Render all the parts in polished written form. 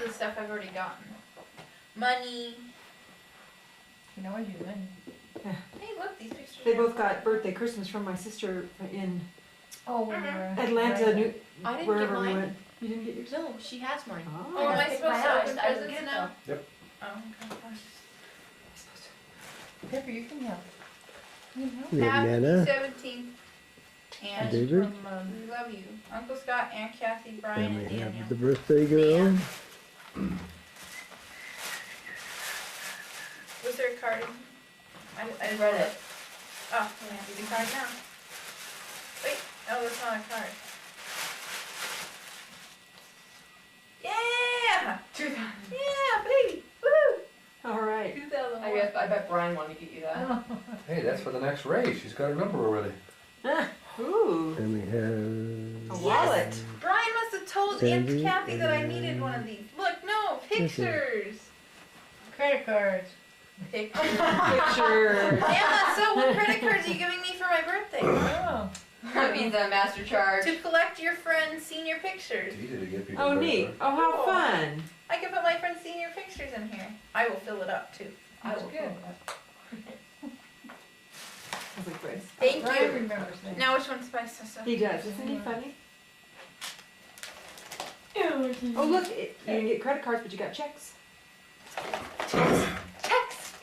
of the stuff I've already gotten. Money. You know, I do money. Hey, look, these pictures. They both got birthday Christmas from my sister in Oh, we were Atlanta, I didn't wherever get we mine. went. You didn't get yours? No, she has mine. Oh, Oh, am I picked supposed mine to out. open I didn't presents get it now? Yep. Oh, okay. Pepper, you can help. You can help. We have Happy Nana. 17th. And David. From, we love you. Uncle Scott, Aunt Kathy, Brian, And and we Daniel. have the birthday girl. Was there a card? I read it. Oh, yeah, do the card now. Wait, oh, that's not a card. Yeah! 2000. Yeah, baby! Woohoo! All right. 2001. I bet Brian wanted to get you that. Hey, that's for the next race. She's got her number already. Ooh, And we a have wallet. Brian must have told Sandy Aunt Kathy that I and- needed one of these. Look, no, pictures. credit cards. Pictures. Picture. Anna, so what credit cards are you giving me for my birthday? Oh, That means a master charge. To collect your friend's senior pictures. It's easy to get people. Oh, credit neat. cards. Oh, how Cool. fun. I can put my friend's senior pictures in here. I will fill it up too. that's good. Sounds like Grace. Thank Brian you. remembers things. Now which one's my sister? He does. Isn't he funny? Oh, look. You didn't get credit cards, but you got checks. Checks.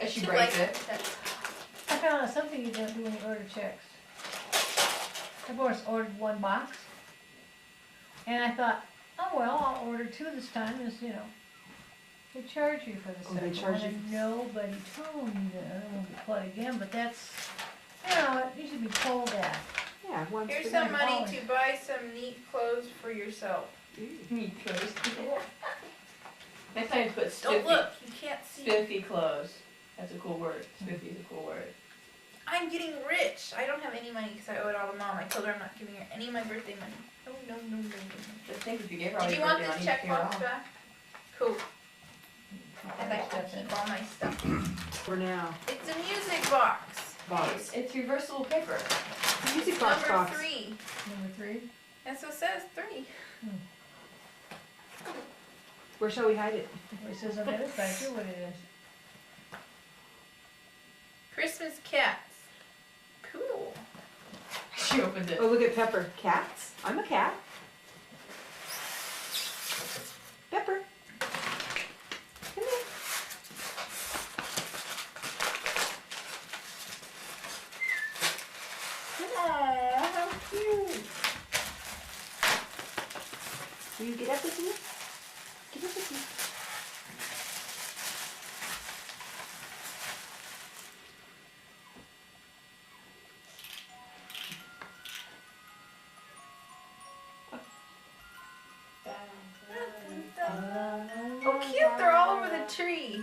As she She breaks likes it. I found out something you don't do when you order checks. I once ordered one box, and I thought, oh well, I'll order two this time. As you know, they charge you for the Oh, they second charge one, you and nobody told me that. I don't want to plug again, but that's, you know, you should be told that. Yeah, once Here's for some them. money to buy some neat clothes for yourself. Neat clothes. Next time you put Don't spiffy. look, you can't see. Spiffy clothes. That's a cool word. Spiffy is a cool word. I'm getting rich. I don't have any money because I owe it all to Mom. I told her I'm not giving her any of my birthday money. No, no, no, no, no. Just think if you gave her all Did you your want birthday this money, you'd pay her checkbox off. back? Cool. I'd like to keep all my stuff. For now. It's a music box. Box. It's reversible paper. Music box Number box. 3. Number 3. That's what it says, 3. Where shall we hide it? It says on the other side too what it is. Christmas cats. Cool. She opened it. Oh, look at Pepper. Cats? I'm a cat. Pepper. Come here. Aw, how cute. Will you get up with me? Get up with me. Oh, cute. They're all over the tree.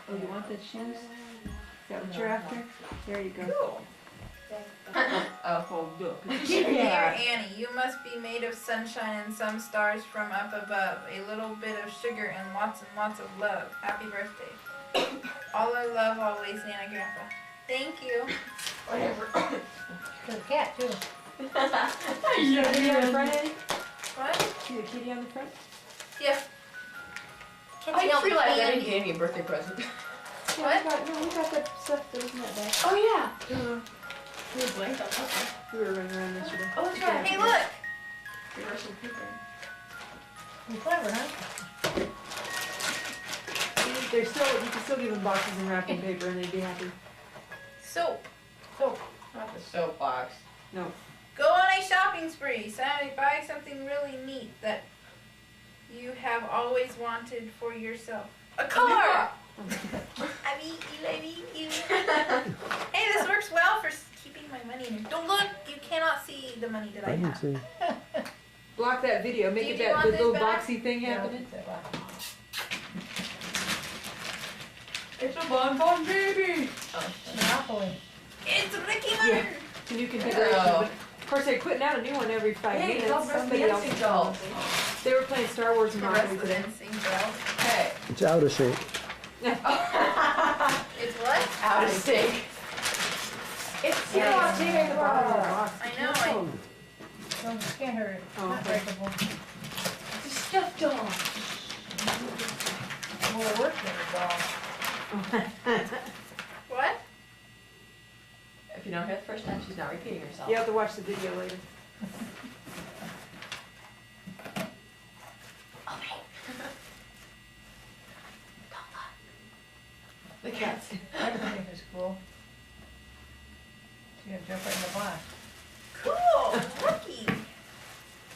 Oh, you want the shoes? Is that what you're after? There you go. Cool. Oh, look. Dear Yeah. Annie, you must be made of sunshine and some stars from up above, a little bit of sugar and lots of love. Happy birthday. All our love always, Nana Grandpa. Thank you. whatever. For the cat too. See the kitty on the front, Eddie? What? See the kitty on the front? Yeah. Can't I you just help me realized I candy? didn't get any birthday present. Yeah, we got that stuff that was in that bag. Oh yeah. We were blank on that. We were running around yesterday. Oh, that's right. Hey, look. Reversible paper. You're clever, huh? They're still, you can still give them boxes and wrapping paper and they'd be happy. Soap. So, Not the soapbox. No. Go on a shopping spree. Buy something really neat that you have always wanted for yourself. A car! I mean you. Hey, this works well for keeping my money in. Don't look. You cannot see the money that I I can have. see. Block that video. Make Do it you that want the this little back? boxy thing yeah, happening. It's a bonbon baby. Monopoly. It's Ricky Yeah. Martin. The new Oh. configuration. But of course, they're putting out a new one every 5 Hey, minutes. it's all Breast Somebody Dancing else. dolls. They were playing Star Wars The Monopoly rest today. of the bell. Hey. It's out of shape. It's what? Out of sync. It's Yeah, see at the bottom of the box. I know. Careful. Don't can't hurt it. Oh, Not okay. breakable. It's a stuffed doll. What? If you don't hear the first time, she's not repeating herself. You have to watch the video later. The cats. Everything is cool. She's gonna jump right in the box. Cool, rookie.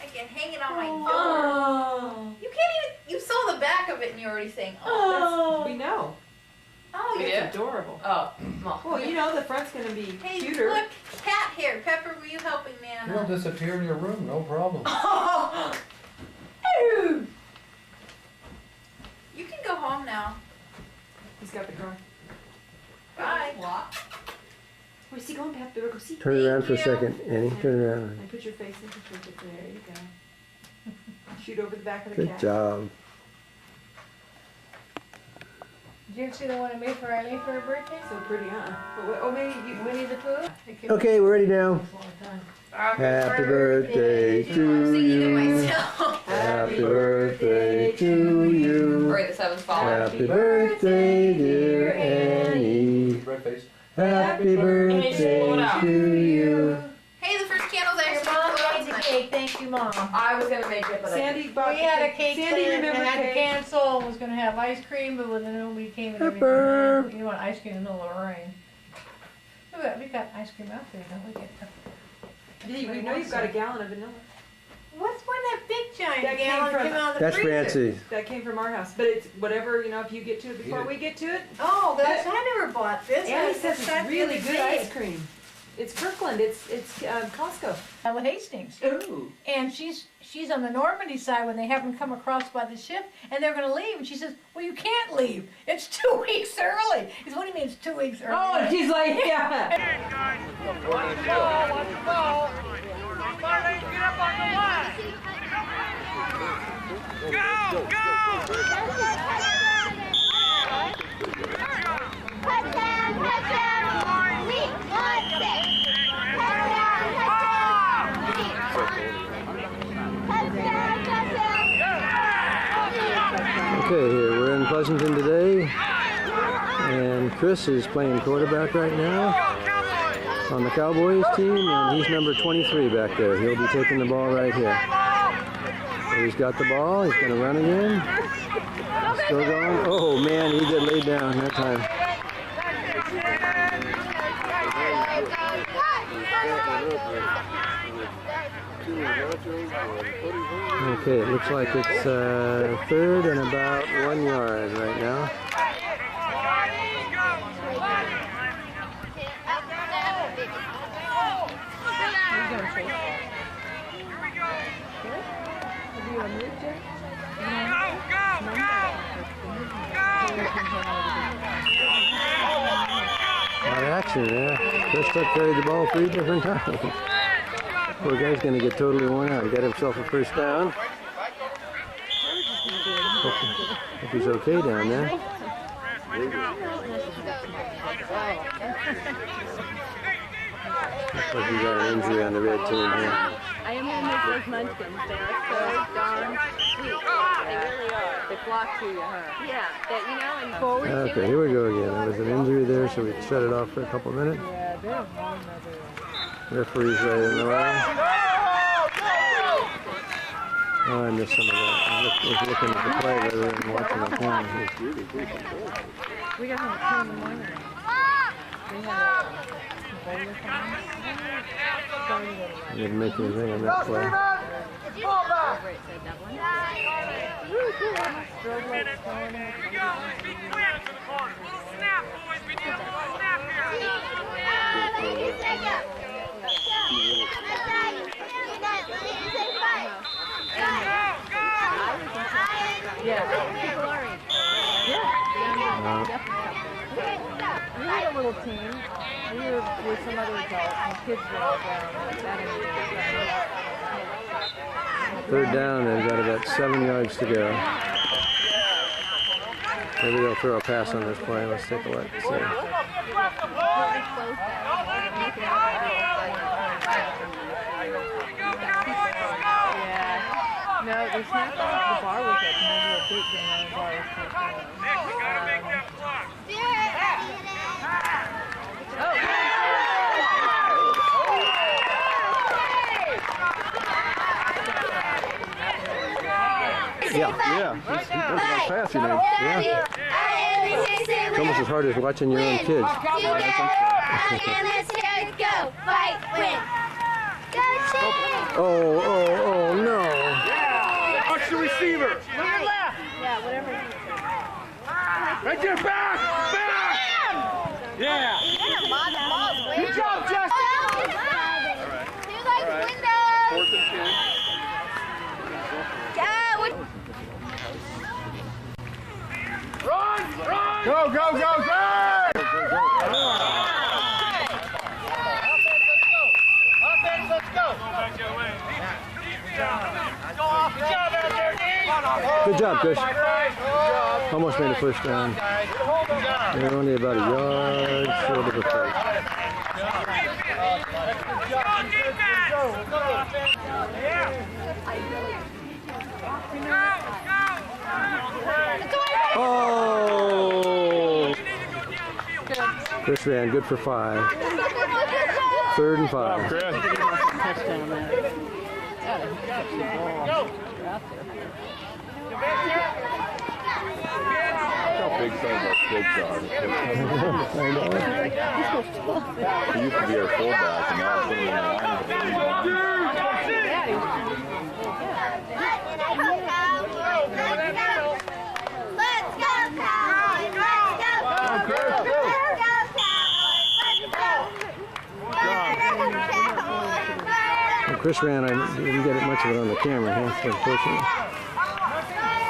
I can hang it on my door. Oh. You can't even, you saw the back of it and you're already saying, oh, We know. oh, We you did? It's adorable. Oh, well. Well, you know the front's gonna be Hey, cuter. look, cat hair. Pepper, were you helping He'll Nana? disappear in your room, no problem. You can go home now. He's got the car. Bye. Where's he going, Pep? Go see. Turn around for a Thank you. second, Annie. Turn around. And put your face in. There you go. Shoot over the back of the Good cat. job. Did you see the one I made for Eileen for her birthday? So pretty, huh? Oh, maybe you. Winnie the Pooh? Okay, we're ready now. It was a long time. Happy birthday I'm to singing to you. myself. Happy birthday to you. Or the seventh follower. Happy birthday, dear Annie. Red face. Happy birthday to you. Hey, the first candles Your actually mom blew out made the tonight. cake, thank you, Mom. I was gonna make it, but Sandy bought We had a cake Sandy plan and remembered had to cake. cancel and was gonna have ice cream, but when nobody came and Pepper. everything. You want ice cream in the middle of the rain. We got ice cream out there, don't we? We know you've got a gallon of vanilla. What's one that big giant That came gallon from- came out of the That's freezer? Francie. That came from our house, but it's whatever, you know, if you get to it before Yeah. we get to it. Oh, that's, I never bought this. Annie I says just got it's the really other good day. ice cream. It's Kirkland, it's Costco. Ella Hastings. Ooh. And she's on the Normandy side when they have them come across by the ship and they're gonna leave. And she says, well, you can't leave. It's 2 weeks early. He says, what do you mean it's 2 weeks early? Oh, and she's like, yeah. Okay, here we're in Pleasanton today, and Chris is playing quarterback right now on the Cowboys team, and he's number 23 back there. He'll be taking the ball right here. So he's got the ball. He's going to run again. Still going. Oh man, he got laid down that time. Okay, it looks like it's third and about 1 yard right now. A lot of action there. Chris took carried the ball 3 different times. Poor guy's going to get totally worn out. He got himself a first down. Hope he's okay down there. Looks like he got an injury on the red team here. I am gonna make those munchkins. They are so darn sweet. They really are. They flock to you, huh? Yeah. That, you know, and forward to Okay, it. here we go again. There was an injury there, so we shut it off for a couple minutes. Referee's right in the way. Oh, I missed some of that. I was looking at the play rather than watching the camera. We got home at 2 in the morning. We had a bowl I didn't make anything on that play. over at Dublin. Strobe lights going in. Yeah, people are in. Yeah, we had a little team. We were with some other adults, and the kids were all down. That Third down, they've got about 7 yards to go. Maybe they'll throw a pass on this play. Let's take a look. See. Yeah. No, Well, there's not the bar was open. Maybe a big thing on the bar was open. Nick, we gotta make that block. Yeah. That's fast, you know. Yeah. It's almost as hard as watching your own kids. Oh, no. Watch the receiver. Yeah, whatever. Right there, back! Yeah! Good job, Justin! Fourth and 10. Run! Go! Offense, let's go! Good job, Chris. Almost made the first down. They're only about a yard short of the first. Oh! Chris ran good for 5. 3rd and 5. Touchdown there. How big some of our kids are. He used to be our fullback, and now he's in the line. Let's go, Cowboys! Chris ran, I didn't get much of it on the camera, unfortunately.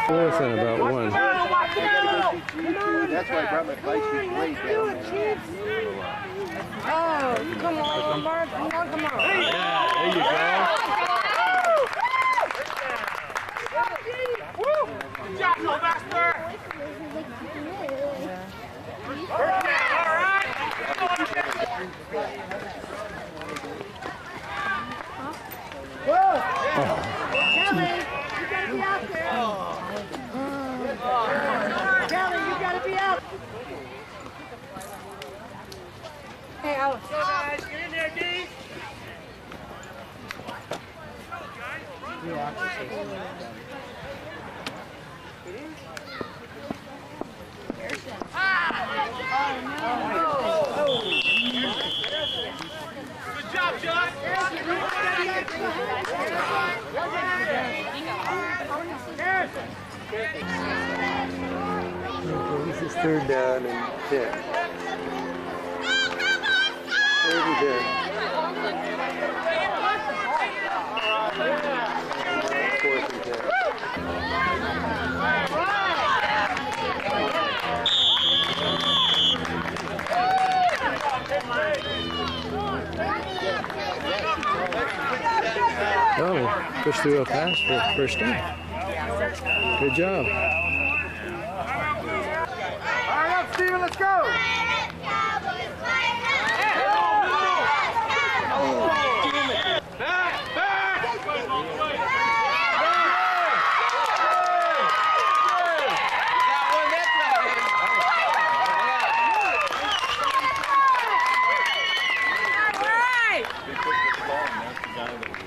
4th and about 1. That's why I brought my bike way down there. Oh, come on, Bart. Come on. Yeah, there you go. Good job, Sylvester! All right! Kelly, you gotta be out there. Kelly, you gotta be out. Hey, Alex. Go, guys. Get in there, D. Good job, Josh. This is 3rd down and 10. 3rd and 10. 4th and 10. Oh, pushed through a pass for first down. Good job. All right, up, Steven, let's go.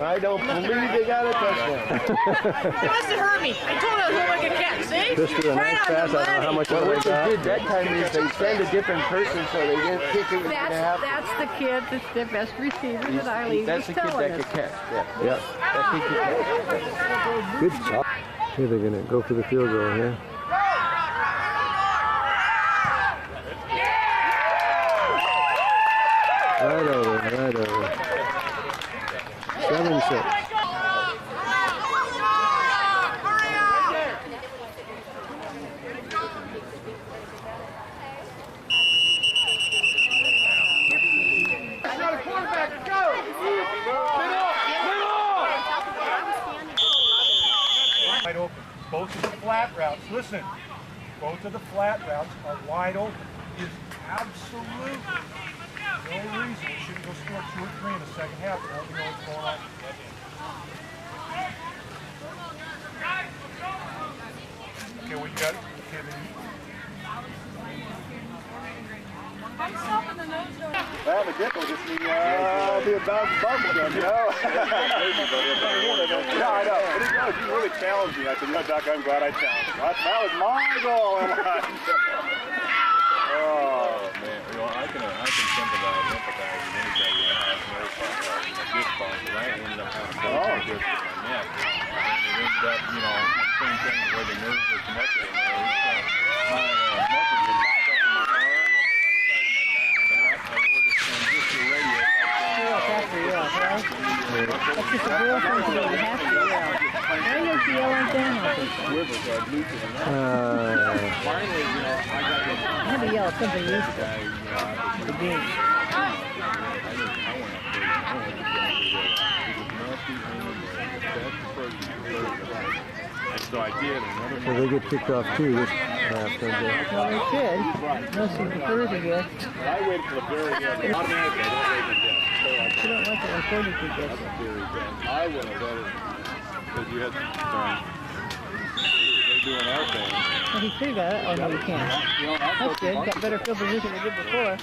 I don't believe they got a touchdown. He must have heard me. I told him I was going to catch. See? Just threw a nice pass. I don't know how much Well, of what it they got. did that time is they send a different person so they didn't think it was going to happen. That's the kid that's the best receiver that Eileen That's was the kid telling that us. could catch. Yeah. Yeah. That kid could catch. Good job. Okay, they're going to go for the field goal here. Right over. 7-6. Wide open. Both of the flat routes, listen, both of the flat routes are wide open. Is absolutely no reason we shouldn't go score 2 or 3 in the second half. Now we know what's going on. Well, the dip will just be a bouncing bubble gun, you know? Yeah, I know. But he does. He really challenged me. I said, you know, Doc, I'm glad I challenged you. That was my goal in life. Oh, man. You know, I can sympathize with anybody that has nerve disc bump, but I ended up having a disc with my neck. And it ended up, you know, same thing where the nerves are connected. And my muscles were locked up in my arm. That's just a real thing to do. You have to yell. Why don't you yell like that? I had to yell at something useful. The game. So I did. So they get kicked off too this half, don't they? Well, they should. Unless you prefer to get. I waited till the very end. Automatically, I don't wait to death. You don't like it before you can get it. I wouldn't have let it, because you had they're doing our thing. Well, he could have got it. Oh, no, you can't. That's good. Got better field position than he did before.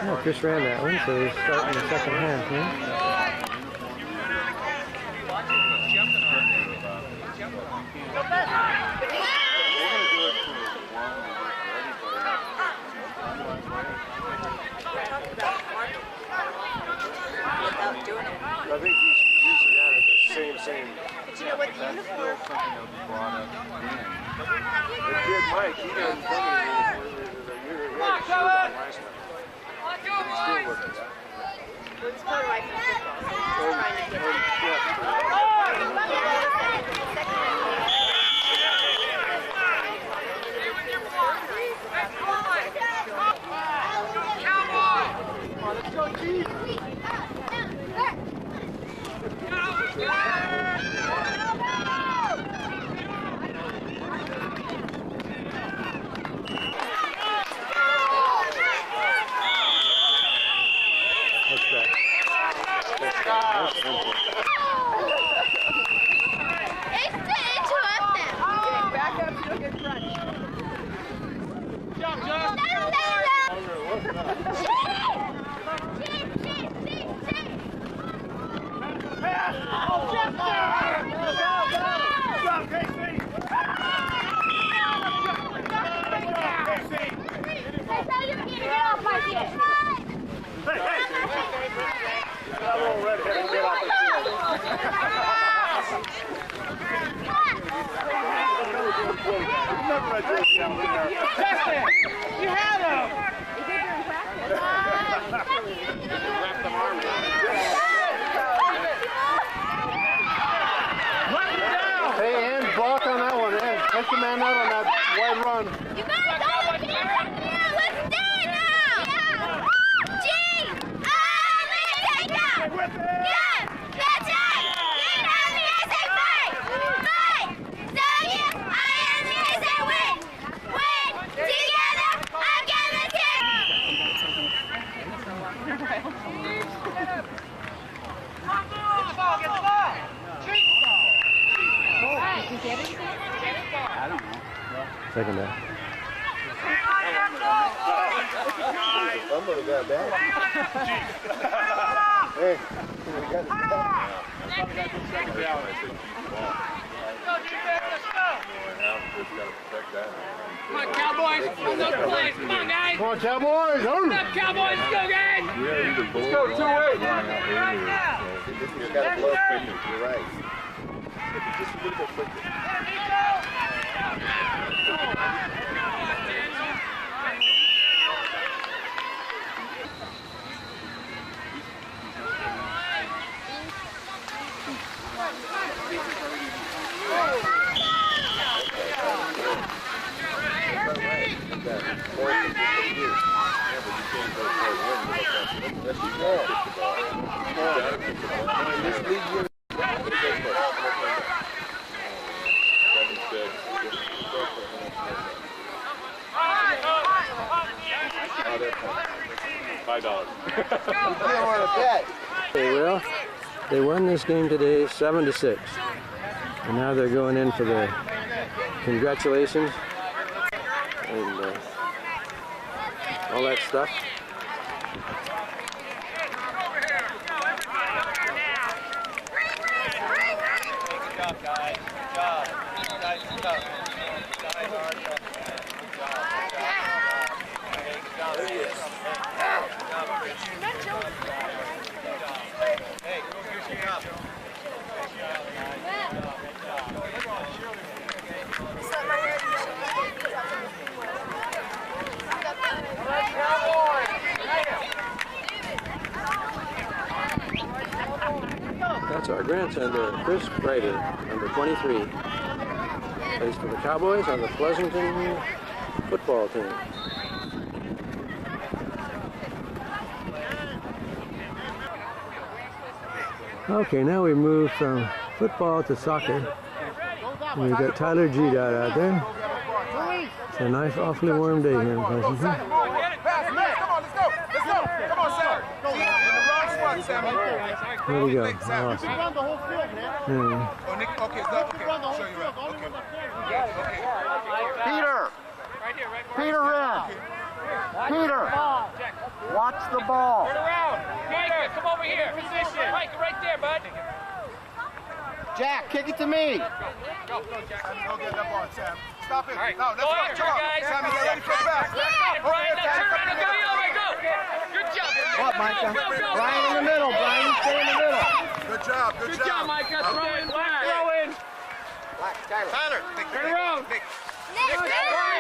Oh, Chris ran that one, so he's starting the second half, yeah? I think he's using that as the same. But you know what, the uniform. The kid Mike, he done last night. Still working that. Well, it's kind of like football. So he's trying to get Let's go, Chief! You had him! You did during practice. Hey, and block on that one, and take the man out on that wide run. You gotta go with me right now! Let's do it now! Yeah! G! take out! Yeah! That's right! G-M-E-S-A fight! Fight! W-I-N-E-S-A win! Win! Together against the team! Get the ball! Did you get it? I don't know. Second down. Somebody got that. Hey, we got the ball. Second down, I said keep the ball. Come on, Cowboys! On those plays! Come on, guys! Come on, Cowboys! What's up, Cowboys? Let's go, guys! Let's go 2-8. He's got a blow quicker. You're right. Just a little bit quicker. $5. Okay, well, they won this game today 7-6. And now they're going in for the congratulations and all that stuff. Good job, guys. Good job. Guys, good job. Guys, hard job. Good job. Good job. Hey, go get your job. That's our grandson there, Chris Ryder, number 23. Plays for the Cowboys on the Pleasanton football team. Okay, now we move from football to soccer. We've got Tyler G. out there. It's a nice, awfully warm day here in Pleasanton. Where'd he go? I lost him. Peter! Peter Red! Peter! Watch the ball! Turn around! Micah, come over here! Position! Micah, right there, bud! Jack, kick it to me! Go, Jack. Go get that ball, Sam. Stop it. All right. No, let's go, guys. Sammy, get ready for the back. Brian, now turn around and go the other way, go! Good job. What, Micah? Go. Brian in the middle. Brian, you stay in the middle. Good job. Good job, Micah. Throw in. Tyler. Turn around.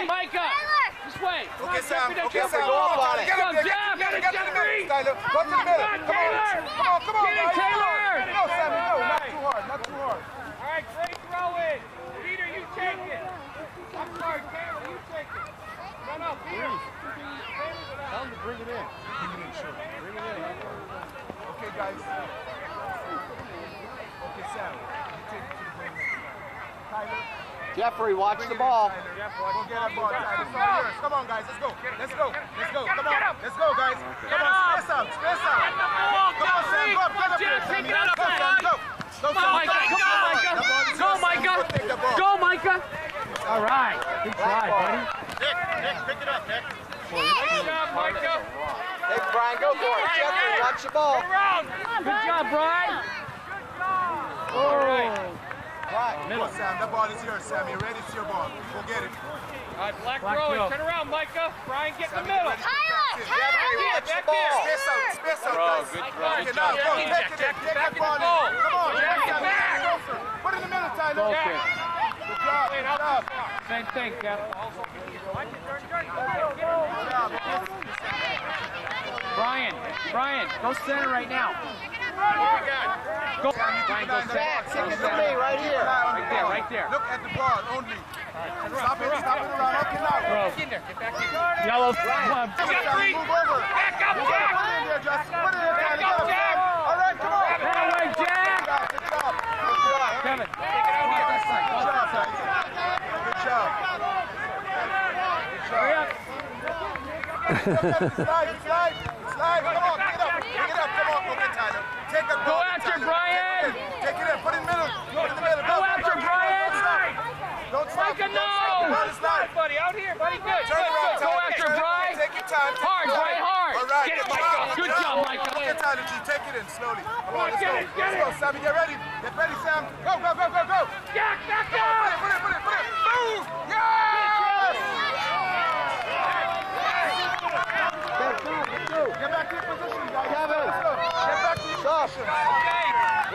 Micah. This way. Okay, Sam. Okay, Sam. Go up on it. Get up there. Get to the middle, Tyler. Go to the middle. Come on. Get it, Taylor. No, Sammy, no. Not too hard. All right, great throw-in. Peter, you take it. I'm sorry, Campbell, you take it. No, Peter. Tell him to bring it in. Sure. Bring it in. Okay, guys. Okay, Sam. You take it to the middle. Tyler. Jeffrey, watch the ball. Go get that ball, Tyler. It's all yours. Come on, guys. Let's go. Come on. Let's go, guys. Come on. Space out. Come on, Sam. Go up. Get up there. Take it up, Go, Sam. Go. Come on, Micah. Go, Micah. All right. Good try, buddy. Nick, pick it up, Nick. Good job, Micah. Hey, Brian, go for it. Jeffrey, watch the ball. Turn around. Good job, Brian. All right. Middle. Sam, that ball is yours, Sam. You're ready? It's your ball. Go get it. All right, black throw. Turn around, Micah. Brian, get in the middle. Jeffrey, watch the ball. Space out, guys. Good Okay, now go. Take that ball in. Come on, Jack. Put it in the middle, Tyler. Good job. Same thing, Cap. Brian, go center right now. Go. Brian, go Jack, kick it to me right here. Right there. Look at the ball only. Stop it around. Okay, now. Get in there. Get back in. Yellow. Jeffrey, move over. Back up, Jack. Put it in there, Justin. Put it in there, Back up, Jack. All right, come on. That way, Jack. Good job. Kevin, take it out here. Good job. Hurry up. Slide. Come on, pick it up. Come on. Okay, Tyler. Take that Go ball. after Brian. Take it in. Put it in the middle. Go after Brian. Don't stop. Micah, no. Slide. Buddy, out here, buddy. Good. Turn around, Go Tyler. after Brian. Take your time. Hard, Brian, hard. All right. Get it, Micah. Good job, Micah. Okay, Tyler G. Take it in slowly. Come on, let's Get go. it, get Let's go, Sammy. Get ready. Get ready, Sam. Go. Jack, back up. Put it. Move. Yes! Get back to your position, guys. Kevin. Let's go. Get back to your position.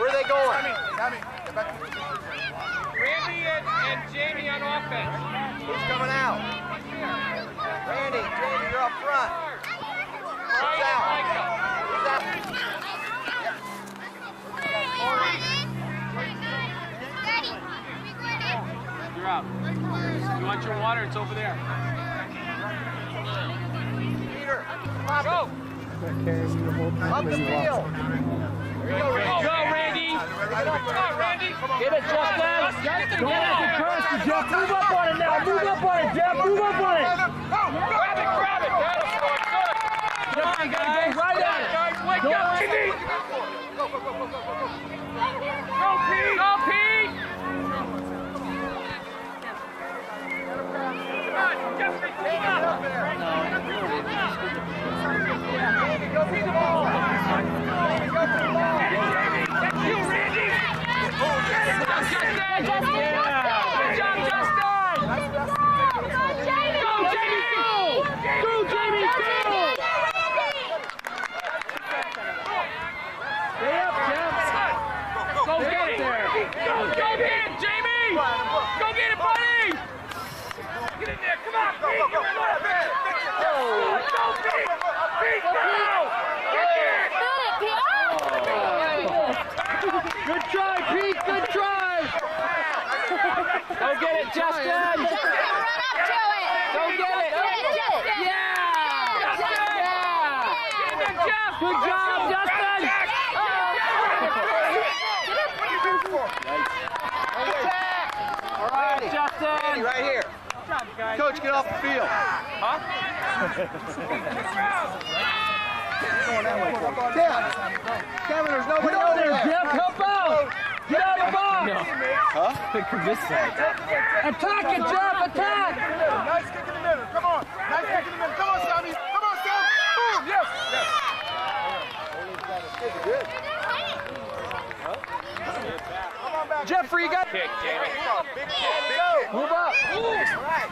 Where are they going? Sammy, get back to your position. Randy and Jamie on offense. Who's coming out? Randy, Jamie, you're up front. Who's out? Who's out? You're out. You want your water? It's over there. Peter, Go. up the field. Go, Randy. Come on, Randy. Give it, Justin. Go after Kirsten, Jeff. Move up on it now. Move up on it, Jeff. Move up on it. Grab it. Good. Come on, guys. Go get it, buddy! Get in there, come on, Pete! Go, Pete! Pete, go! Good try, Pete. Good try. Go get it, Justin. Run up to it. Go get it. Yeah. Good job, Justin. All right, Justin. right here. Coach, get off the field. Huh? Kevin, there's nobody over there. Jeff, help out. Get out of the box. Huh? From this side. Attack it, Jeff. Attack. Nice kick in the middle. Come on. Nice kick in the middle. Come on, Sammy. Come on, Sam. Boom. Yes. Yes. Good. Come on back. Jeffrey, you got Kick, Jamie. Big kick. Move up. All right.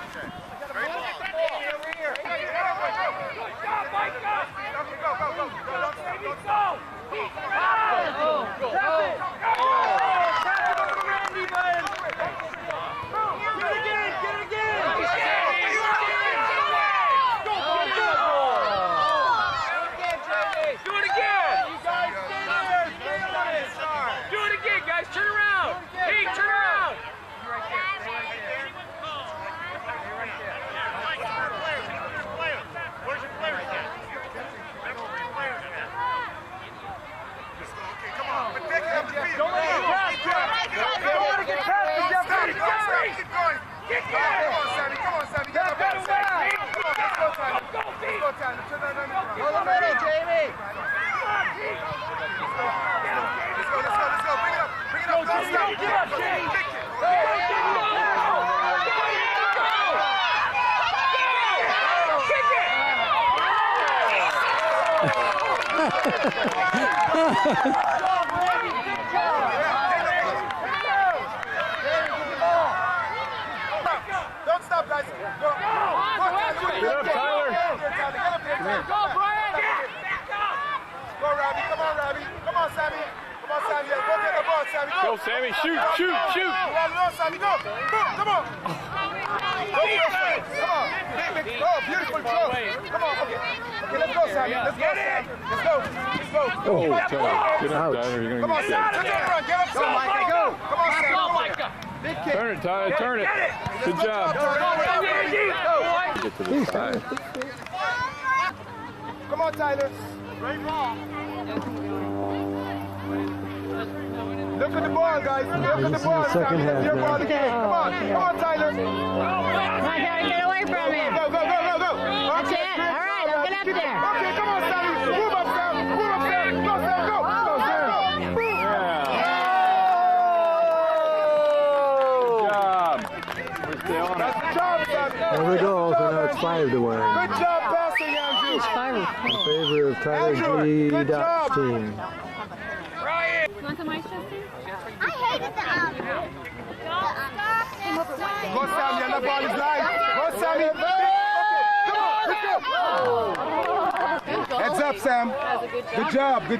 Turn around! Hey, turn around! Where's your players at? Okay, come on. But take it up the field. Don't let it pass. Don't let it get past you, Jeffrey. Keep going. Keep going. Come on, Sammy. Come on, Sammy. Get up there. Come on, let's go, Tyler. Let's go, Tyler. Turn that around. Go to the middle, Jamie. Let's go. Bring it up. Don't stop. Get up, Jamie. Don't stop, guys. Go. Get up, Tyler. Go, Brian. Go, Robbie. Come on, Robbie. Come on, Sammy. Come on, Sammy. Go get the ball, Sammy. Go, Sammy. Shoot. No, Sammy. Go. Come on. Go, Sammy. Come on. Big. Oh, beautiful throw. Come on. Okay, let's go, Sammy. Let's go. Oh, Ouch. Come on, Sammy. Get up, Go, Micah. Go. Come on, Sammy. Go, Micah. Big kick. Turn it, Tyler. Turn it. Good job. Get to the side. Come on, Tyler. Great ball. Look at the ball, guys. Look at the ball. Second half, Your ball again. Come on, Tyler. Get away from him. Go. That's it. All right, I'll get up there. Okay, come on, Sammy. Move up, Sam. Go, Sam. Go. Good job, Sammy. There we go. So now it's 5-1. Good job passing, Andrew. In favor of Tyler G. Dot's team. Want some ice, Justin? I hated the Go, Sammy. The ball is live. Go, Sammy. Come on, let's go. Heads up, Sam. Good job. He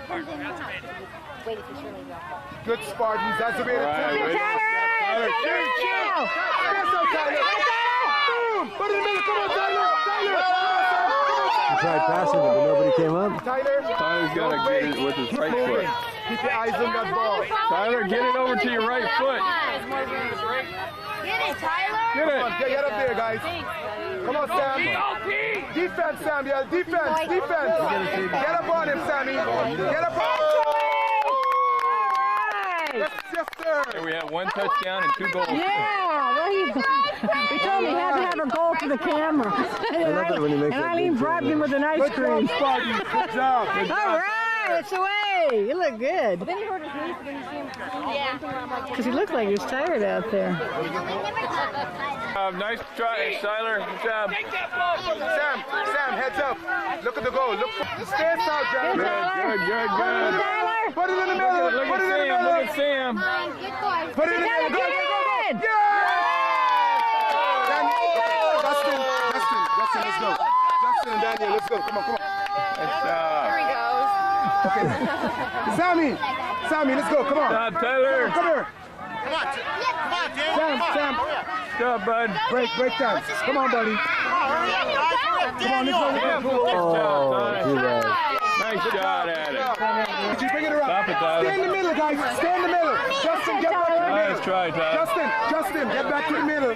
comes in the top. Wait, it's really rough. Good Spartans. That's the way to do it. Tyler! Boom! Put it in the middle. Come on, Tyler. He tried passing it, but nobody came up. Tyler's got to get it with his right foot. Keep your eyes on that ball. Tyler, get it over to your right foot. Get it, Tyler! Get it. Come on, get up there, guys. Come on, Sam. Defense, Samuel. Defense. Get up on him, Sammy. Get up on him. Yes, sir. We have 1 touchdown and 2 goals. Yeah, well, he told me he had to have a goal for the camera. I love it when he makes And that Eileen big bribed him with an ice cream. Good job, Spartans. Good job. All right, it's away. You look good. Then he hurt his knee, so then you see him dancing around like Because he looked like he was tired out there. Nice try, Tyler. Good job. Sam, heads up. Look at the goal. Look for the space out, Sam. Good. Put it in the middle. Put it in the middle. Look at Sam. Put it in the middle. Go. Good. Justin, let's go. Justin and Daniel, let's go. Come on. Here he goes. Okay. Sammy, let's go. Come on. Good job, Tyler. Come here. Come on, Dave. Sam, Sam. Good job, bud. Break time. Come on, buddy. Hurry up, guys. Hurry up. Come on, let's go. Nice shot at it. Did you bring it around? Stop it, Tyler. Stay in the middle, guys. Stay in the middle. Justin, get back to the middle. Nice try, Tyler. Justin, get back to the middle.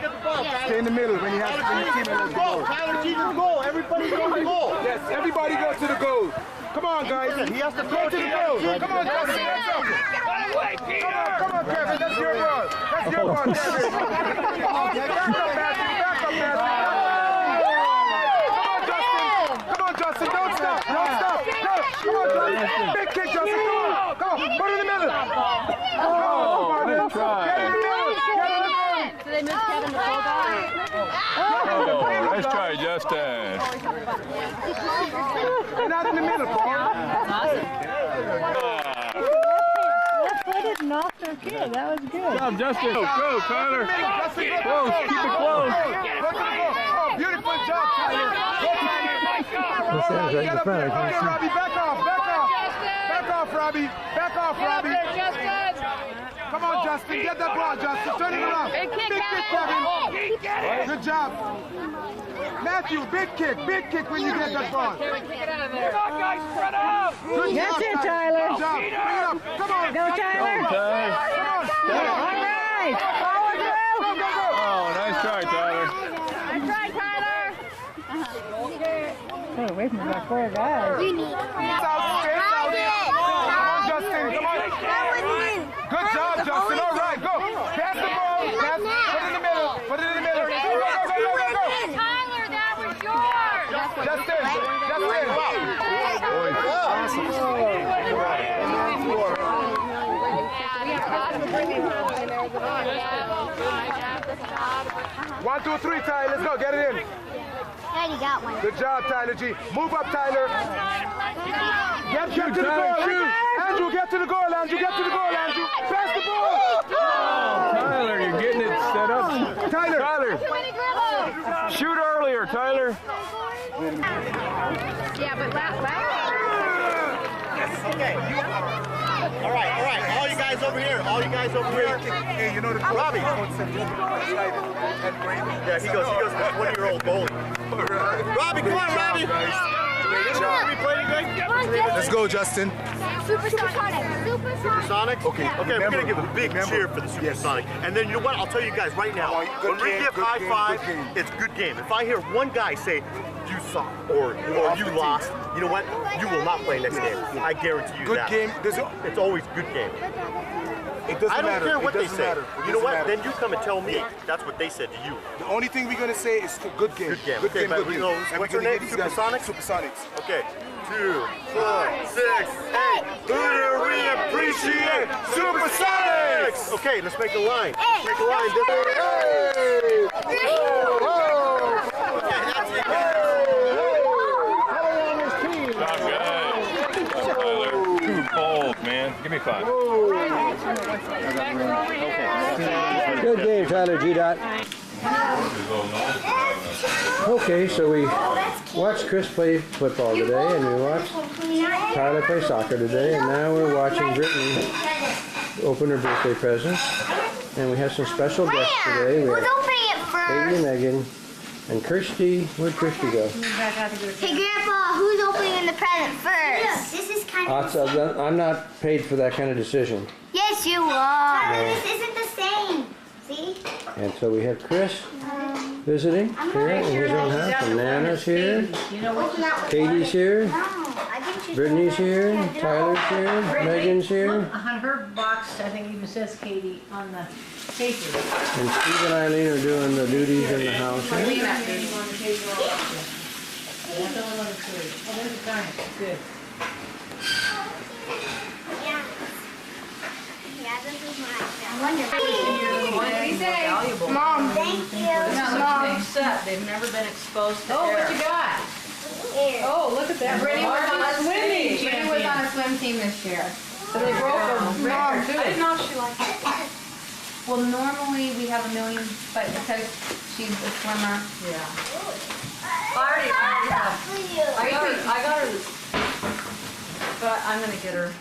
Stay in the middle when you have to bring your team in the goal. Tyler, keep the goal. Everybody go to the goal. Yes, everybody go to the goal. Come on, guys. He has to go to the goal. Come on, Justin. Come on, Kevin. That's your ball. That's your ball, Kevin. Back up, Matthew. Come on, Justin. Don't stop. Go. Come on, Justin. Big kick, Justin. Come on. Put it in the middle. Oh, good try. Get in the middle. Do they move Kevin to fullback? Oh, nice try, Justin. You're not in the middle, Paul. They didn't off their kid. That was good. Good job, Justin. Go, Tyler. Close. Keep it close. Oh, beautiful job, Tyler. Go, Tyler. That sounds right in front. Okay, Robbie, back off. Robbie. Back off, Robbie. Come on, Justin. Get that ball, Justin. Turn it around. Big kick, Kevin. Good job. Matthew, big kick when you get that ball. Good That's job, it, Tyler. Good job. Bring it up. Come on. Go, Tyler. Come on. All right. Follow through. Go. Oh, nice try, Tyler. Nice try, Tyler. Oh, away from about 4 guys. Stay out. Come on, Justin. Come on. Good job, Justin. All right, go. Pass the ball. Put it in the middle. Go. Tyler, that was yours. Justin. One, two, three, Tyler. Let's go. Get it in. Already got one. Good job, Tyler G. Move up, Tyler. Get to the goal. Andrew, get to the goal, Andrew. Pass the ball. Oh, Tyler, you're getting it set up. Tyler. Shoot earlier, Tyler. Yeah, but last. Okay. All right. All you guys over here. Hey, you know the Robbie. Yeah, he goes 20-year-old goalie. Robbie, come on, Robbie. Let's go, Justin. Supersonic? Okay, we're going to give a big cheer for the Supersonic. And then you know what? I'll tell you guys right now. When we give high five, it's good game. If I hear one guy say, you suck, or you lost, you know what? You will not play next game. I guarantee you that. Good game. It's always good game. It doesn't I don't matter. care what they say. You know what? Matter. Then you come and tell me that's what they said to you. The only thing we're going to say is good game. Good game. But, you know, what's your name? Supersonics? Supersonics. Okay. 2, 4, 6, 8. Who do we appreciate? Supersonics! Okay, let's make a line. Let's make a line. Okay, that's it. Job, guys. Tyler, too cold, man. Give me 5. Good game, Tyler G. Dot. Okay, so we watched Chris play football today, and we watched Tyler play soccer today, and now we're watching Brittany open her birthday presents. And we have some special guests today. We have Katie and Megan, and Kirsty. Where'd Kirsty go? Hey, Grandpa, who's opening the present first? This is kind of I'm not paid for that kind of decision. Yes, you are. This isn't the same. See? And so we have Chris visiting here in his own house, and Nana's here, Katie's here, Brittany's here, Tyler's here, Megan's here, On her box, I think even says Katie on the paper. and Steve and Eileen are doing the duties in the house here. That's the only one that's good. Oh, there's the time. Good. Yeah, this is mine. Wonderful. What did he say? Mom, thank you. Mom. Set. They've never been exposed to Oh, air. what you got? Here. Oh, look at that. Brittany was on a swimming Brittany was on a swim team this year. So they broke her record too. I didn't know she liked it. Well, normally we have 1 million, but because she's a swimmer. Yeah. I got her. But I'm gonna get her.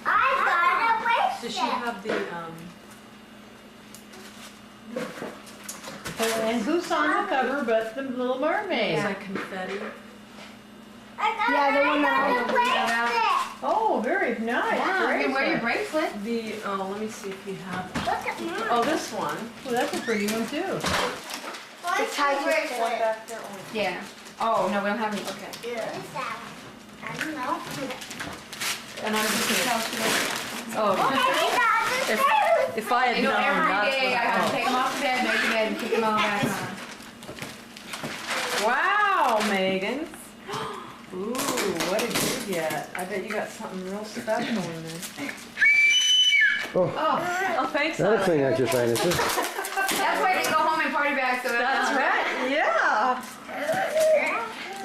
I got a wish Does she have the, And who's on the cover but the Little Mermaid? it's like confetti? Yeah, the one that Oh, very nice. Wow, you can wear your bracelet. The, oh, let me see if you have, Look at mine. oh, this one. Well, that's a pretty one too. It's high bracelet. One back there. Yeah. Oh, no, we don't have any. Okay. What is that? I don't know. And I'm just gonna, oh, Okay, if I had You know, known, every that's day what I have to take them off the bed, make the bed, and kick them all back on. Wow, Megan. Ooh, what did you get? I bet you got something real special in there. Oh, Oh, thanks, that'll Alex. clean out your sinuses. That's why they go home and party back, so That's right, yeah.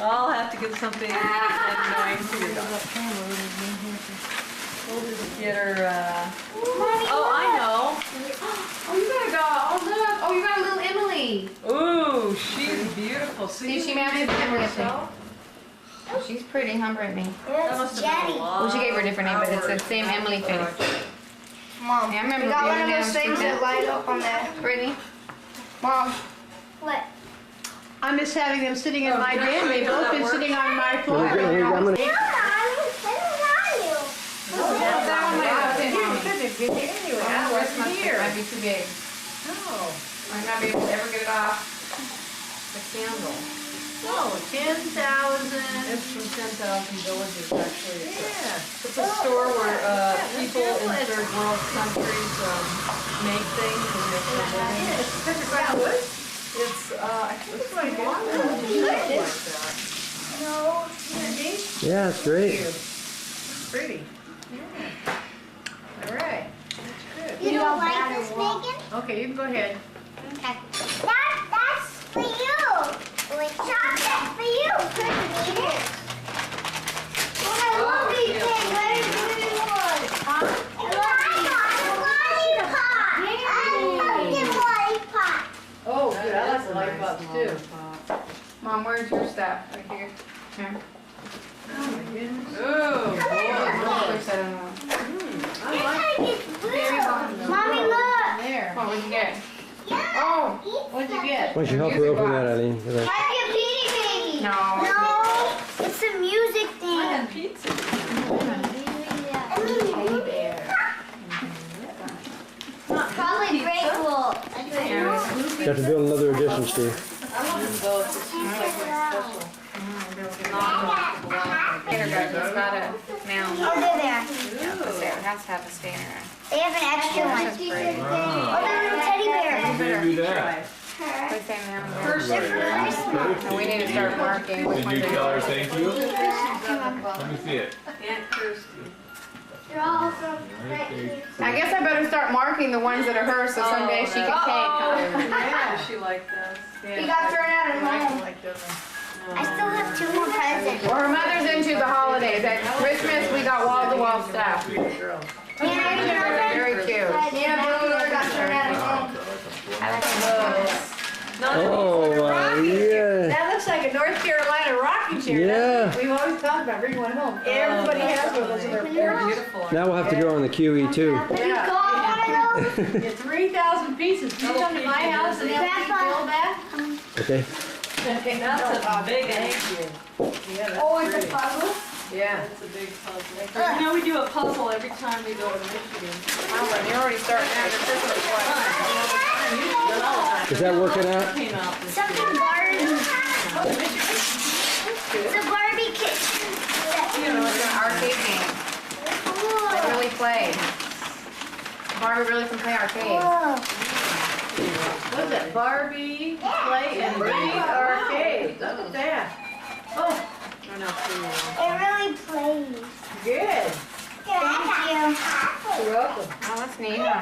I'll have to get something annoying for your dog. We'll just get her, oh, I know. Oh, you got a dog. Oh, look. Oh, you got a little Emily. Ooh, she's beautiful. See, she matches with Emily. Oh, she's pretty, huh, Brittany? That must have been a lot Well, she gave her a different name, but it's the of same Emily face. Mom, Yeah, I remember we got one of being those down things street. that light up on there. Brittany? Mom. What? I miss having them sitting in Oh, my did I den. show They've you how both that been works? sitting on my floor. I'm gonna- That one might have been on me. Anyway, That I rest wasn't here. might be too big. Oh, I might not be able to ever get it off the candle. oh, 10,000. It's from 10,000 Villages, actually. Yeah. It's a store where people in third world countries make things and make their living. It's, I think it's like like that. No. Yeah, it's great. Pretty. Yeah. All right. That's good. You don't like this, Megan? Okay, you can go ahead. Okay. That's for you. Like chocolate for you. Couldn't eat it. Oh, I love these things. What is this one? Huh? I love the lollipop. Oh, good. I like the light bulbs too. Mom, where's your stuff? Right here. Here. Oh my goodness. Oh, boy. Push that in one. I like it's blue. Mommy, look. There. What would you get? Oh. What'd you get? Why don't you help her open that, Eileen? 'Cause I- Happy Petey Baby. No. No. It's a music I thing. had pizza. Probably breakable. You have to build another edition, Steve. I want them both. It seems like it's special. Kindergarten's got a now. Oh, they're there. It has to have a stainer. They have an extra one. That's pretty. Oh, there's a teddy bear. Who do that? Please say now. First for Christmas. And we need to start marking which Did ones you are tell her yours. thank you? Let me see it. Aunt Kirsty. They're all from right here. I guess I better start marking the ones that are hers so someday she can take. Yeah, she like this. We got thrown out at home. Like those. I still have 2 more presents. Well, her mother's into the holidays. At Christmas, we got wall-to-wall stuff. Very cute. Yeah, Bill got thrown out at home. I like those. Oh, yeah. That looks like a North Carolina rocking chair. Yeah. We've always talked about bringing one home. Everybody has one of those in their They're porch. beautiful. Now we'll have to go on the QE too. You got one of those? Yeah, 3,000 pieces. Can you come to my house and help me build that? Okay. That's a big egg. Yeah, that's Oh, it's a pretty. puzzle? Yeah. That's a big puzzle. You know, we do a puzzle every time we go to Michigan. You're already starting out the Christmas one. Is that working out? Came out this Something Barbie. It's a Barbie kitchen. You know, it's an arcade game. They really play. Barbie really can play arcade. What's that? Barbie, play, and big arcade. Look at that. Oh, It really plays. good. Thank you. You're welcome. Oh, that's neat, huh?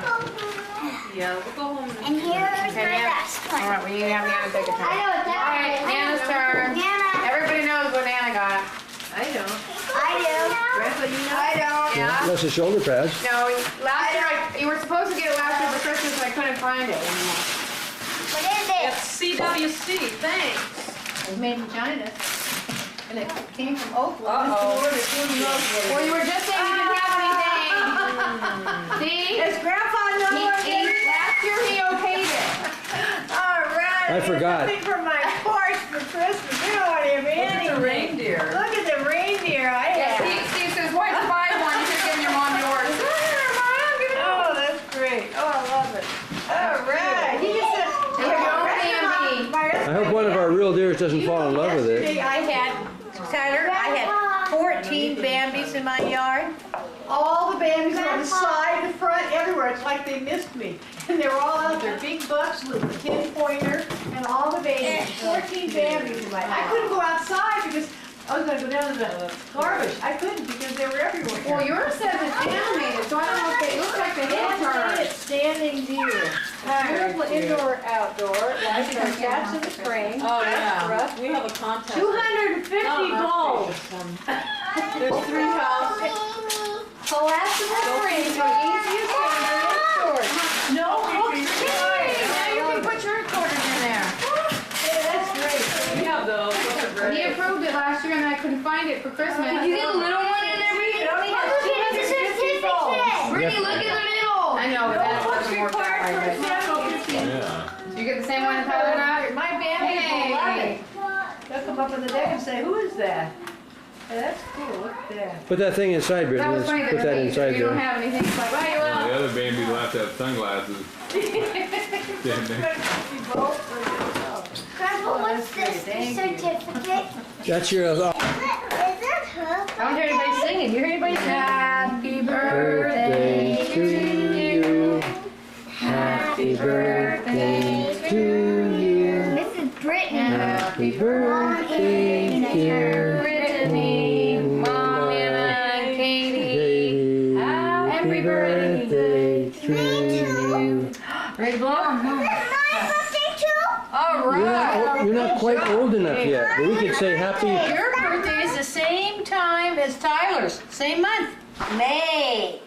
Yeah, we'll go home And here's my Okay, best All one. right, well, you have Nana take a turn. I know what All that right, is. Nana's turn. Nana. Everybody knows what Nana got. I don't. I do. Grandpa, you know? I don't. Yeah? That's the shoulder pads. No, last year, you were supposed to get it last year for Christmas, and I couldn't find it anymore. What is it? It's CWC, thanks. It's made in China. And it came from Oakland. Uh-oh. Who knows what it Well, you were just saying you didn't have anything. See? Does Grandpa know what it is? Last year he okayed it. All right. I forgot. Something for my porch for Christmas. We don't want to have anything. Look at the reindeer. Look at the reindeer I have. Steve says, why don't you buy one? You should give your mom yours. Oh, that's great. Oh, I love it. All right. He just said, I hope one of our real deers doesn't fall in love with it. yesterday I had, Tyler, I had 14 Bambis in my yard. All the Bambis on the side, the front, everywhere. It's like they missed me. And they were all out there, big bucks with a 10-pointer and all the babies. 14 Bambis in my yard. I couldn't go outside because I was going to go down to the garbage. I couldn't because they were everywhere. Well, yours says it's animated, so I don't know if they look like the heads are. It's standing deer. Beautiful indoor, outdoor. Like our cats in the spring. Oh, yeah. We have a contest. 250 goals. There's 3 houses. Collapsible springs are easiest standard and short. No hooks. Now you can put your quarters in there. Yeah, that's great. We have those. Those are great. He approved it last year and I couldn't find it for Christmas. Did you get a little one in there? It only has 250 goals. Brittany, look at the middle. I know, but that doesn't work that way. But you get the same one that Tyler got? My Bambi will love it. They'll come up on the deck and say, who is that? Yeah, that's cool. Look at that. Put that thing inside, That Brittany. was Let's funny. put that inside You don't there. have anything. It's like, well, you will. The other baby left have sunglasses. Grandpa, what's this certificate? That's your. Is that her? I don't hear anybody singing. You hear anybody singing? Happy birthday to you. Happy birthday to you. This is Brittany. Happy birthday, dear Brittany, Mom, Anna, and Katie. Katie. Happy birthday to you. Ready to blow? My birthday too? All right. You're not quite old enough yet, but we could say happy. Your birthday is the same time as Tyler's. Same month. May.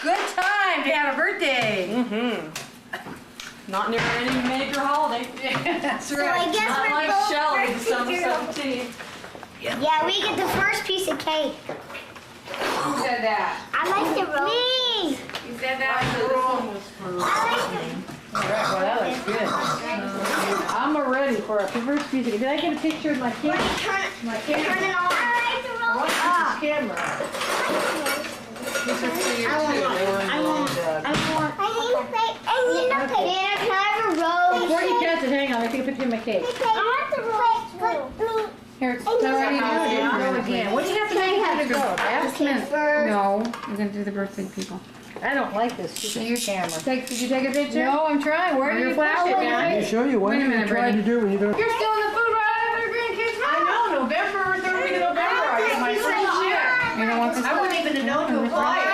Good time to have a birthday. Not near any major holiday. That's So I right. guess Not we're like both Shelley, birthday December girls. 17th. Yeah, we get the first piece of cake. Who said that? I like the rose. Me. You said that? I like the All right, well, that looks good. I'm ready for a first piece of cake. Did I get a picture of my cake? My cake? turn it on. I like the I want rose. to use this camera. This is for you too. I want. I need a cake. I need a cake. Can I have a rose? Before you catch it, hang on. I take a picture of my cake. I want the rose. Here, it's I need already a doing it. Go again. What do you have to do to go? Ask Okay, him. first. No, you're gonna do the birthday people. I don't like this stupid camera. Did you take a picture? No, I'm trying. Where do you push it Let now? me show you. What Wait a are you minute, trying to Brittany. do when you don't? You're still in the food right after the grandkids. I know, November, third week of November, I get my first check. You don't want this? I wouldn't even have known to apply it.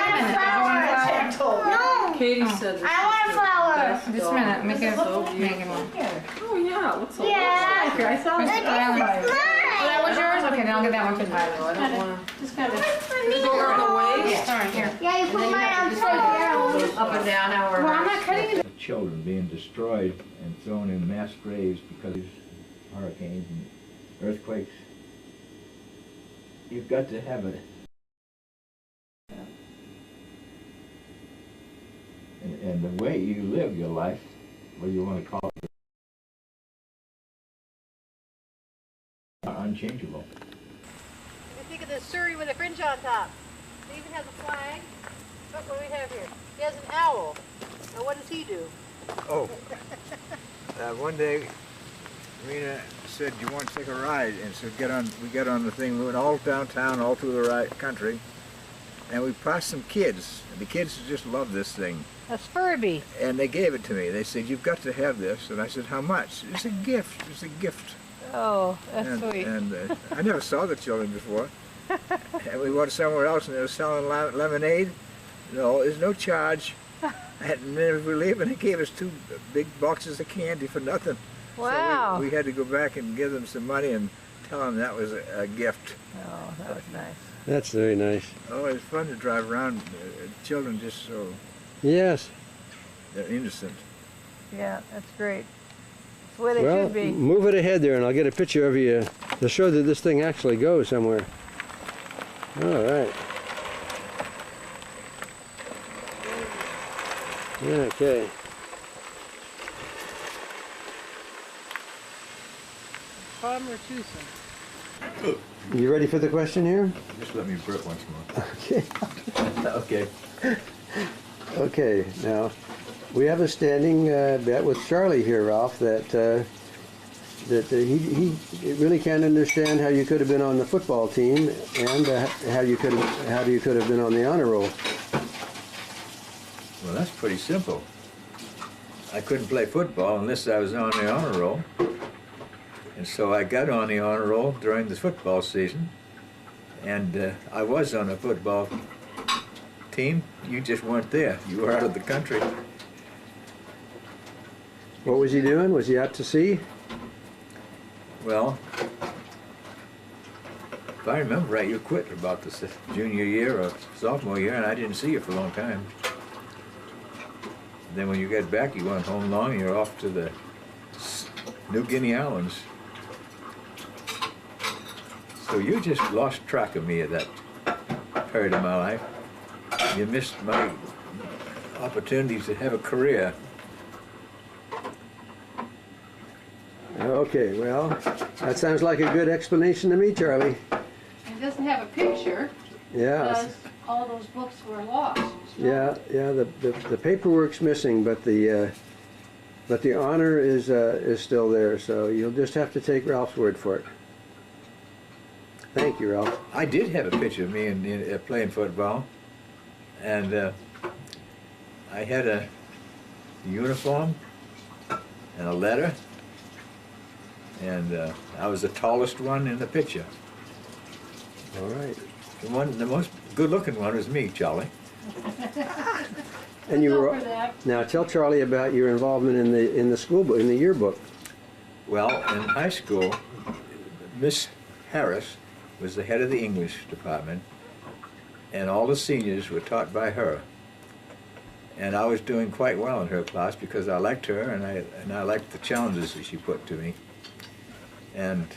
No. Katie said I want a flower. Just a minute, make it one. Oh, yeah, it looks so Yeah. I saw Look, it. it's Oh, that was yours? Okay, then I'll get that one too. I don't want Just kind of to go on the waist. Sorry, here. Yeah, you put mine on top. up and down, however. Well, I'm not cutting it. Children being destroyed and thrown in mass graves because of hurricanes and earthquakes. You've got to have it. And the way you live your life, what you want to call it, are unchangeable. What do you think of the Surrey with a fringe on top? It even has a flag. Look what we have here. He has an owl. Now what does he do? Oh, one day, Rena said, "You want to take a ride?" And so we got on the thing. We went all downtown, all through the country, and we passed some kids. And the kids just loved this thing. That's Furby. And they gave it to me. They said, "You've got to have this." And I said, "How much?" "It's a gift. It's a gift." Oh, that's and, sweet. And I never saw the children before. And we went somewhere else, and they were selling lemonade. No, there's no charge. And then we were leaving, they gave us 2 big boxes of candy for nothing. Wow. So we had to go back and give them some money and tell them that was a gift. Oh, that was nice. That's very nice. Oh, it's fun to drive around. Children just so, Yes. they're innocent. Yeah, that's great. That's the way they Well, should be. move it ahead there, and I'll get a picture of you to show that this thing actually goes somewhere. All right. Okay. Farmer Tucson. You ready for the question here? Just let me burp once more. Okay. Okay. Okay, now, we have a standing bet with Charlie here, Ralph, that he really can't understand how you could have been on the football team and how you could have been on the honor roll. Well, that's pretty simple. I couldn't play football unless I was on the honor roll. And so I got on the honor roll during the football season. And I was on a football team. You just weren't there. You were out of the country. What was he doing? Was he out to sea? Well, if I remember right, you quit about the junior year or sophomore year, and I didn't see you for a long time. Then when you got back, you went home long, and you're off to the New Guinea Islands. So you just lost track of me at that period of my life. You missed my opportunities to have a career. Okay, well, that sounds like a good explanation to me, Charlie. It doesn't have a picture. Yeah. Because all those books were lost. Yeah, the paperwork's missing, but the honor is still there. So you'll just have to take Ralph's word for it. Thank you, Ralph. I did have a picture of me in playing football, and I had a uniform and a letter, and I was the tallest one in the picture. All right. The most good-looking one was me, Charlie. And you were now tell Charlie about your involvement in the school book, in the yearbook. Well, in high school, Miss Harris was the head of the English department, and all the seniors were taught by her. And I was doing quite well in her class because I liked her, and I liked the challenges that she put to me. And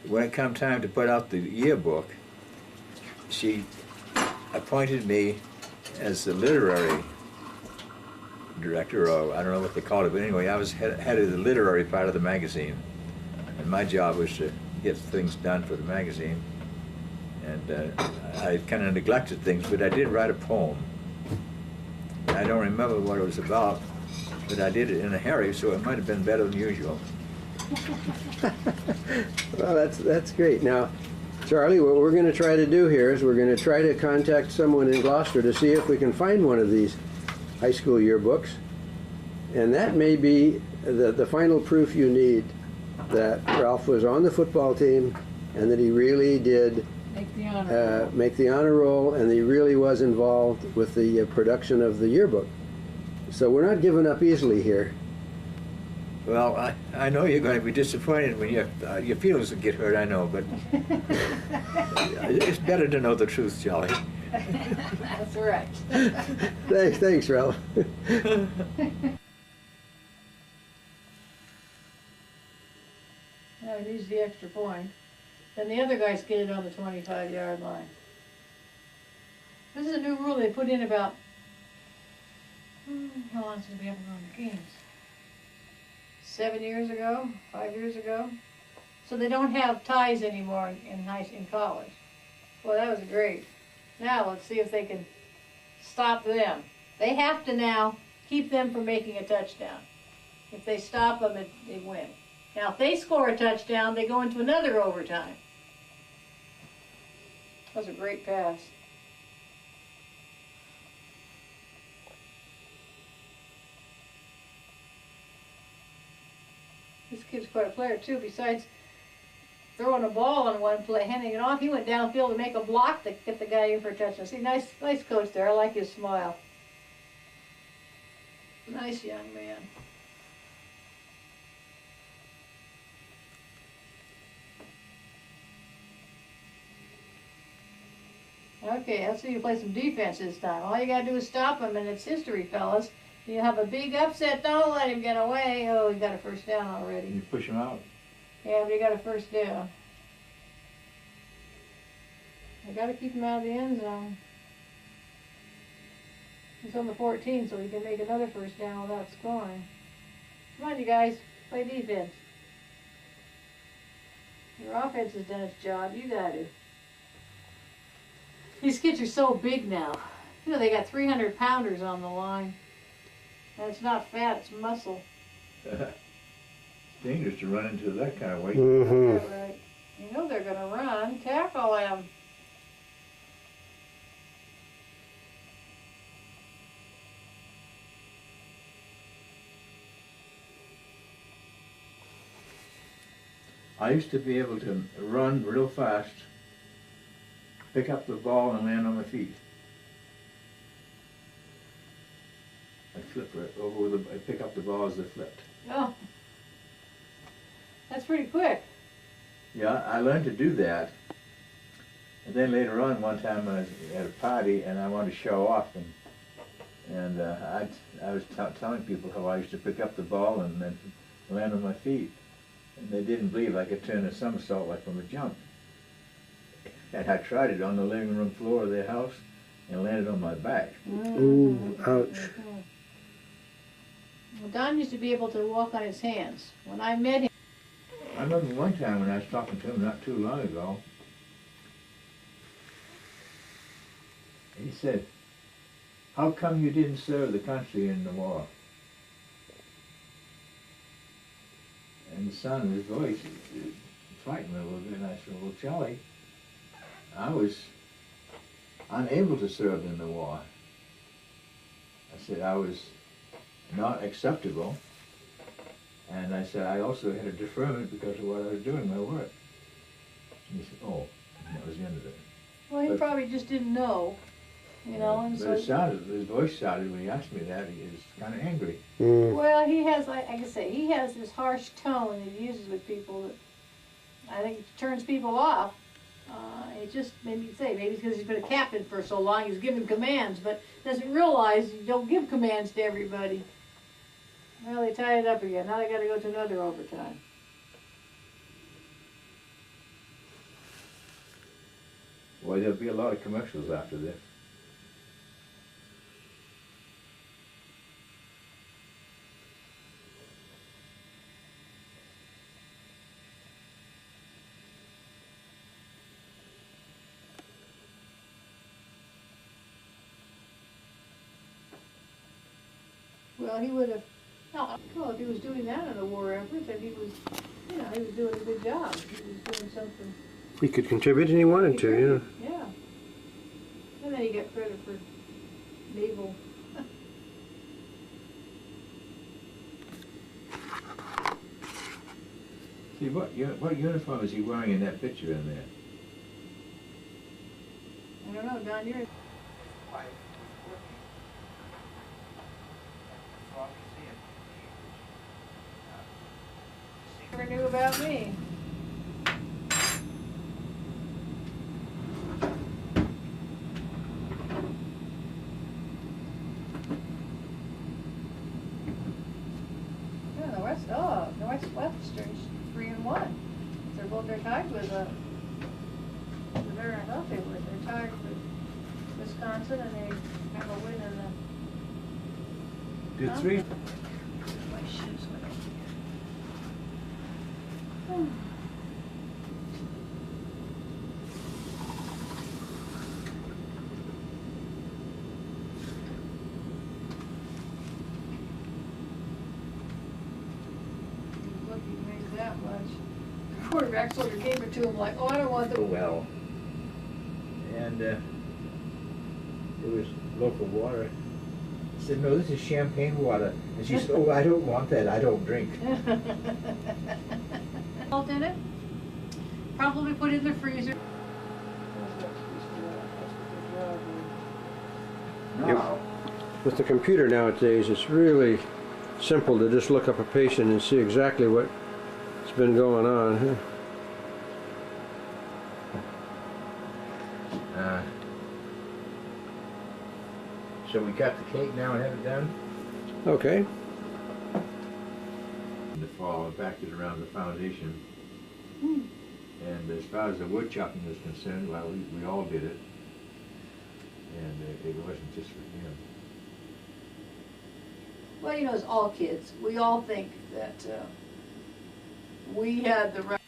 when it came time to put out the yearbook, she appointed me as the literary director, or I don't know what they called it, but anyway, I was head of the literary part of the magazine. And my job was to get things done for the magazine. And I kind of neglected things, but I did write a poem. I don't remember what it was about, but I did it in a hurry, so it might have been better than usual. Well, that's great. Now, Charlie, what we're going to try to do here is we're going to try to contact someone in Gloucester to see if we can find one of these high school yearbooks. And that may be the final proof you need that Ralph was on the football team and that he really did make the honor roll, and he really was involved with the production of the yearbook. So we're not giving up easily here. Well, I know you're going to be disappointed when your feelings will get hurt, I know, but it's better to know the truth, Charlie. That's right. Thanks, Ralph. Now he needs the extra point. Then the other guys get it on the 25-yard line. This is a new rule they put in about, how long since we haven't run the games? 7 years ago, 5 years ago. So they don't have ties anymore in college. Well, that was great. Now let's see if they can stop them. They have to now keep them from making a touchdown. If they stop them, they win. Now if they score a touchdown, they go into another overtime. That was a great pass. This kid's quite a player too. Besides throwing a ball on one play, handing it off, he went downfield to make a block to get the guy in for a touchdown. See, nice coach there. I like his smile. Nice young man. Okay, let's see you play some defense this time. All you gotta do is stop him, and it's history, fellas. You have a big upset. Don't let him get away. Oh, he got a first down already. You push him out. Yeah, but he got a first down. I gotta keep him out of the end zone. He's on the 14, so he can make another first down without scoring. Come on, you guys. Play defense. Your offense has done its job. You got to. These kids are so big now. You know, they got 300-pounders on the line. And it's not fat, it's muscle. It's dangerous to run into that kind of weight. Mm-hmm. Right. You know they're going to run. Tackle them. I used to be able to run real fast, pick up the ball and land on my feet. I'd flip right over with I'd pick up the ball as they flipped. Oh. That's pretty quick. Yeah, I learned to do that. And then later on, one time I was at a party and I wanted to show off, and I was telling people how I used to pick up the ball and then land on my feet. And they didn't believe I could turn a somersault like from a jump. And I tried it on the living room floor of their house and landed on my back. Ooh, ouch. Well, Don used to be able to walk on his hands. When I met him, I remember one time when I was talking to him not too long ago, he said, "How come you didn't serve the country in the war?" And the sound of his voice frightened me a little bit, and I said, "Well, Charlie, I was unable to serve in the war." I said, "I was not acceptable," and I said, "I also had a deferment because of what I was doing, my work." And he said, "Oh," and that was the end of it. well, he probably just didn't know, you know, and But so. his voice sounded, when he asked me that, he was kind of angry. Well, he has, like I can say, he has this harsh tone that he uses with people that I think it turns people off. It just made me say, maybe it's because he's been a captain for so long, he's given commands, but doesn't realize you don't give commands to everybody. Well, they tied it up again. Now they got to go to another overtime. Boy, there'll be a lot of commercials after this. Well, he would have, no, well, if he was doing that in a war effort, then he was, you know, he was doing a good job. He was doing something. He could contribute and he wanted to, yeah. Yeah. And then he got credit for naval. See, what uniform is he wearing in that picture in there? I don't know, Don, you're... Never knew about me. Yeah, Northwestern's 3-1. They're tied with I thought they were. They're tied with Wisconsin, and they have a win in the. Did three? My shoes went that much. The quarterback sort of gave it to him like, oh, I don't want the... Well. And it was local water. I said, no, this is champagne water. And she said, oh, I don't want that. I don't drink. Salt in it? Probably put it in the freezer. No. With the computer nowadays, it's really simple to just look up a patient and see exactly what's been going on. So we got the cake now and have it done? Okay. In the fall, I backed it around the foundation. And as far as the wood chopping was concerned, well, we all did it. And it wasn't just for him. Well, you know, as all kids, we all think that we had the right.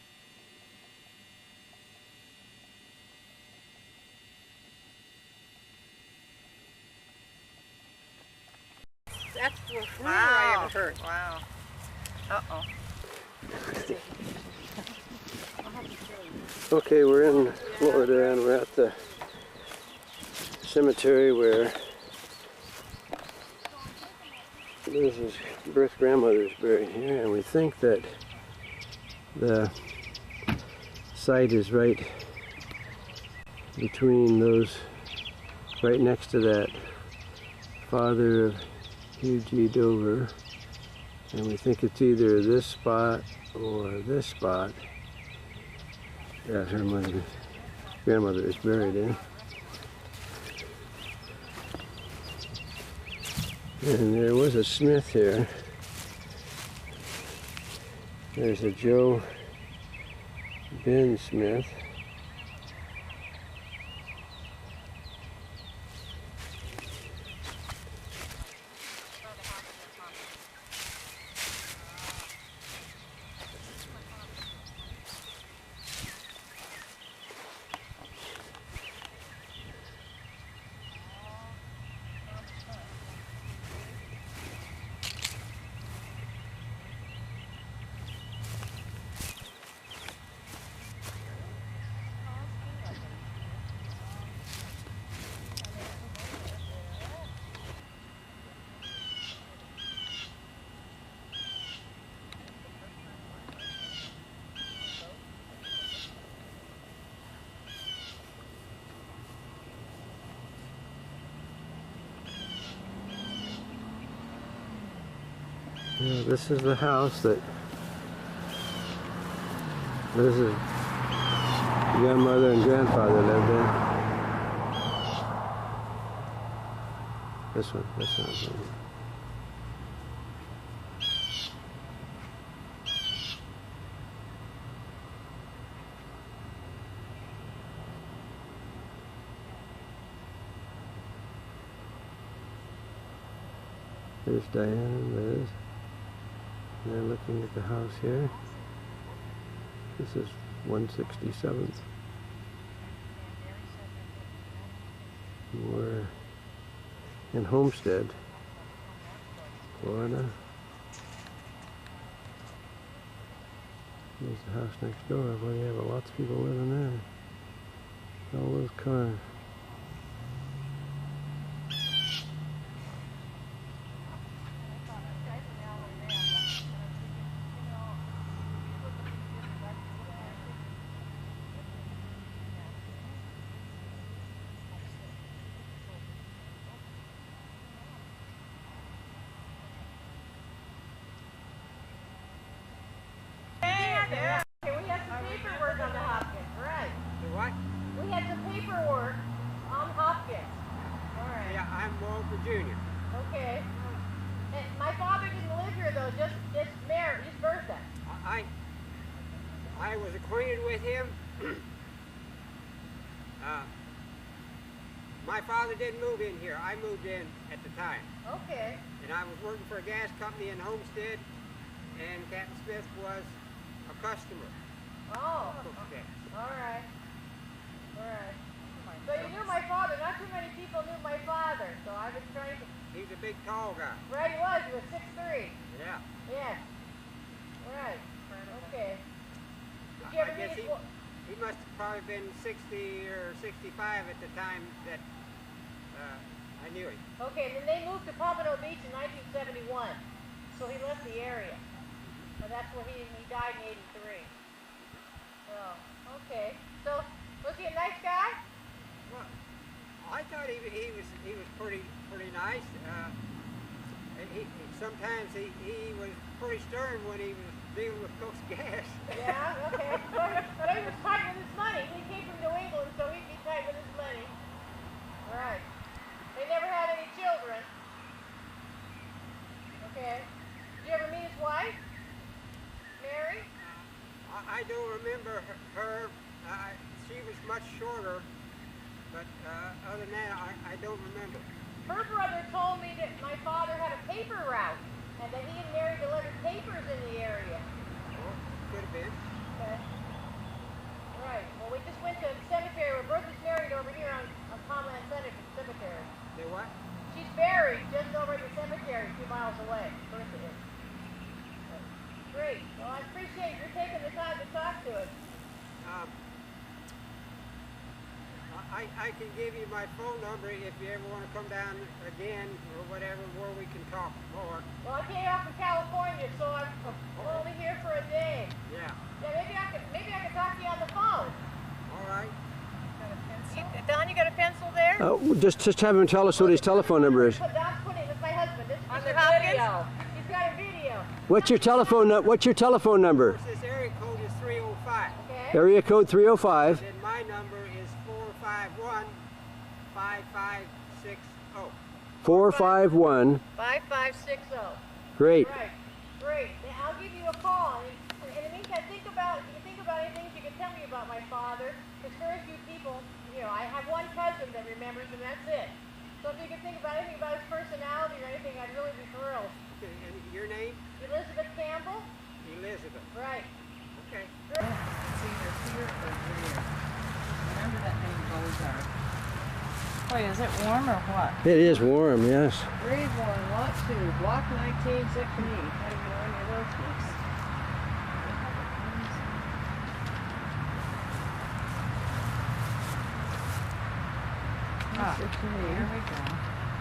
That's the first rumor I ever heard. Wow. Uh-oh. Okay, we're in Florida and we're at the cemetery where Liz's birth grandmother is buried here, and we think that the site is right between those, right next to that father of Hugh G. Dover, and we think it's either this spot or this spot that her grandmother is buried in. And there was a smith here. There's a Joe Ben Smith. Yeah, this is the house that Liz's grandmother and grandfather lived in. This one. There's Diane and Liz. And they're looking at the house here. This is 167th. We're in Homestead, Florida. There's the house next door. Boy, you have lots of people living there. All those cars. Okay. And my father didn't live here though, just birthday. I was acquainted with him. My father didn't move in here. I moved in at the time. Okay. And I was working for a gas company in Homestead, and Captain Smith was a customer. Oh. Okay. All right. So you knew my father. Not too many people knew my father, so I was trying to... He's a big, tall guy. Right, he was. He was 6'3". Yeah. Yeah. Right. Okay. Did you ever I guess meet he must have probably been 60 or 65 at the time that I knew him. Okay, and then they moved to Pompano Beach in 1971, so he left the area. And that's where he died in 83. Oh, okay. So, was he a nice guy? Well, I thought he was pretty nice. Sometimes he was pretty stern when he was dealing with Coast Gas. Yeah, okay. But he was tight with his money. He came from New England, so he'd be tight with his money. Right. They never had any children. Okay. Did you ever meet his wife? Mary? I don't remember her. She was much shorter, but other than that, I don't remember. Her brother told me that my father had a paper route cemetery a few miles away. Bertha is. Great. Well, I appreciate you taking the time to talk to us. I can give you my phone number if you ever want to come down again or whatever, where we can talk more. Well, I came out from California, so I'm only here for a day. Yeah. Yeah, maybe I could talk to you on the phone. All right. Don, you got a pencil there? Just have him tell us what his telephone number is. Don's putting it with my husband. This is Mr. Hopkins. He's got a video. What's your telephone number? This area code is 305. Okay. Area code 305. And my number is 451-5560. 451. 5560. Great. Right. Great. I'll give you a call. And in the meantime, if you think about anything you can tell me about my father. There's very few people, I have one cousin that remembers, and that's it. So if you can think about anything about his personality or anything, I'd really be thrilled. Okay, and your name? Elizabeth Campbell? Elizabeth. Right. Okay. It's either here or there. Remember that name Bozart. Wait, is it warm or what? It is warm, yes. Grade 1, Lot 2, Block 19, Section E. How do you know any of those things? Section E. Here we go.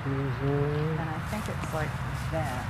And I think it's like that.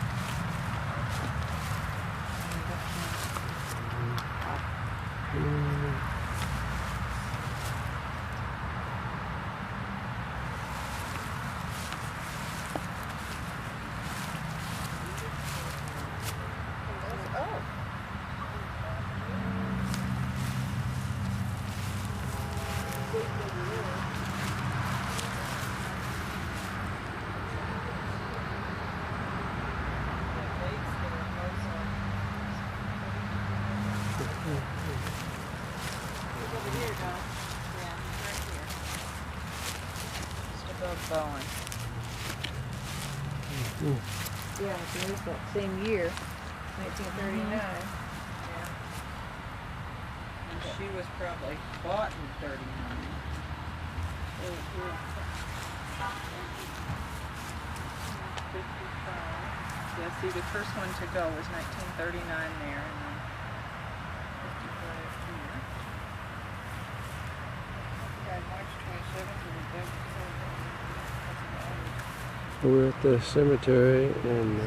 Bowen. Yeah, it was that same year, 1939. Yeah. And she was probably bought in 39. Yeah, see, the first one to go was 1939 there, and then 55 here. March 27th, We're at the cemetery and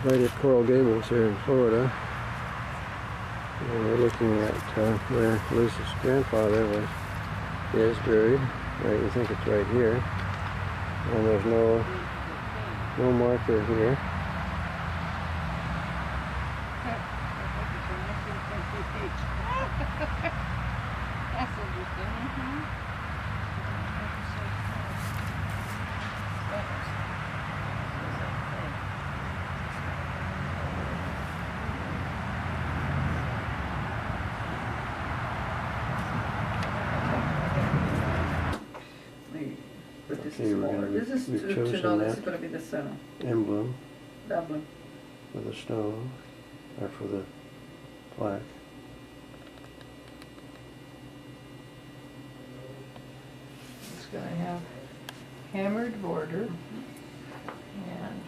right at Coral Gables here in Florida. And we're looking at where Liz's grandfather is buried. Right, we think it's right here. And there's no marker here. That's interesting. But this is smaller. This is to know this is going to be the center. Emblem. Dublin. For the stone, or for the plaque. It's going to have hammered border and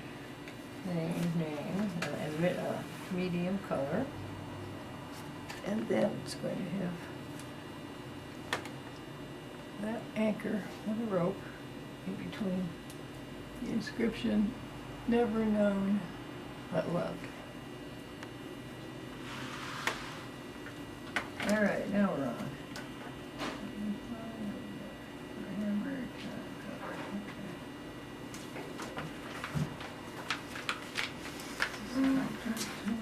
name and medium color. And then it's going to have that anchor with a rope in between the inscription, never known but loved. All right, now we're on.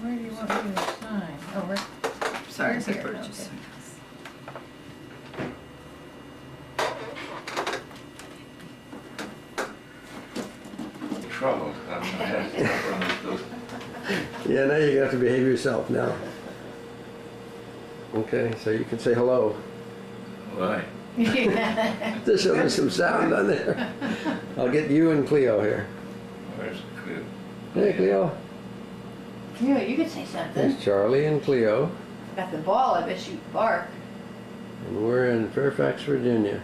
Where do you want me to sign? Oh, right. Sorry, it's a purchase. Trouble. Yeah, now you have to behave yourself now. Okay, so you can say hello. Why? Just show me some sound on there. I'll get you and Cleo here. Where's Cleo? Hey, Cleo. Yeah, you could say something. There's Charlie and Cleo. Got the ball, I bet you bark. And we're in Fairfax, Virginia.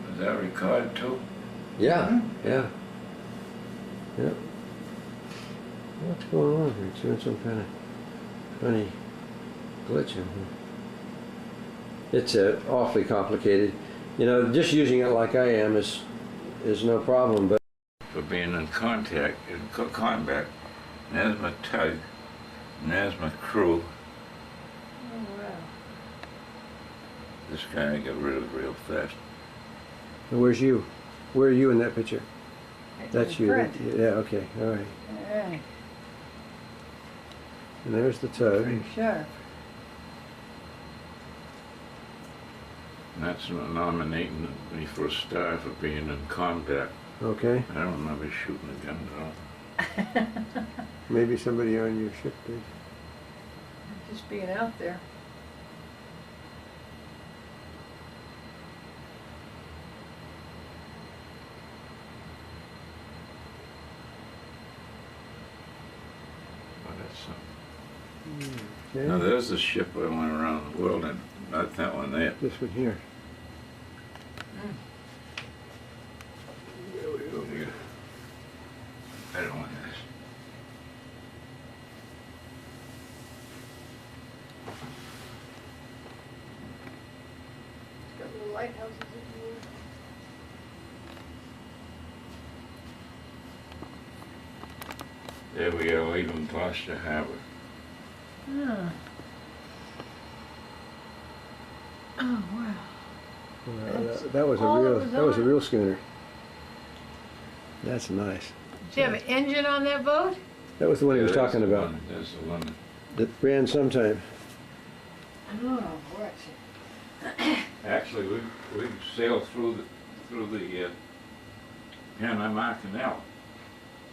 Was that recorded too? Yeah, yeah. Yep. What's going on here? It's doing some kind of funny glitch in here. It's awfully complicated. You know, just using it like I am is no problem, but For being in contact, in combat. And there's my tug, and there's my crew. Oh, wow. This guy I got rid of real fast. where's you? Where are you in that picture? That's you. Print. Yeah, okay, all right. Yeah, And there's the tug. pretty sharp. And that's nominating me for a star for being in combat. Okay. I don't remember shooting a gun at all. Maybe somebody on your ship did. Just being out there. Oh, that's something. Okay. Now there's the ship I went around the world in. Not that one there. This one here. There we go here. I don't want this. It's got little lighthouses in the There we are, leaving Gloucester Harbor. Ah. Oh, wow. That was a all real. it was That was a on? real schooner. That's nice. Did you have an engine on that boat? That was the one he was there's talking the about. one, There's the one. That ran sometime. Oh, what? Actually, we sailed through the Panama Canal.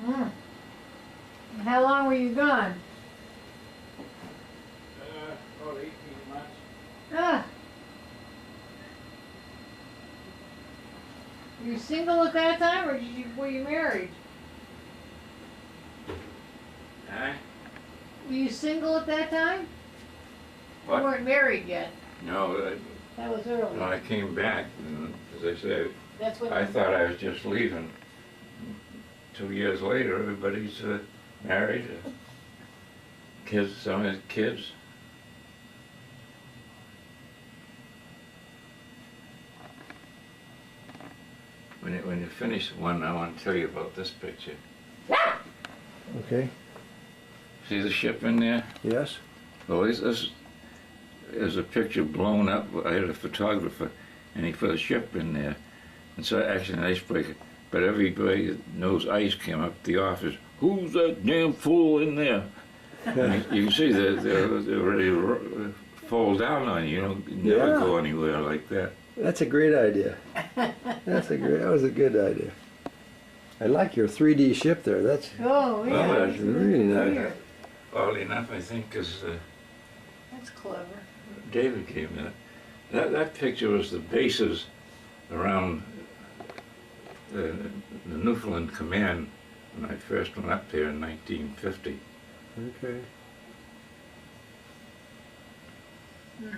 Mm. How long were you gone? About 18 months. Ah. You were single at that time, or were you married? Huh? Were you single at that time? What? You weren't married yet. No, That was early. I came back, and as I said, That's when I thought I was just leaving. 2 years later, everybody's married, kids, some has kids. When you finish one, I want to tell you about this picture. Okay. See the ship in there? Yes. Well, this is a picture blown up. I had a photographer, and he put a ship in there. And so actually an icebreaker. But everybody that knows ice came up to the office. Who's that damn fool in there? And you can see they're ready to fall down on you. You don't never go anywhere like that. That's a great idea. That was a good idea. I like your 3D ship there. That's Oh, yeah. Well, that's really nice. Weird. Oddly enough, I think, because That's clever. David came in. That picture was the bases around the Newfoundland Command when I first went up there in 1950. Okay. Hmm.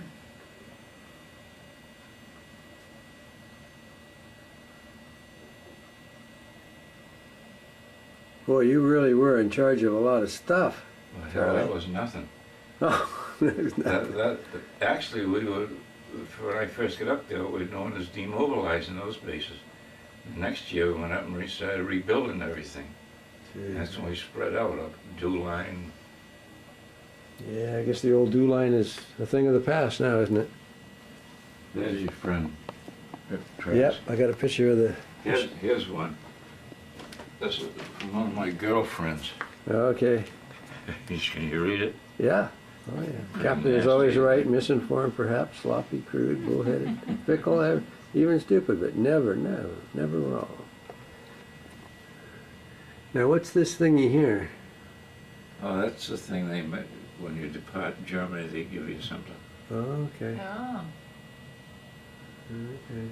Boy, you really were in charge of a lot of stuff. Well, hell, that was nothing. Oh, there's nothing. Actually, we were, when I first got up there, we were known as demobilizing those bases. The next year, we went up and started rebuilding everything. Jeez. That's when we spread out up Dew Line. Yeah, I guess the old dew line is a thing of the past now, isn't it? There's your friend. Travis. Yep, I got a picture of the... Here's one. This is from one of my girlfriends. Okay. Can you read it? Yeah. Oh, yeah. Captain is always right, misinformed perhaps, sloppy, crude, bullheaded, fickle, even stupid, but never wrong. Now, what's this thingy here? Oh, that's the thing they make when you depart Germany. They give you something. Oh, okay. Oh. Okay.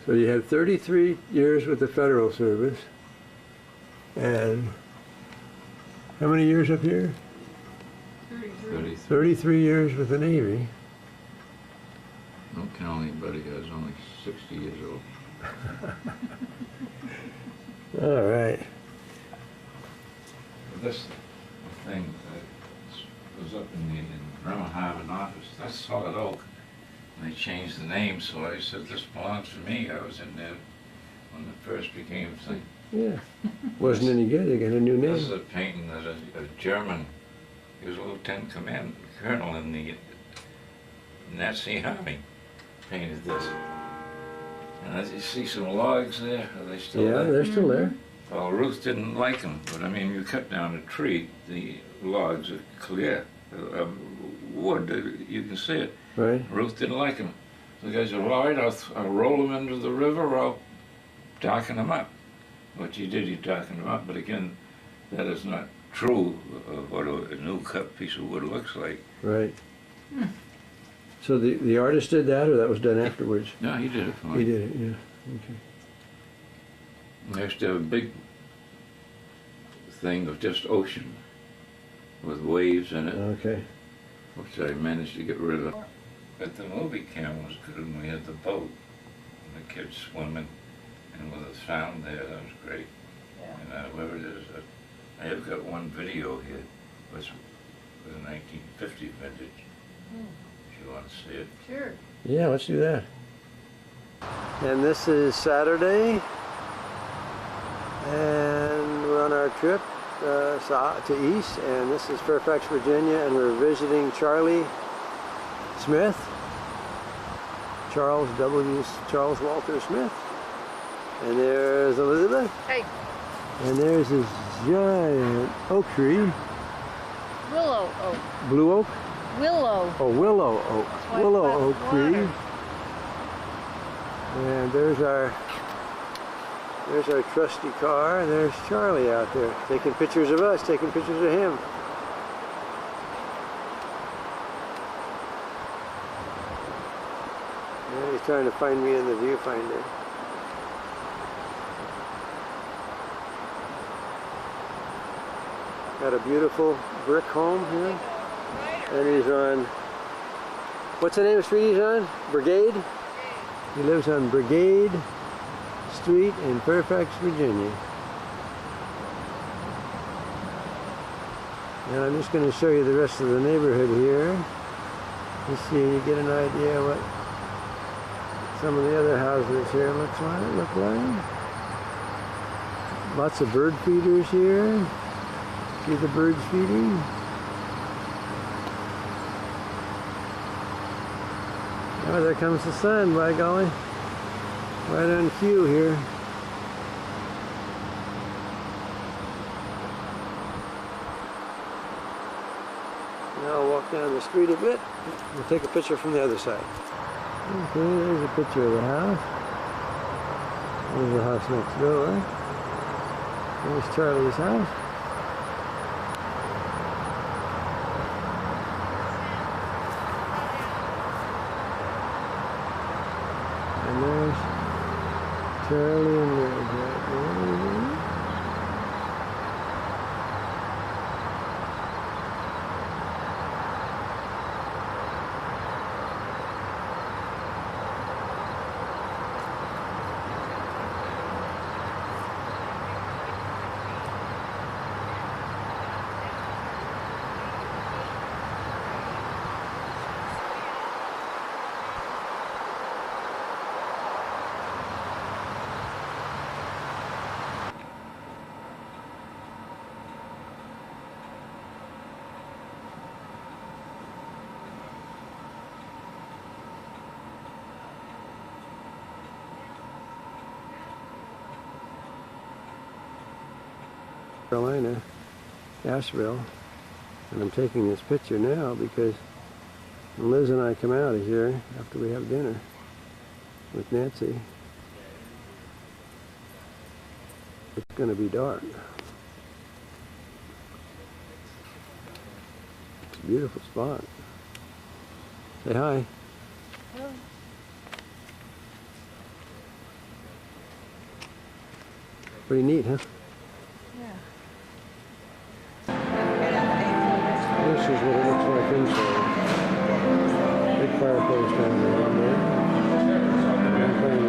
So you had 33 years with the Federal Service, and how many years up here? 33 years with the Navy. Don't count anybody who has only 60 years old. All right. This thing was up in Bremerhaven office. That's solid oak. And they changed the name, so I said, this belongs to me. I was in there when it first became a thing. Yeah. Wasn't any good. They got a new name. This is a painting that a German, he was a lieutenant colonel in the Nazi army, painted this. And as you see some logs there, are they still there? Yeah, they're still there. Well, Ruth didn't like them, but I mean, you cut down a tree, the logs are clear. Wood, you can see it. Right. Ruth didn't like them. So the guy said, well, all right, I'll roll them into the river or I'll darken them up. What he did, he darkened them up, but again, that is not true of what a new cut piece of wood looks like. Right. So the artist did that, or that was done afterwards? No, he did it for me. He did it, yeah. Okay. I used to have a big thing of just ocean with waves in it. Okay. Which I managed to get rid of. But the movie camera was good when we had the boat and the kids swimming and with the sound there, that was great. Yeah. And whoever it is, I have got one video here, which was a 1950 vintage. If you want to see it. Sure. Yeah, let's do that. And this is Saturday, and we're on our trip to east, and this is Fairfax, Virginia, and we're visiting Charlie Smith, Charles Walter Smith, and there's Elizabeth. Hey. And there's this giant oak tree. Willow oak. Blue oak? Willow. Oh, willow oak. Willow oak tree. And there's our trusty car, and there's Charlie out there taking pictures of us, taking pictures of him. And he's trying to find me in the viewfinder. Got a beautiful brick home here. And he's on, what's the name of the street he's on? Brigade? He lives on Brigade Street in Fairfax, Virginia. And I'm just going to show you the rest of the neighborhood here. Just so you get an idea what some of the other houses here look like. Lots of bird feeders here. See the birds feeding? Oh, there comes the sun, by golly. Right on cue here. Now I'll walk down the street a bit. We'll take a picture from the other side. Okay, there's a picture of the house. There's the house next door. There's Charlie's house. And there's Charlie and Liz right there. Carolina, Asheville, and I'm taking this picture now because when Liz and I come out of here after we have dinner with Nancy, it's going to be dark. It's a beautiful spot. Say hi. Hello. Pretty neat, huh? This is what it looks like inside. Big fireplace down there. I'm playing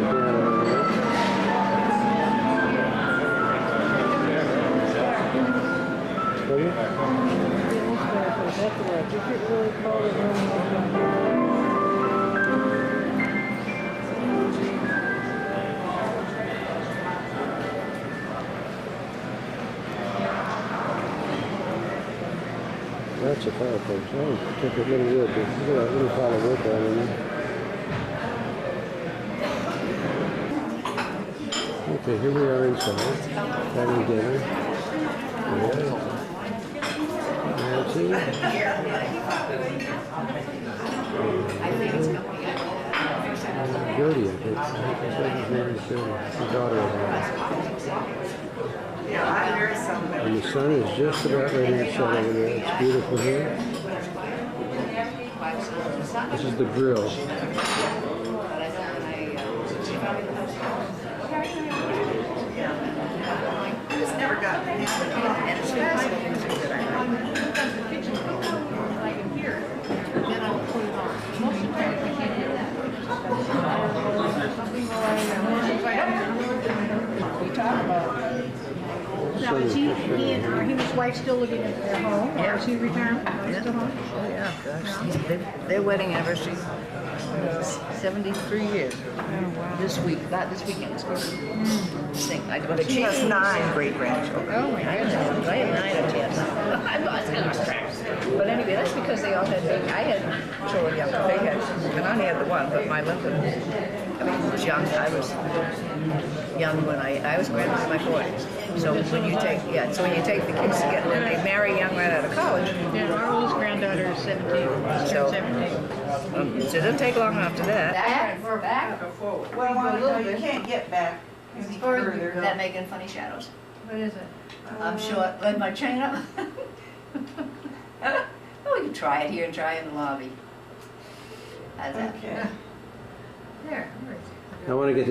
that's a fireplace. Oh, took a little wood. Look at that little pile of wood down in there. Okay, here we are inside, having dinner. Nancy. Jody, I think. The daughter of mine. And the sun is just about ready to set over there. It's beautiful here. This is the grill. Never got it. And it's fascinating that I can hear it. Then I'll put it on. Most of the time, I can't hear that. We talk about. Now, is he and his wife still living in their home, or is he retired? Still home? Oh, yeah, gosh. Their wedding anniversary is 73 years. Oh, wow. This week, not this weekend, it's going to but she has 9 great-grandchildren. Oh, my goodness. I had 9 or 10. I lost track. But anyway, that's because they all had babies. I had children young, but they had, and I only had the one, but my Lincoln, I mean, was young. I was young when I was granddaughter in my 40s. So when you take, so when you take the kids together, and they marry young right out of college. Yeah, our oldest granddaughter is 17. So, 17. So it doesn't take long after that. Back or back? Well, you can't get back. Further. Is that making funny shadows? What is it? I'm short. Let my chain up. Oh, we can try it here and try it in the lobby. How's that? Okay. There. I want to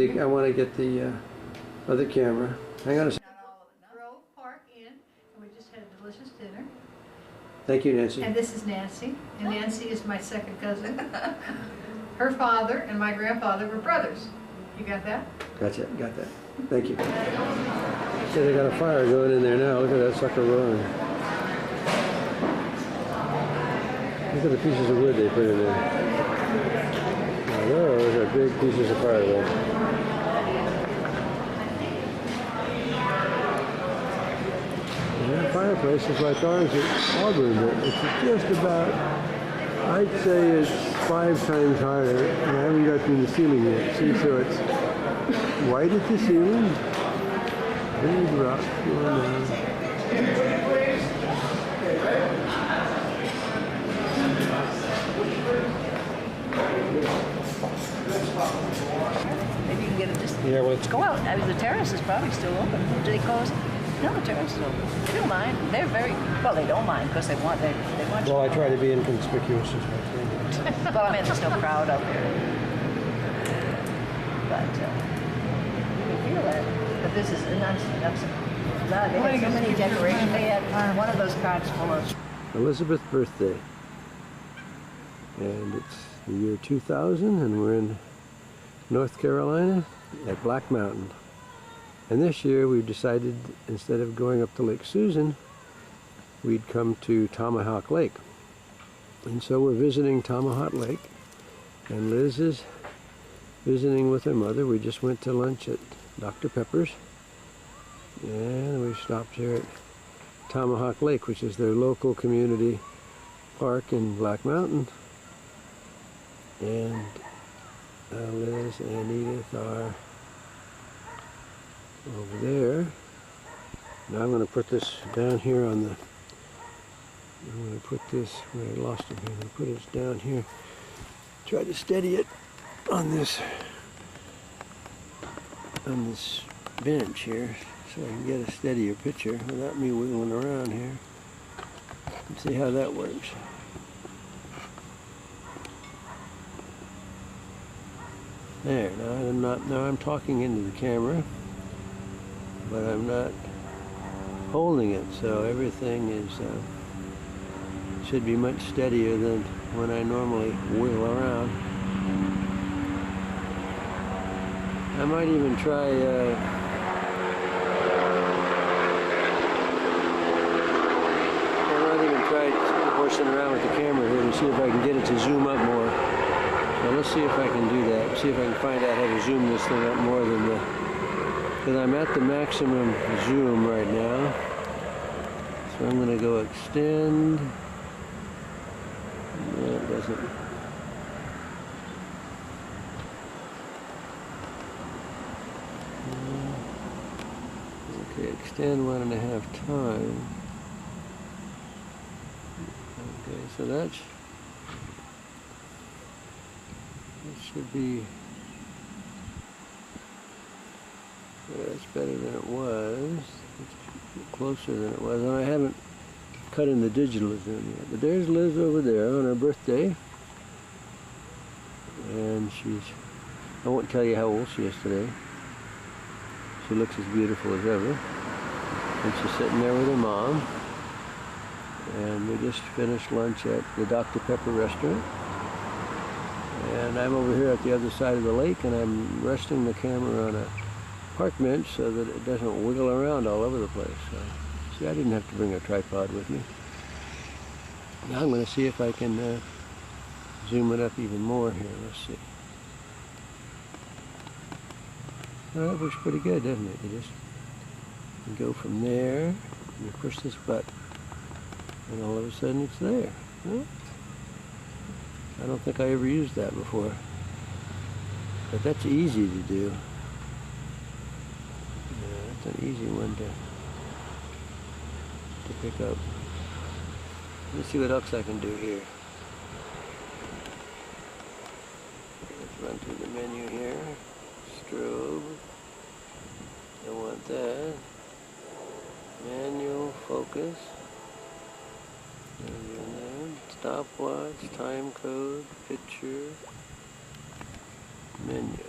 get the other camera. Hang on a second. Grove Park Inn, and we just had a delicious dinner. Thank you, Nancy. And this is Nancy, and Nancy is my second cousin. Her father and my grandfather were brothers. You got that? Gotcha, got that. Thank you. So they got a fire going in there now. Look at that sucker roaring. Look at the pieces of wood they put in there. Now those are big pieces of firewood. And that fireplace is like ours at Auburn, but it's just about, I'd say it's 5 times higher, and I haven't got to the ceiling yet. See, so it's white at the ceiling, big rock going down. Maybe you can get it just Yeah, well, go out. I mean, the terrace is probably still open. Do they close? No, the terrace is open. They don't mind. They're very well. They don't mind because they want. They want. Well, I try to be inconspicuous as I can. Well, I mean, there's no crowd out there. But you can feel that. But this is nuts. They had so many decorations. They had one of those cards full of. Elizabeth's birthday. And it's the year 2000, and we're in North Carolina at Black Mountain. And this year we've decided, instead of going up to Lake Susan, we'd come to Tomahawk Lake. And so we're visiting Tomahawk Lake, and Liz is visiting with her mother. We just went to lunch at Dr. Pepper's, and we stopped here at Tomahawk Lake, which is their local community park in Black Mountain. And Liz and Edith are over there. Now I'm going to put this down here on the, I'm going to put this, where I lost it here, I'm going to put it down here. Try to steady it on this bench here, so I can get a steadier picture without me wiggling around here. Let's see how that works. There, now I'm talking into the camera, but I'm not holding it, so everything is should be much steadier than when I normally wiggle around. I might even try horsing around with the camera here to see if I can get it to zoom up more. So let's see if I can do that. See if I can find out how to zoom this thing up more than the, because I'm at the maximum zoom right now. So I'm going to go extend doesn't. Okay, extend 1.5 times. Okay, so that should be, that's better than it was. It's closer than it was, and I haven't cut in the digital zoom yet. But there's Liz over there on her birthday, and I won't tell you how old she is today. She looks as beautiful as ever, and she's sitting there with her mom. And we just finished lunch at the Dr. Pepper restaurant. And I'm over here at the other side of the lake, and I'm resting the camera on a park bench so that it doesn't wiggle around all over the place. So, see, I didn't have to bring a tripod with me. Now I'm going to see if I can zoom it up even more here. Let's see. Well, that works pretty good, doesn't it? You just go from there, and you push this button, and all of a sudden it's there. Huh? I don't think I ever used that before, but that's easy to do. Yeah, that's an easy one to pick up. Let's see what else I can do here. Let's run through the menu here. Strobe. Don't want that. Manual, focus. Stopwatch, time code, picture, menus.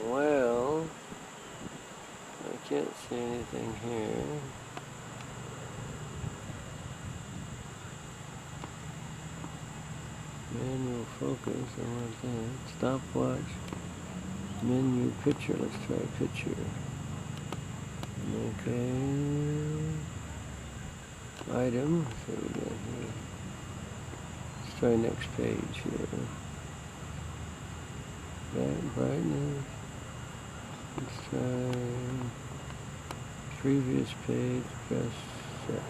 Well, I can't see anything here. Manual focus, I want that. Stopwatch, menu, picture. Let's try picture. Okay. Item. So we got here. Let's try next page here. That brightness. Let's try previous page. Press set.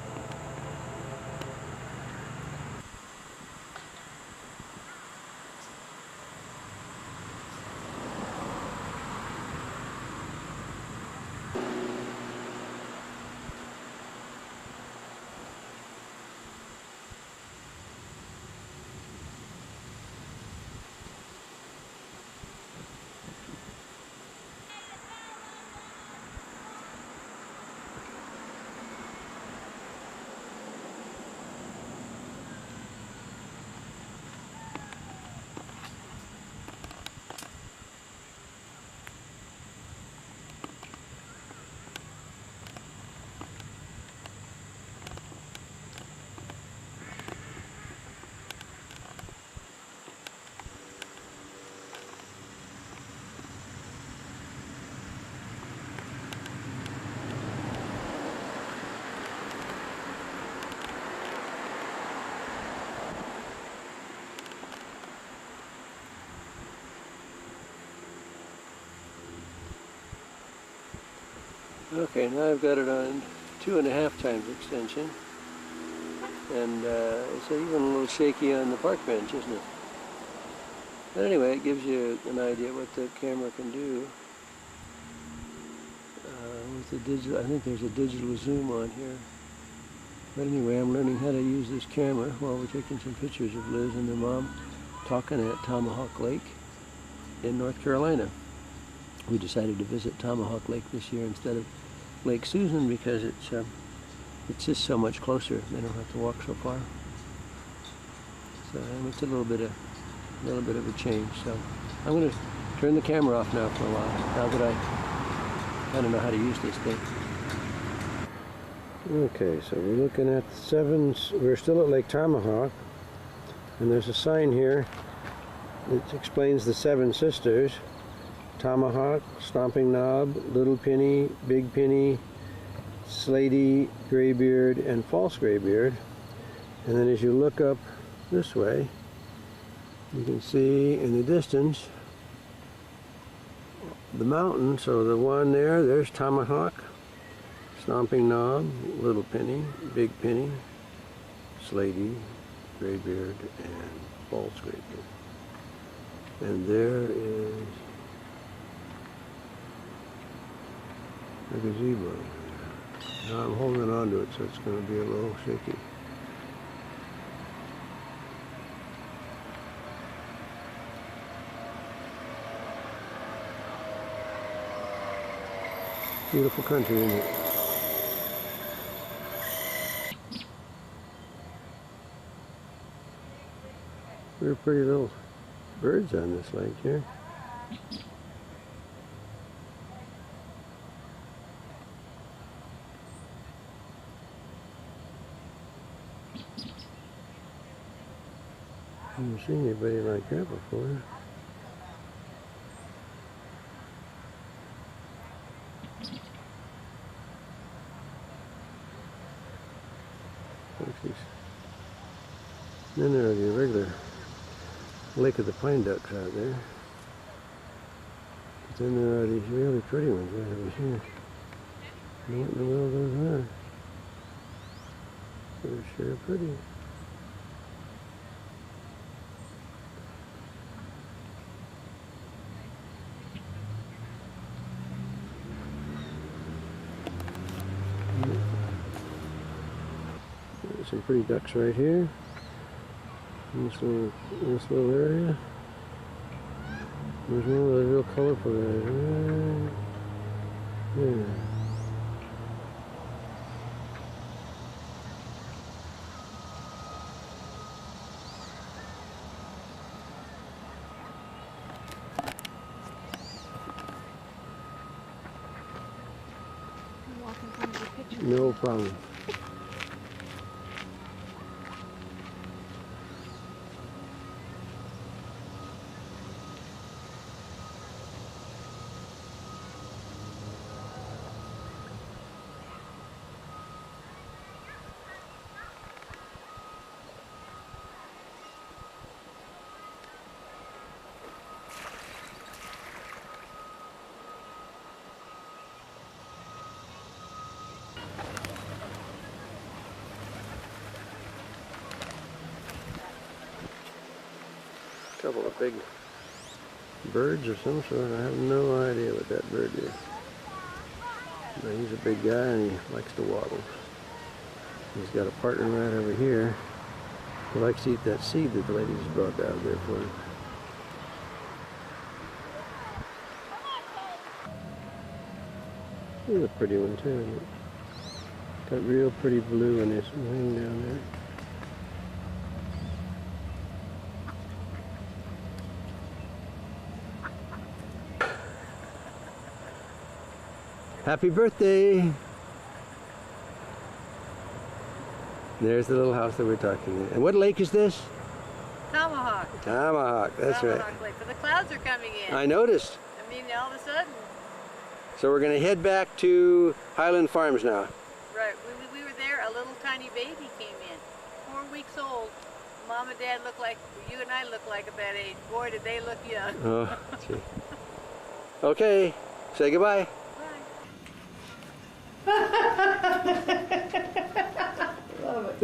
Okay, now I've got it on 2.5 times extension, and it's even a little shaky on the park bench, isn't it? But anyway, it gives you an idea what the camera can do with the digital. I think there's a digital zoom on here. But anyway, I'm learning how to use this camera while we're taking some pictures of Liz and her mom talking at Tomahawk Lake in North Carolina. We decided to visit Tomahawk Lake this year instead of Lake Susan because it's just so much closer. They don't have to walk so far. So it's a little bit of a change. So I'm going to turn the camera off now for a while. Now that I kind of know how to use this thing. Okay, so we're looking at the sevens. We're still at Lake Tomahawk, and there's a sign here that explains the seven sisters. Tomahawk, Stomping Knob, Little Penny, Big Penny, Slaty, Graybeard, and False Graybeard. And then as you look up this way, you can see in the distance the mountain. So the one there's Tomahawk, Stomping Knob, Little Penny, Big Penny, Slady, Graybeard, and Ball Scraper. And there is a gazebo. Now I'm holding on to it, so it's going to be a little shaky. Beautiful country, isn't it? There are pretty little birds on this lake here. I haven't seen anybody like that before. Then there are the regular Lake of the Pine Ducks out there. But then there are these really pretty ones right over here. What in the world those are? They're sure pretty. There's some pretty ducks right here. In this little area. There's one of those real colorful guys right there. No problem. Couple of big birds of some sort. I have no idea what that bird is. But he's a big guy and he likes to waddle. He's got a partner right over here who likes to eat that seed that the lady just brought out there for him. He's a pretty one too, isn't it? Got real pretty blue in his wing down there. Happy birthday! There's the little house that we're talking about. And what lake is this? Tomahawk. Tomahawk, that's right. Tomahawk Lake, but the clouds are coming in. I noticed. I mean, all of a sudden. So we're going to head back to Highland Farms now. Right, we were there, a little tiny baby came in, 4 weeks old. Mom and Dad look like, you and I look like at that age. Boy, did they look young. Oh, gee. Okay, say goodbye. Love it.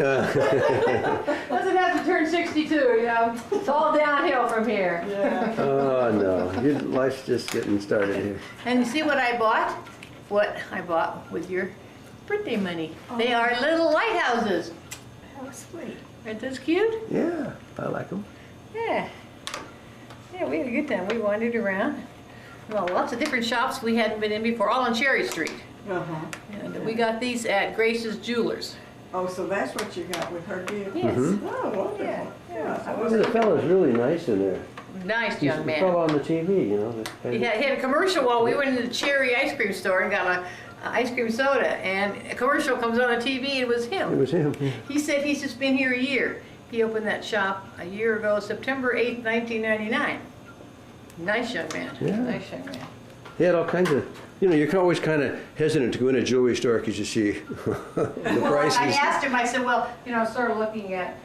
Doesn't have to turn 62, you know. It's all downhill from here. Yeah. Oh no, your life's just getting started here. And you see what I bought? What I bought with your birthday money. They are little lighthouses. How sweet. Aren't those cute? Yeah, I like them. Yeah. Yeah, we had a good time. We wandered around. Well, lots of different shops we hadn't been in before, all on Cherry Street. Uh-huh. And we got these at Grace's Jewelers. Oh, so that's what you got with her gift? Yes. Mm-hmm. Oh, wonderful. Yeah. The fellow's really nice in there. Nice young man. He's the fellow on the TV, you know. He had a commercial while we went into the Cherry ice cream store and got a ice cream soda, and a commercial comes on the TV, and it was him. It was him. He said he's just been here a year. He opened that shop a year ago, September 8th, 1999. Nice young man. Yeah. Nice young man. He had all kinds of, you know, you're always kind of hesitant to go in a jewelry store because you see the prices. I asked him, I said, well, you know, I started looking at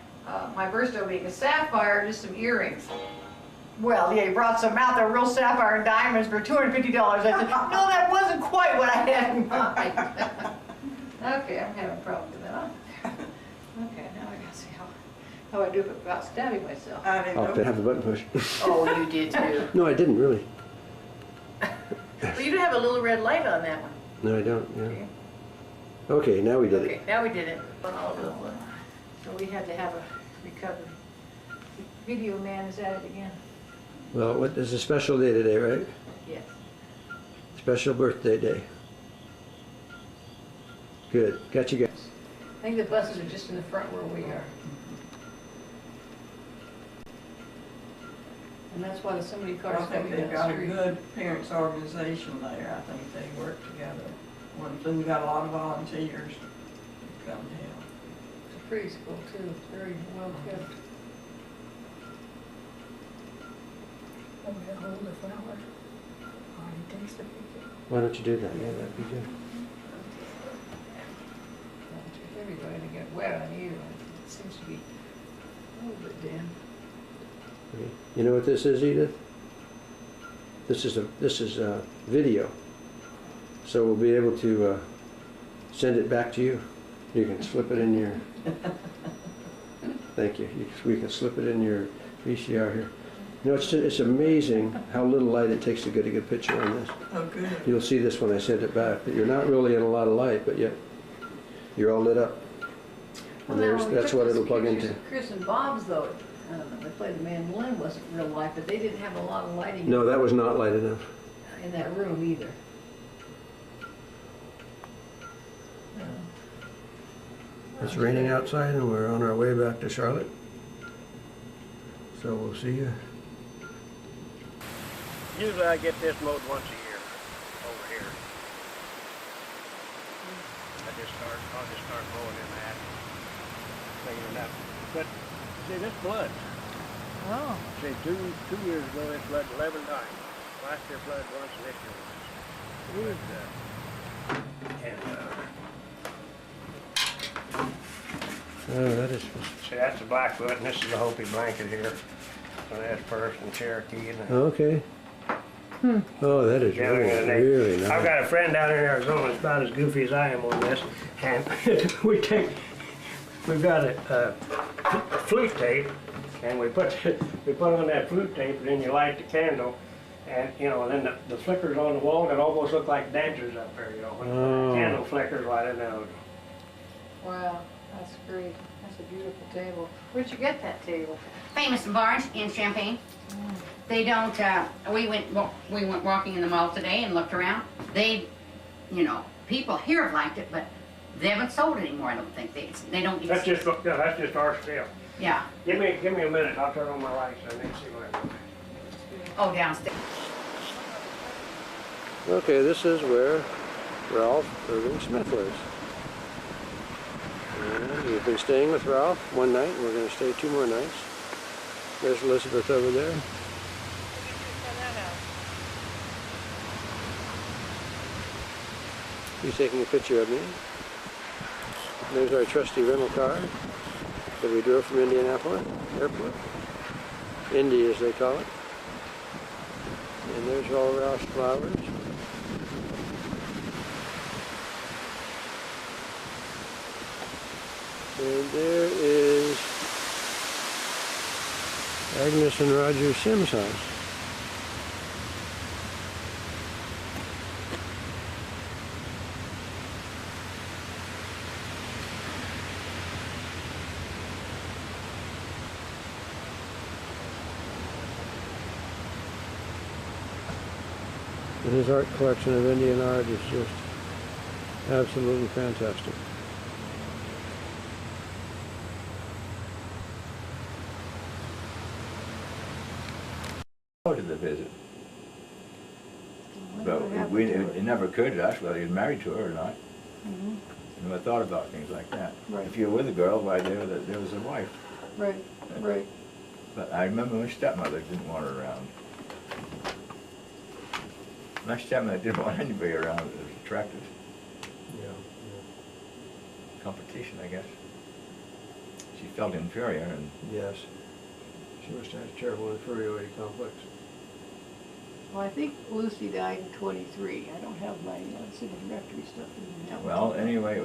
my birthday week, a sapphire, just some earrings. Well, yeah, he brought some out, they're real sapphire and diamonds for $250. I said, no, that wasn't quite what I had in mind. Okay, I'm having a problem with that. Okay, now I gotta see how I do it without stabbing myself. I didn't I'll have to have the button push. Oh, you did too. No, I didn't really. Well, you do have a little red light on that one. No, I don't, yeah. Okay, now we did Okay, it. now we did it. So we had to have a recovery. Video man is at it again. Well, what is a special day today, right? Yes. Special birthday day. Good, got you guys. I think the buses are just in the front where we are. And that's why there's so many cars I think coming they've down got the a street. good parents organization there. I think they work together. They've got a lot of volunteers to come to help. It's a pretty school too, it's very well kept. I'm gonna hold the flower. Already tasted it. Why don't you do that? Yeah, that'd be good. Everybody to get wet on you. It seems to be a little bit damp. Okay. You know what this is, Edith? This is a video. So we'll be able to send it back to you. You can slip it in your. Thank you. We can slip it in your VCR here. You know, it's amazing how little light it takes to get a good picture on this. Oh, good. You'll see this when I send it back. But you're not really in a lot of light, but yet you're all lit up. And that's what it'll plug into. Chris and Bob's though, they played the mandolin, wasn't real light, but they didn't have a lot of lighting. No, that was not light enough. In that room either. It's raining outside and we're on our way back to Charlotte. So we'll see you. Usually I get this mowed once a year over here. I'll just start mowing in that, cleaning it up. But see, this floods. Oh. See, two years ago it flooded 11 times. Last year flooded once, and this year once. Oh, that is. See, that's the Blackfoot, and this is the Hopi blanket here. So that's First and Cherokee. And Okay. Oh, that is really nice. I've got a friend down in Arizona that's about as goofy as I am on this, and we've got a flute tape, and we put on that flute tape, and then you light the candle, and you know, and then the flickers on the wall that almost look like dancers up there, you know, when the candle flickers right in there. Wow, that's great. That's a beautiful table. Where'd you get that table? Famous in Barnes in Champaign. They don't, we went walking in the mall today and looked around. They, you know, people here have liked it, but they haven't sold it anymore, I don't think. They don't get That's just our scale. Yeah. Give me a minute, I'll turn on my lights and then see what I do. Oh, downstairs. Okay, this is where Ralph Irving Smith lives. And we've been staying with Ralph one night, and we're going to stay 2 more nights. There's Elizabeth over there. He's taking a picture of me. There's our trusty rental car that we drove from Indianapolis Airport. Indy, as they call it. And there's all Ralph's flowers. And there is Agnes and Roger Sims' house. And his art collection of Indian art is just absolutely fantastic. To the visit. But it never occurred to us whether he was married to her or not. We never thought about things like that. Right. If you're with a girl, why there was a wife. Right, right. But I remember my stepmother didn't want her around. My stepmother didn't want anybody around that was attractive. Yeah. Competition, I guess. She felt inferior and yes. She must have terrible inferiority complex. Well, I think Lucy died in 23. I don't have my city directory stuff in there. Well, anyway,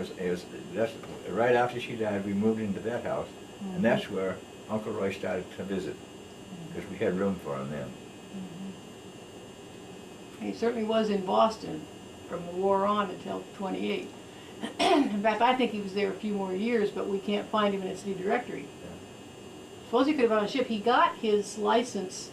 that's right after she died, we moved into that house, and that's where Uncle Roy started to visit, because we had room for him then. He certainly was in Boston from the war on until 28. In fact, I think he was there a few more years, but we can't find him in the city directory. Suppose he could have been on a ship. He got his license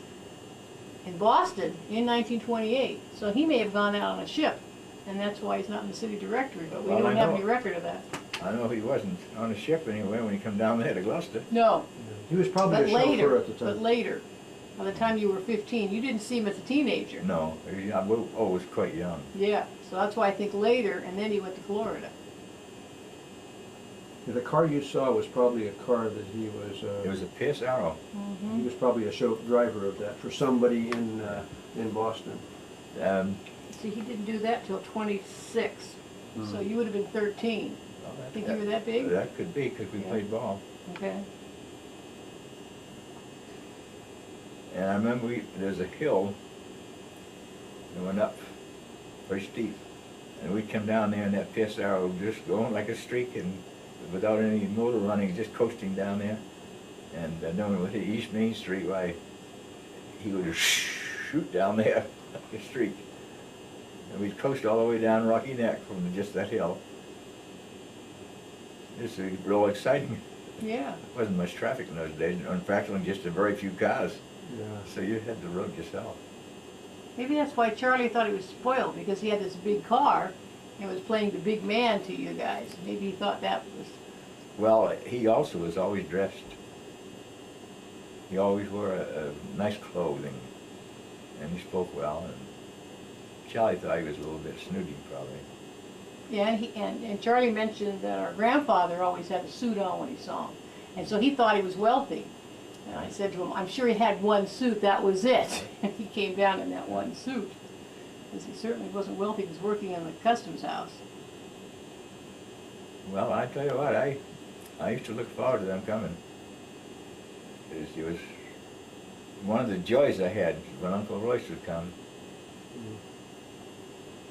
in Boston in 1928, so he may have gone out on a ship, and that's why he's not in the city directory, but we don't have any record of that. I know he wasn't on a ship anyway when he come down there to Gloucester. No. He was probably But a chauffeur later, at the time. but later, by the time you were 15, you didn't see him as a teenager. No, I was quite young. Yeah, so that's why I think later, and then he went to Florida. The car you saw was probably a car that he was... it was a Pierce Arrow. He was probably a show driver of that for somebody in Boston. See, he didn't do that till 26, so you would have been 13. Think you were that big? That could be, because we played ball. Okay. And I remember there's a hill that went up very steep, and we'd come down there in that Pierce Arrow just going like a streak and without any motor running, just coasting down there. And knowing with the East Main Street, why he would shoot down there like a streak. And we'd coast all the way down Rocky Neck from just that hill. It was real exciting. Yeah. There wasn't much traffic in those days. In fact, only just a very few cars. Yeah. So you had the road yourself. Maybe that's why Charlie thought he was spoiled, because he had this big car and was playing the big man to you guys. Maybe he thought that was... Well, he also was always dressed. He always wore a nice clothing, and he spoke well. And Charlie thought he was a little bit snooty, probably. Yeah, and Charlie mentioned that our grandfather always had a suit on when he saw him. And so he thought he was wealthy. And I said to him, I'm sure he had one suit, that was it. And he came down in that one suit. Because he certainly wasn't wealthy, he was working in the customs house. Well, I tell you what, I used to look forward to them coming. It was one of the joys I had when Uncle Royce would come.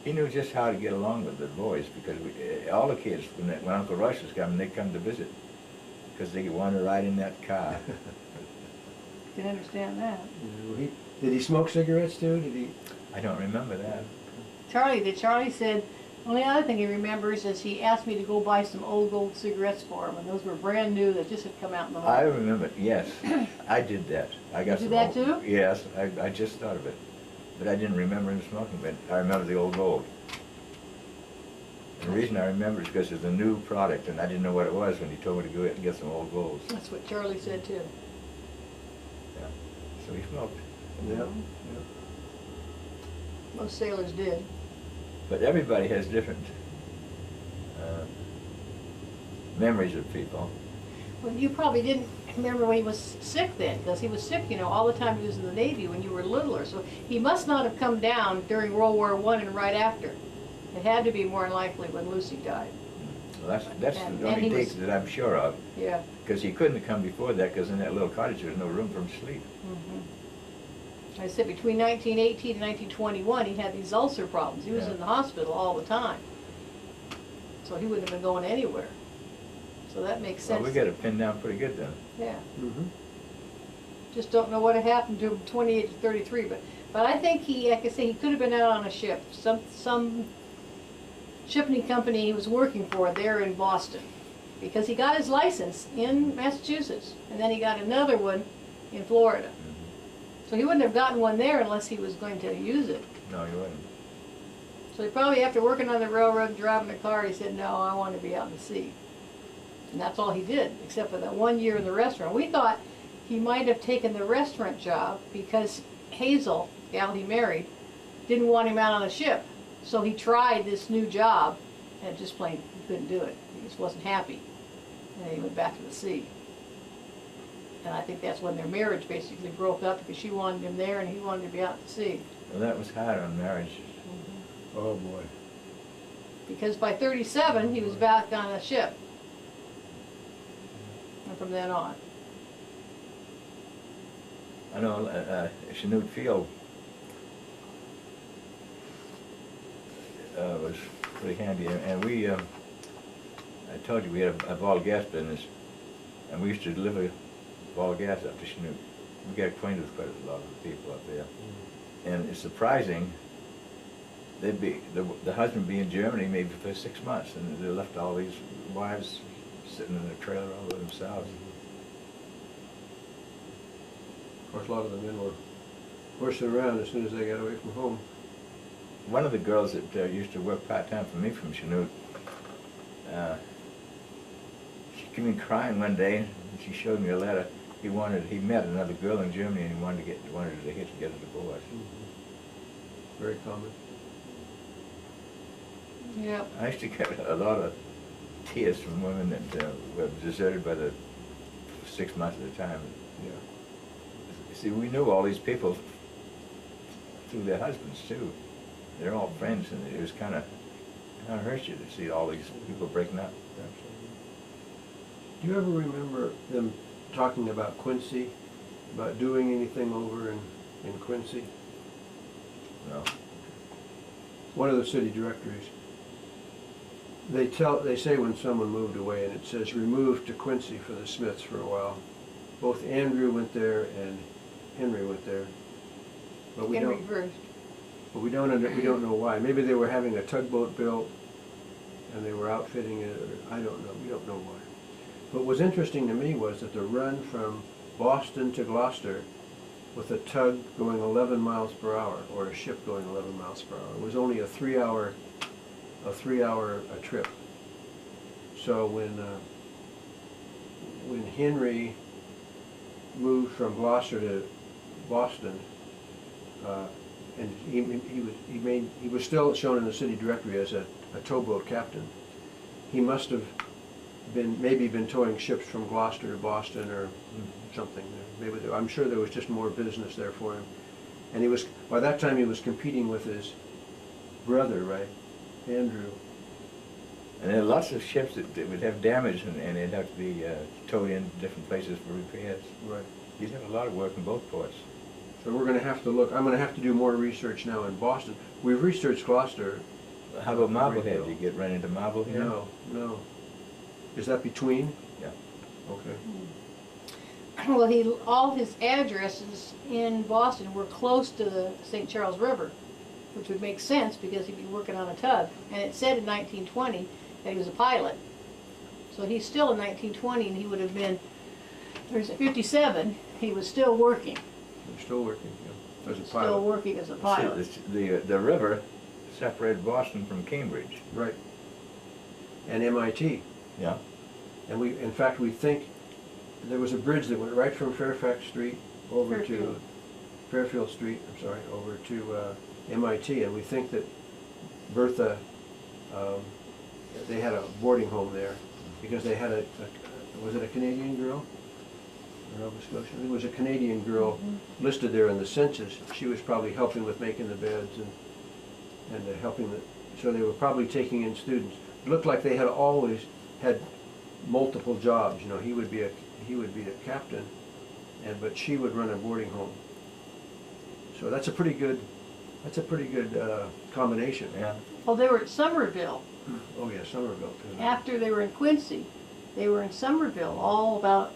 He knew just how to get along with the boys, because all the kids, when Uncle Royce was coming, they'd come to visit, because they wanted to ride in that car. You can understand that. Did he smoke cigarettes too? Did he? I don't remember that. Charlie said, only other thing he remembers is he asked me to go buy some old gold cigarettes for him, and those were brand new that just had come out in the market. I remember, yes, I did that. I got You did that too? Yes, I just thought of it. But I didn't remember him smoking, but I remember the old gold. And the reason I remember is because it's a new product, and I didn't know what it was when he told me to go out and get some old golds. That's what Charlie said too. Yeah. So he smoked. Yeah. Most sailors did. But everybody has different memories of people. Well, you probably didn't remember when he was sick then, because he was sick, you know, all the time he was in the Navy when you were littler. So he must not have come down during World War I and right after. It had to be more likely when Lucy died. Well, that's the only date that I'm sure of. Yeah. Because he couldn't have come before that, because in that little cottage there was no room for him to sleep. I said between 1918 and 1921 he had these ulcer problems. He was in the hospital all the time. So he wouldn't have been going anywhere. So that makes sense. Well, we got it pinned down pretty good then. Yeah. Just don't know what had happened to him 28 to 33, but I think he, like I say, he could have been out on a ship. Some shipping company he was working for there in Boston, because he got his license in Massachusetts, and then he got another one in Florida. So he wouldn't have gotten one there unless he was going to use it. No, he wouldn't. So he probably, after working on the railroad, driving a car, he said, no, I want to be out in the sea. And that's all he did, except for that 1 year in the restaurant. We thought he might have taken the restaurant job because Hazel, the gal he married, didn't want him out on a ship. So he tried this new job, and just plain he couldn't do it. He just wasn't happy. And he went back to the sea. And I think that's when their marriage basically broke up, because she wanted him there and he wanted to be out at sea. Well, that was hard on marriage. Oh boy. Because by 37, he was back on a ship. And from then on. I know Chanute Field was pretty handy. And we, I told you we had a ball gas business, and we used to deliver ball gas up to Chinook. We got acquainted with quite a lot of the people up there. And it's surprising, they'd be, the husband would be in Germany maybe for 6 months, and they left all these wives sitting in a trailer all by themselves. Of course, a lot of the men were horsing around as soon as they got away from home. One of the girls that used to work part-time for me from Chinook, she came in crying one day, and she showed me a letter. He met another girl in Germany, and he wanted her to get a divorce. Very common. Yeah. I used to get a lot of tears from women that were deserted by the 6 months at a time. Yeah. See, we knew all these people through their husbands too. They're all friends, and it was kind of hurt you to see all these people breaking up. Do you ever remember them talking about Quincy, about doing anything over in Quincy? No. One of the city directories. They say when someone moved away, and it says removed to Quincy for the Smiths for a while. Both Andrew went there and Henry went there, but we Henry don't. first. But we don't know why. Maybe they were having a tugboat built, and they were outfitting it, or I don't know. We don't know why. What was interesting to me was that the run from Boston to Gloucester with a tug going 11 miles per hour, or a ship going 11 miles per hour, was only a 3-hour trip. So when Henry moved from Gloucester to Boston, and he was still shown in the city directory as a towboat captain. He must have maybe been towing ships from Gloucester to Boston or something. Maybe I'm sure there was just more business there for him. And by that time he was competing with his brother, right, Andrew. And there are lots of ships that would have damage, and they'd have to be towed in different places for repairs. Right. You'd have a lot of work in both ports. So we're going to have to look. I'm going to have to do more research now in Boston. We've researched Gloucester. How about Marblehead? Did you get run into Marblehead? No. Is that between? Yeah. Okay. Well, all his addresses in Boston were close to the St. Charles River, which would make sense because he'd be working on a tug. And it said in 1920 that he was a pilot. So he's still in 1920, and he would have been, there's a 57, he was still working. Still working, yeah. As a pilot. Still working as a pilot. See, the river separated Boston from Cambridge. Right. And MIT. Yeah. And in fact, we think there was a bridge that went right from Fairfax Street over to Fairfield Street, over to MIT, and we think that Bertha, they had a boarding home there because they had was it a Canadian girl? Or Nova Scotia? There was a Canadian girl listed there in the census. She was probably helping with making the beds and helping so they were probably taking in students. It looked like they had always had multiple jobs. You know, he would be a captain, but she would run a boarding home. So that's a pretty good combination. Yeah. Well, they were at Somerville. Oh yeah, Somerville. After they were in Quincy, they were in Somerville all about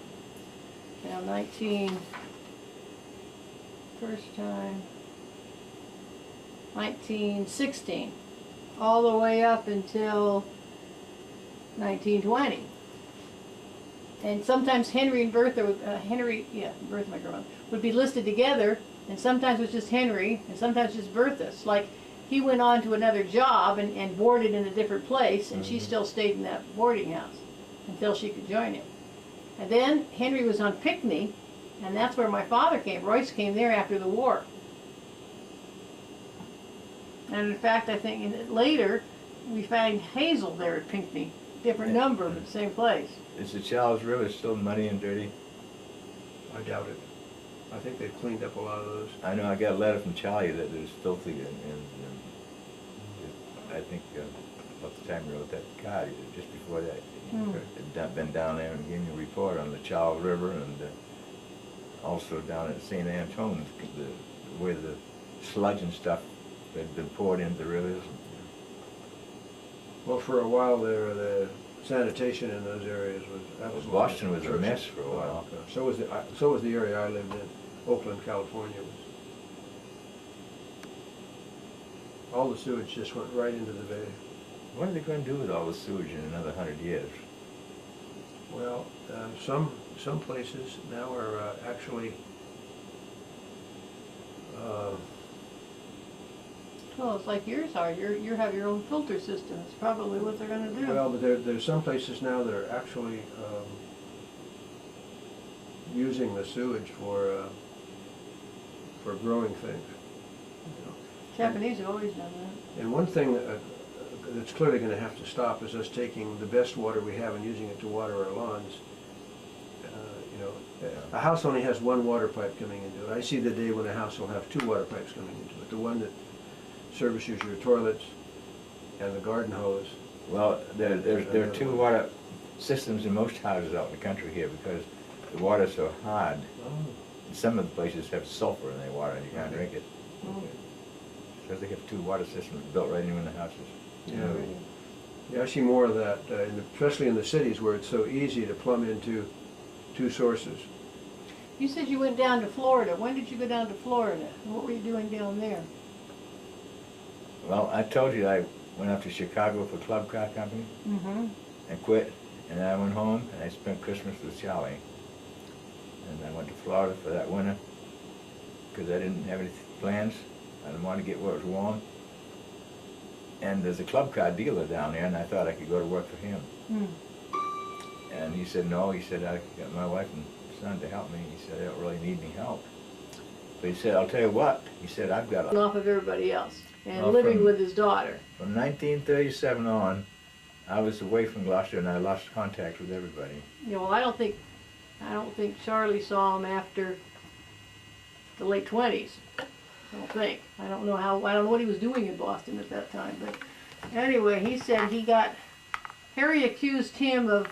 1916, all the way up until 1920. And sometimes Henry and Bertha, Bertha, my grandmother, would be listed together, and sometimes it was just Henry, and sometimes just Bertha. It's like he went on to another job and boarded in a different place, and she still stayed in that boarding house until she could join him. And then Henry was on Pinckney, and that's where my father came. Royce came there after the war. And in fact, I think later we found Hazel there at Pinckney. Different number, but same place. Is the Charles River still muddy and dirty? I doubt it. I think they've cleaned up a lot of those. I know I got a letter from Charlie that it was filthy, and I think about the time we wrote that card, just before that, had been down there and gave me a report on the Charles River, and also down at St. Antoine's, where the sludge and stuff had been poured into the rivers. Well, for a while there, the sanitation in those areas was absolutely Boston was a atrocious. mess for a while. So was the area I lived in, Oakland, California. All the sewage just went right into the bay. What are they going to do with all the sewage in another 100 years? Well, some places now are actually Well, it's like yours are. You have your own filter system. It's probably what they're going to do. well, but there's some places now that are actually using the sewage for growing things. Japanese have always done that. And one thing that's clearly going to have to stop is us taking the best water we have and using it to water our lawns. A house only has one water pipe coming into it. I see the day when a house will have two water pipes coming into it. The one that services your toilets and the garden hose. Well, there are two water systems in most houses out in the country here because the water's so hard. And some of the places have sulfur in their water and you can't drink it. So they have two water systems built right in the houses. Yeah. Yeah, I see more of that, especially in the cities where it's so easy to plumb into two sources. You said you went down to Florida. When did you go down to Florida? What were you doing down there? Well, I told you I went up to Chicago for Club Car Company and quit. And then I went home and I spent Christmas with Charlie. And I went to Florida for that winter because I didn't have any plans. I didn't want to get where it was warm. And there's a club car dealer down there and I thought I could go to work for him. And he said, no, he said, I got my wife and son to help me. He said, I don't really need any help. But he said, I'll tell you what. He said, I've got off of everybody else and living with his daughter. From 1937 on, I was away from Gloucester and I lost contact with everybody. Yeah, well, I don't think Charlie saw him after the late 20s. I don't think. I don't know what he was doing in Boston at that time. But anyway, he said Harry accused him of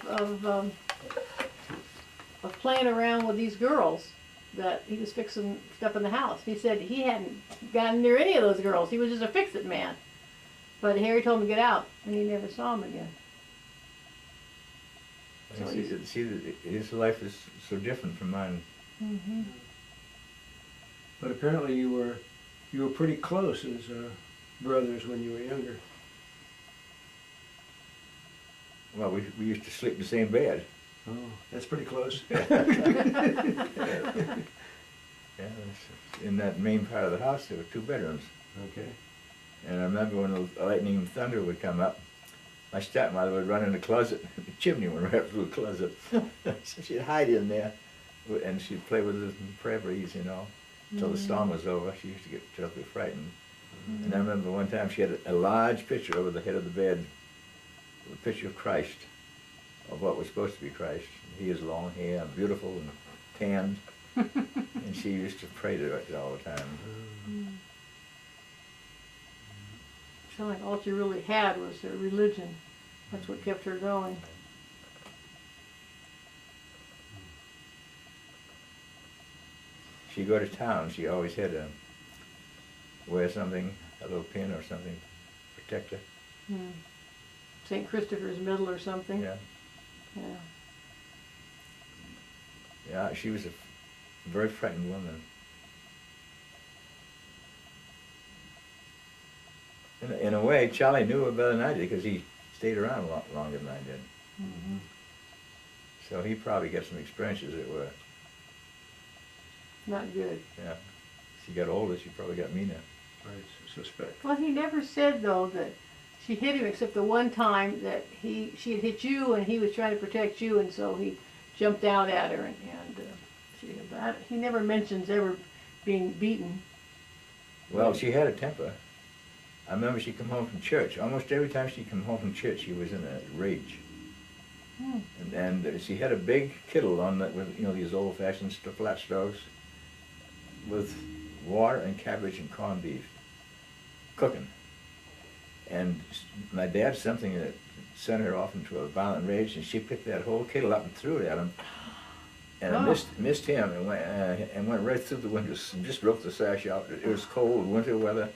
playing around with these girls, that he was fixing stuff in the house. He said he hadn't gotten near any of those girls. He was just a fix-it man. But Harry told him to get out, and he never saw him again. So his life is so different from mine. But apparently you were pretty close as brothers when you were younger. Well, we used to sleep in the same bed. Oh, that's pretty close. Yeah, in that main part of the house there were two bedrooms. Okay. And I remember when the lightning and thunder would come up, my stepmother would run in the closet, the chimney went right through the closet. So she'd hide in there and she'd play with the prayer breeze, until the storm was over. She used to get terribly frightened. And I remember one time she had a large picture over the head of the bed, a picture of Christ, of what was supposed to be Christ. He has long hair, and beautiful and tanned, and she used to pray to it all the time. So like all she really had was her religion. That's what kept her going. She'd go to town, she always had to wear something, a little pin or something, protect her. St. Christopher's medal or something. Yeah. Yeah. Yeah, she was a very frightened woman. In a way, Charlie knew her better than I did because he stayed around a lot longer than I did. So he probably got some experiences that were not good. Yeah. She got older, she probably got meaner. I suspect. Well, he never said though that she hit him, except the one time that she had hit you and he was trying to protect you, and so he jumped out at her and he never mentions ever being beaten. Well, she had a temper. I remember she come home from church. Almost every time she come home from church, she was in a rage. And she had a big kettle on that with these old-fashioned flat stoves with water and cabbage and corned beef cooking. And my dad, something that sent her off into a violent rage, and she picked that whole kettle up and threw it at him. And I missed him and went right through the windows and just broke the sash out. It was cold winter weather.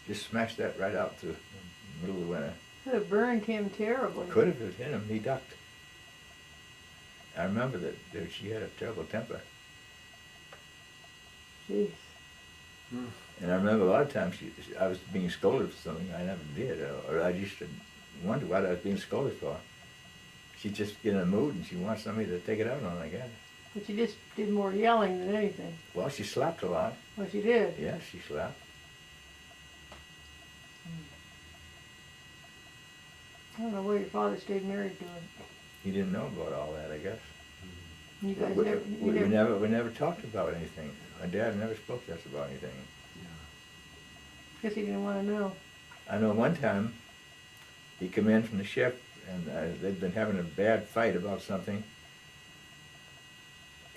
Just smashed that right out through the middle of the winter. Could have burned him terribly. Could have hit him. He ducked. I remember that she had a terrible temper. Jeez. And I remember a lot of times I was being scolded for something I never did, or I used to wonder what I was being scolded for. She'd just get in a mood and she wants somebody to take it out on, I guess. But she just did more yelling than anything. Well, she slapped a lot. Well, she did. Yes, she slapped. I don't know where your father stayed married to her. He didn't know about all that, I guess. You guys We never talked about anything. My dad never spoke to us about anything. Guess he didn't want to know. I know one time he came in from the ship and they'd been having a bad fight about something.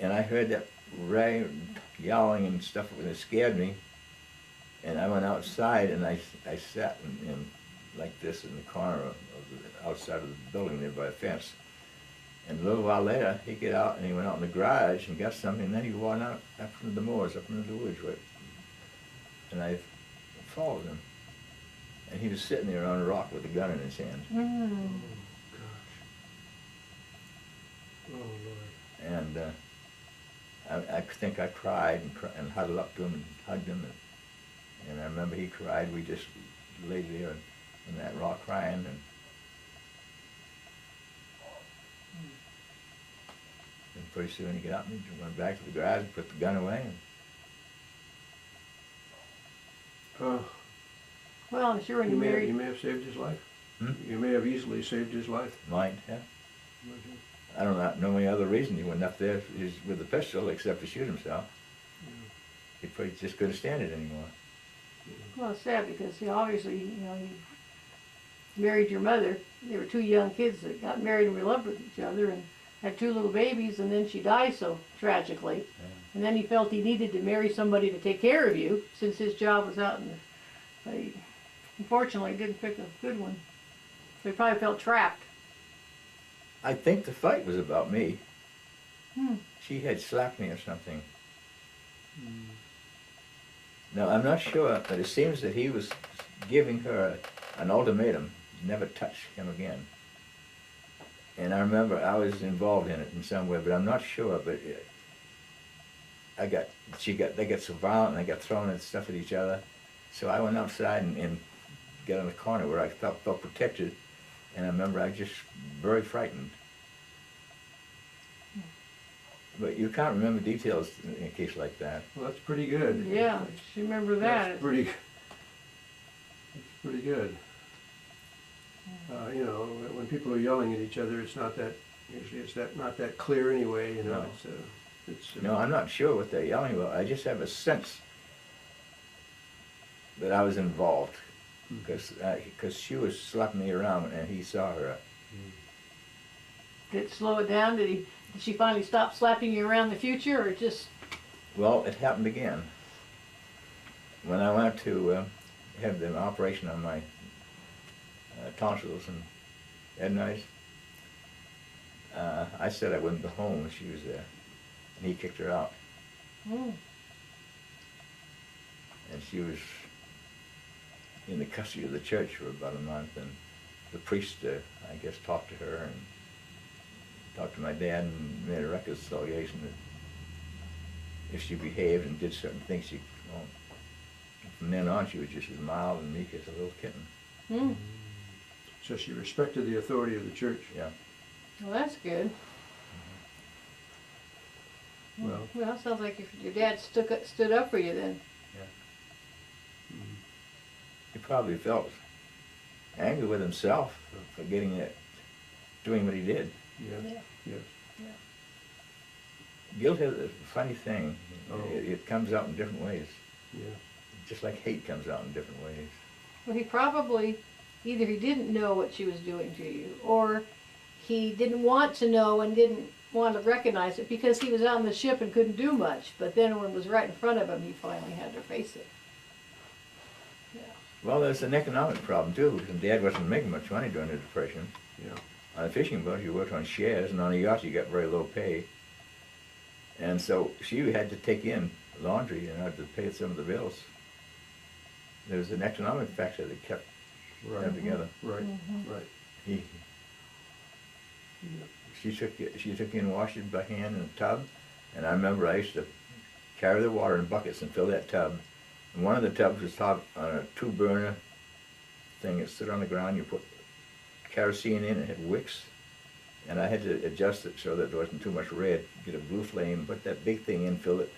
And I heard that yelling and stuff, and it scared me. And I went outside and I sat in like this in the corner of the outside of the building there by a fence. And a little while later, he got out and he went out in the garage and got something, and then he went out up into the moors, up into the woods. And I followed him. And he was sitting there on a rock with a gun in his hand. Mm. Oh, Lord. And I think I cried and huddled up to him and hugged him. And I remember he cried. We just laid there in that rock crying. And pretty soon he got up and he went back to the garage and put the gun away. Well, I'm sure when you married... You may have saved his life. Hmm? You may have easily saved his life. Might, yeah. I don't know any other reason he went up there with a pistol except to shoot himself. Yeah. He probably just couldn't stand it anymore. Well, it's sad because he obviously, he married your mother. They were two young kids that got married and were in love with each other and had two little babies, and then she died so tragically. Yeah. And then he felt he needed to marry somebody to take care of you since his job was out in the... But he, unfortunately, didn't pick a good one. So he probably felt trapped. I think the fight was about me. Hmm. She had slapped me or something. No, I'm not sure, but it seems that he was giving her an ultimatum, never touch him again. And I remember I was involved in it in some way, but I'm not sure, but they got so violent and they got throwing and stuff at each other. So I went outside and got in the corner where I felt protected, and I remember I was just very frightened. But you can't remember details in a case like that. Well, that's pretty good. Yeah, you remember that. That's pretty good. When people are yelling at each other, it's not that, usually it's not that clear anyway, No. No, I'm not sure what they're yelling about. I just have a sense that I was involved, because she was slapping me around and he saw her. Did it slow it down? Did she finally stop slapping you around in the future, or just... Well, it happened again. When I went to have the operation on my tonsils and adenoids, I said I wouldn't go home when she was there, and he kicked her out. Mm. And she was in the custody of the church for about a month, and the priest, I guess, talked to her and talked to my dad and made a reconciliation that if she behaved and did certain things, from then on she was just as mild and meek as a little kitten. Mm. So she respected the authority of the church. Yeah. Well, that's good. Well, sounds like your dad stood up for you then. Yeah. He probably felt angry with himself for doing what he did. Yeah. Yes. Guilt is a funny thing. It comes out in different ways. Yeah. Just like hate comes out in different ways. Well, he probably, either he didn't know what she was doing to you, or he didn't want to know and didn't want to recognize it because he was out on the ship and couldn't do much. But then when it was right in front of him, he finally had to face it. Yeah. Well, there's an economic problem too, because Dad wasn't making much money during the Depression. Yeah. On a fishing boat, you worked on shares, and on a yacht, you got very low pay. And so she had to take in laundry in order to pay some of the bills. There was an economic factor that kept them together. Right, right. He, she took in and washed it by hand in a tub, and I remember I used to carry the water in buckets and fill that tub. And one of the tubs was top on a 2-burner thing that stood on the ground. You put kerosene in, it had wicks, and I had to adjust it so that there wasn't too much red. Get a blue flame, put that big thing in, fill it,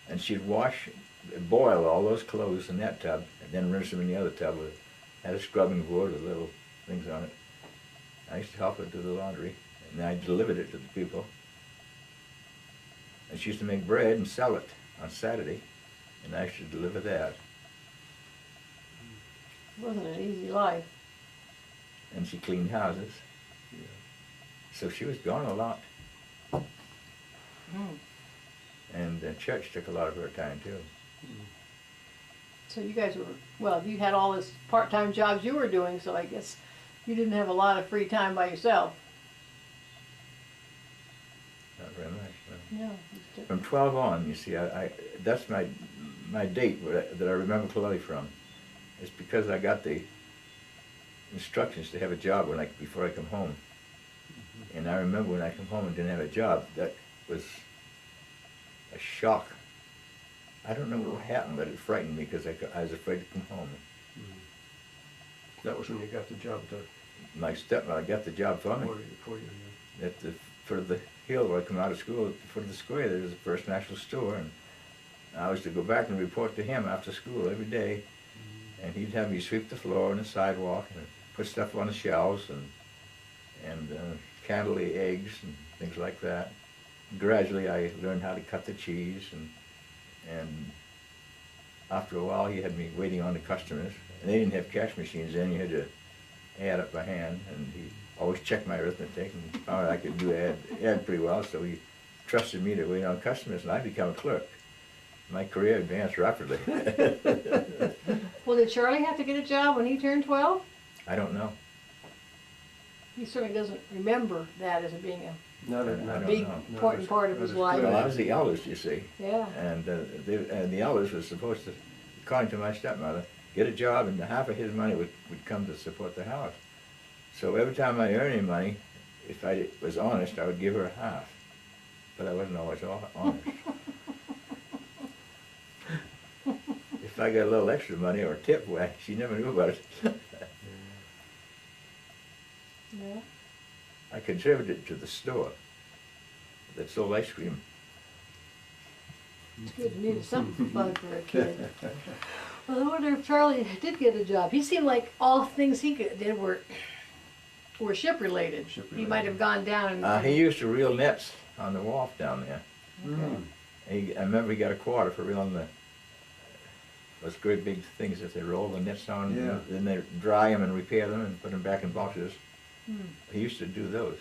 and she'd boil all those clothes in that tub, and then rinse them in the other tub. Had a scrubbing board with little things on it. I used to help her do the laundry, and I delivered it to the people. And she used to make bread and sell it on Saturday, and I used to deliver that. It wasn't an easy life. And she cleaned houses. So she was gone a lot. And church took a lot of her time too. So you guys were, well, you had all this part-time jobs you were doing, so I guess you didn't have a lot of free time by yourself. Not very much, no. No. From 12 on, you see, that's my date that I remember clearly from. It's because I got the instructions to have a job before I come home. And I remember when I come home and didn't have a job, that was a shock. I don't know what happened, but it frightened me because I was afraid to come home. That was when you got the job done. My stepmother got the job for me. For you, At the foot of the hill where I come out of school, at the foot of the square, there was the First National Store, and I was to go back and report to him after school every day, and he'd have me sweep the floor and the sidewalk and put stuff on the shelves and candle the eggs and things like that. Gradually, I learned how to cut the cheese, and after a while, he had me waiting on the customers, and they didn't have cash machines then. You had to add up by hand, and he always checked my arithmetic and found I could add pretty well, so he trusted me to wait on customers, and I became a clerk. My career advanced rapidly. Well, did Charlie have to get a job when he turned 12? I don't know. He certainly doesn't remember that as being a big, important part of his life. Well, I was the eldest, you see. Yeah. And the eldest was supposed to, according to my stepmother, get a job, and half of his money would come to support the house. So every time I earned any money, if I was honest, I would give her half. But I wasn't always honest. If I got a little extra money or a tip, well, she never knew about it. Yeah. I contributed to the store that sold ice cream. It's good. You needed something fun for a kid. Well, I wonder if Charlie did get a job. He seemed like all the things he did were ship related. He might have gone down and... he used to reel nets on the wharf down there. Okay. I remember he got a quarter for reeling those great big things that they roll the nets on. Yeah. Then they dry them and repair them and put them back in boxes. He used to do those.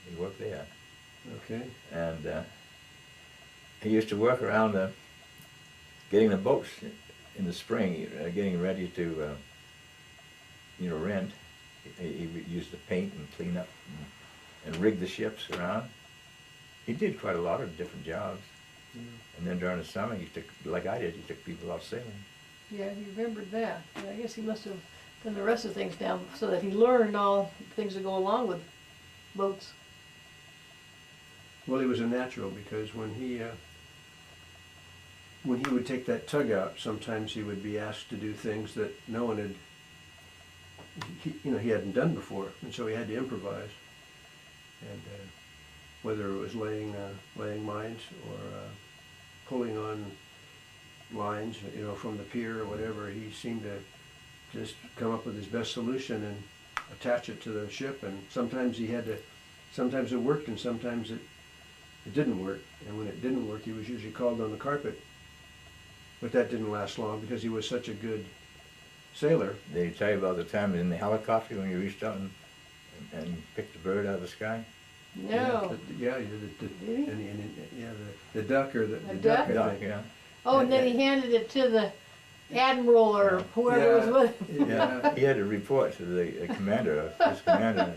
He worked there. Okay. And he used to work around getting the boats in the spring, getting ready to, rent. He would use the paint and clean up and rig the ships around. He did quite a lot of different jobs. Yeah. And then during the summer, he took, like I did, he took people out sailing. Yeah, he remembered that. Yeah, I guess he must have done the rest of the things down so that he learned all the things that go along with boats. Well, he was a natural because when he would take that tug out, sometimes he would be asked to do things that no one had, he hadn't done before, and so he had to improvise. And whether it was laying mines or pulling on lines, from the pier or whatever, he seemed to just come up with his best solution and attach it to the ship. And sometimes sometimes it worked, and sometimes it didn't work. And when it didn't work, he was usually called on the carpet. But that didn't last long because he was such a good sailor. Did he tell you about the time in the helicopter when you reached out and picked a bird out of the sky? No. The duck or the duck. Yeah. Oh, and then he handed it to the admiral or whoever was with him. Yeah, he had to report to the commander, his commander,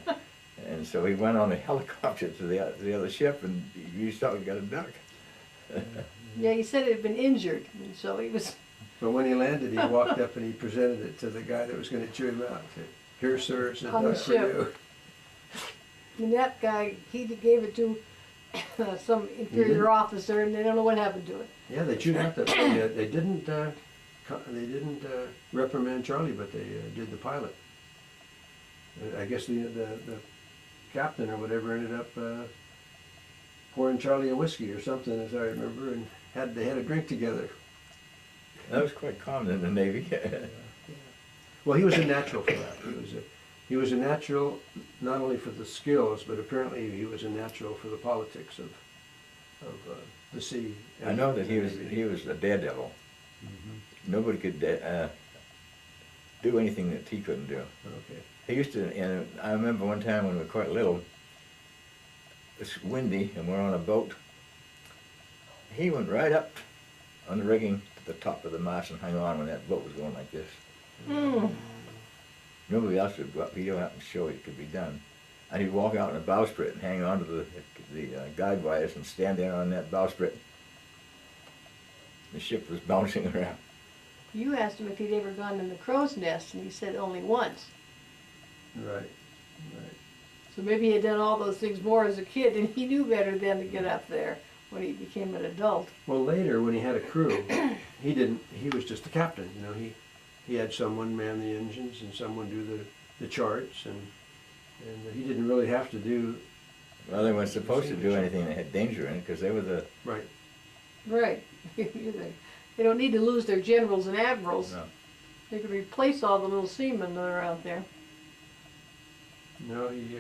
and so he went on a helicopter to the other ship, and he reached out and got a duck. Yeah, he said it had been injured, and so he was But when he landed, he walked up and he presented it to the guy that was going to chew him out. He said, "Here, sir, it's a On the duck for ship. you." And that guy, he gave it to some inferior officer, and they don't know what happened to it. Yeah, they chewed out the. They didn't. They didn't reprimand Charlie, but they did the pilot. I guess the captain or whatever ended up pouring Charlie a whiskey or something, as I remember, and they had a drink together. That was quite common in the Navy. Well, he was a natural for that. He was a natural not only for the skills, but apparently he was a natural for the politics of the sea. I know that he was a daredevil. Mm-hmm. Nobody could do anything that he couldn't do. Okay. He used to, and I remember one time when we were quite little, it's windy and we're on a boat. He went right up on the rigging to the top of the mast and hung on when that boat was going like this. Mm. Nobody else would go up. He'd have to show it could be done. And he'd walk out in a bowsprit and hang on to the guide wires and stand there on that bowsprit. The ship was bouncing around. You asked him if he'd ever gone in the crow's nest, and he said only once. Right, right. So maybe he had done all those things more as a kid, and he knew better then to get up there when he became an adult. Well, later when he had a crew, he didn't. He was just the captain. You know, he had someone man the engines and someone do the charts, and he didn't really have to do. Well, they weren't supposed to do anything that had danger in it because they were the right. Right. They don't need to lose their generals and admirals. No. They could replace all the little seamen that are out there. No, he.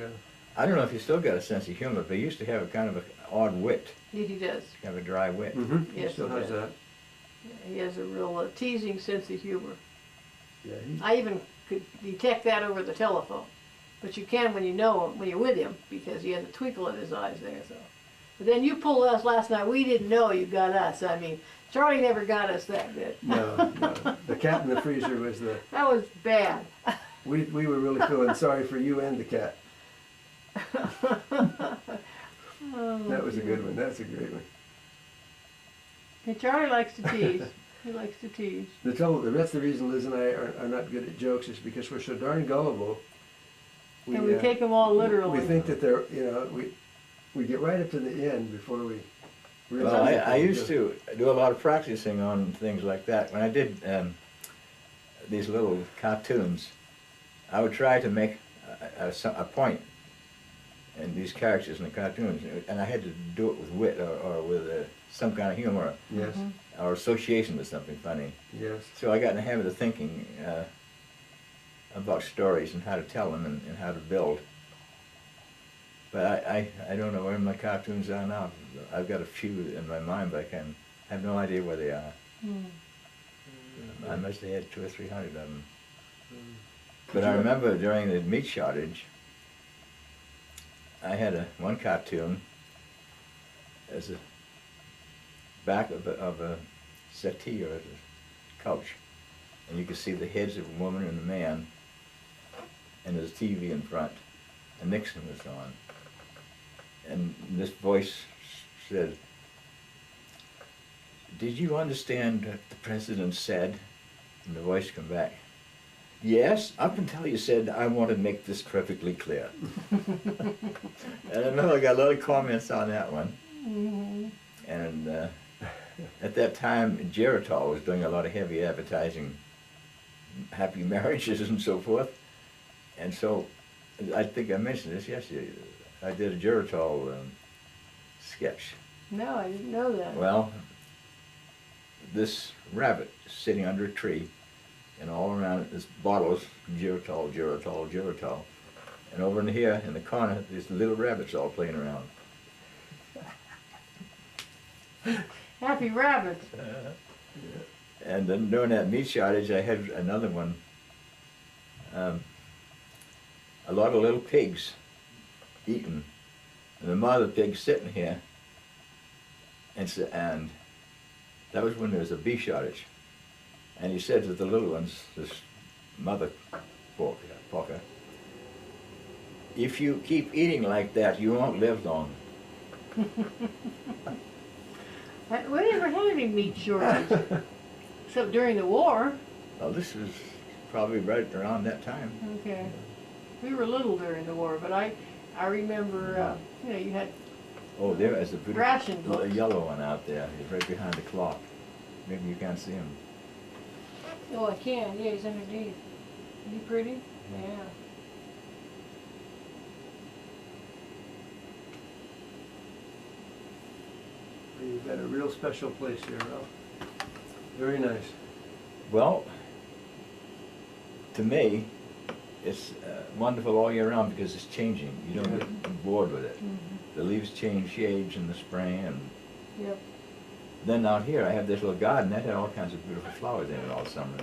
I don't know if he still got a sense of humor, but he used to have a kind of an odd wit. Yeah, he does. Kind of a dry wit. Mm-hmm. Yes, he still he has does. that. Yeah, he has a real teasing sense of humor. Yeah. I even could detect that over the telephone. But you can when you know him, when you're with him, because he has a twinkle in his eyes there. So, but then you pulled us last night. We didn't know you got us. I mean, Charlie never got us that good. No, the cat in the freezer was the. That was bad. We were really feeling sorry for you and the cat. That was a good one. That's a great one. And Charlie likes to tease. He likes to tease. That's the reason Liz and I are not good at jokes, is because we're so darn gullible. And we take them all literally. We think that they're, we get right up to the end before we realize. Well, I used to do a lot of practicing on things like that. When I did these little cartoons, I would try to make a point in these characters in the cartoons, and I had to do it with wit or with some kind of humor. Yes. Or association with something funny. Yes. So I got in the habit of thinking about stories and how to tell them and how to build. But I don't know where my cartoons are now. I've got a few in my mind, but I have no idea where they are. I must have had 200 or 300 of them. But I remember during the meat shortage, I had one cartoon as a back of a settee or a couch, and you could see the heads of a woman and a man, and there's a TV in front, and Nixon was on. And this voice said, "Did you understand what the president said?" And the voice came back, "Yes, up until you said, I want to make this perfectly clear." And I know I got a lot of comments on that one. Mm-hmm. And at that time, Geritol was doing a lot of heavy advertising, happy marriages and so forth. And so, I think I mentioned this yesterday, I did a Geritol sketch. No, I didn't know that. Well, this rabbit is sitting under a tree, and all around it is bottles, Geritol, Geritol, Geritol. And over in here, in the corner, there's little rabbits all playing around. Happy rabbits. And then during that meat shortage, I had another one. A lot of little pigs eating, and the mother pig sitting here. And that was when there was a beef shortage. And he said to the little ones, this mother porker, "If you keep eating like that, you won't live long." We never had any meat shortage. except during the war. Well, this was probably right around that time. Okay. We were little during the war, but I remember, you know, you had Oh, there is a beautiful ration little books. yellow one out there. He's right behind the clock. Maybe you can't see him. Oh, I can. Yeah, he's underneath. Is he pretty? Yeah. You've got a real special place here, Ralph. Very nice. Well, to me, it's wonderful all year round because it's changing. You don't get bored with it. The leaves change shades in the spring, and Yep. then out here I have this little garden that had all kinds of beautiful flowers in it all summer.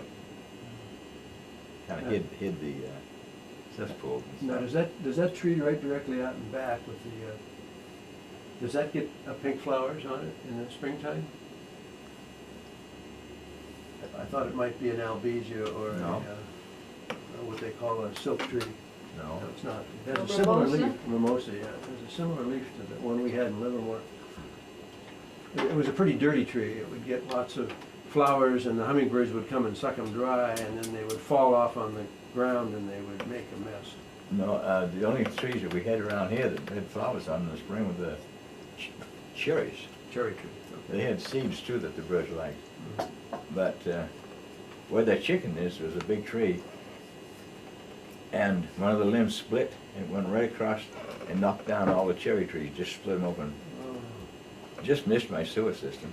Kind of hid the cesspool and Now, stuff. does that tree right directly out and back with the, does that get pink flowers on it in the springtime? I thought it might be an albesia or No. what they call a silk tree. No. No, it's not. It has A a similar mimosa? leaf. Mimosa, yeah. It has a similar leaf to the one we had in Livermore. It was a pretty dirty tree. It would get lots of flowers, and the hummingbirds would come and suck them dry, and then they would fall off on the ground and they would make a mess. No, the only trees that we had around here that had flowers on in the spring were the cherries. Cherry tree. Okay. They had seeds too that the birds liked. But where that chicken is, there was a big tree, and one of the limbs split and went right across and knocked down all the cherry trees, just split them open. Just missed my sewer system.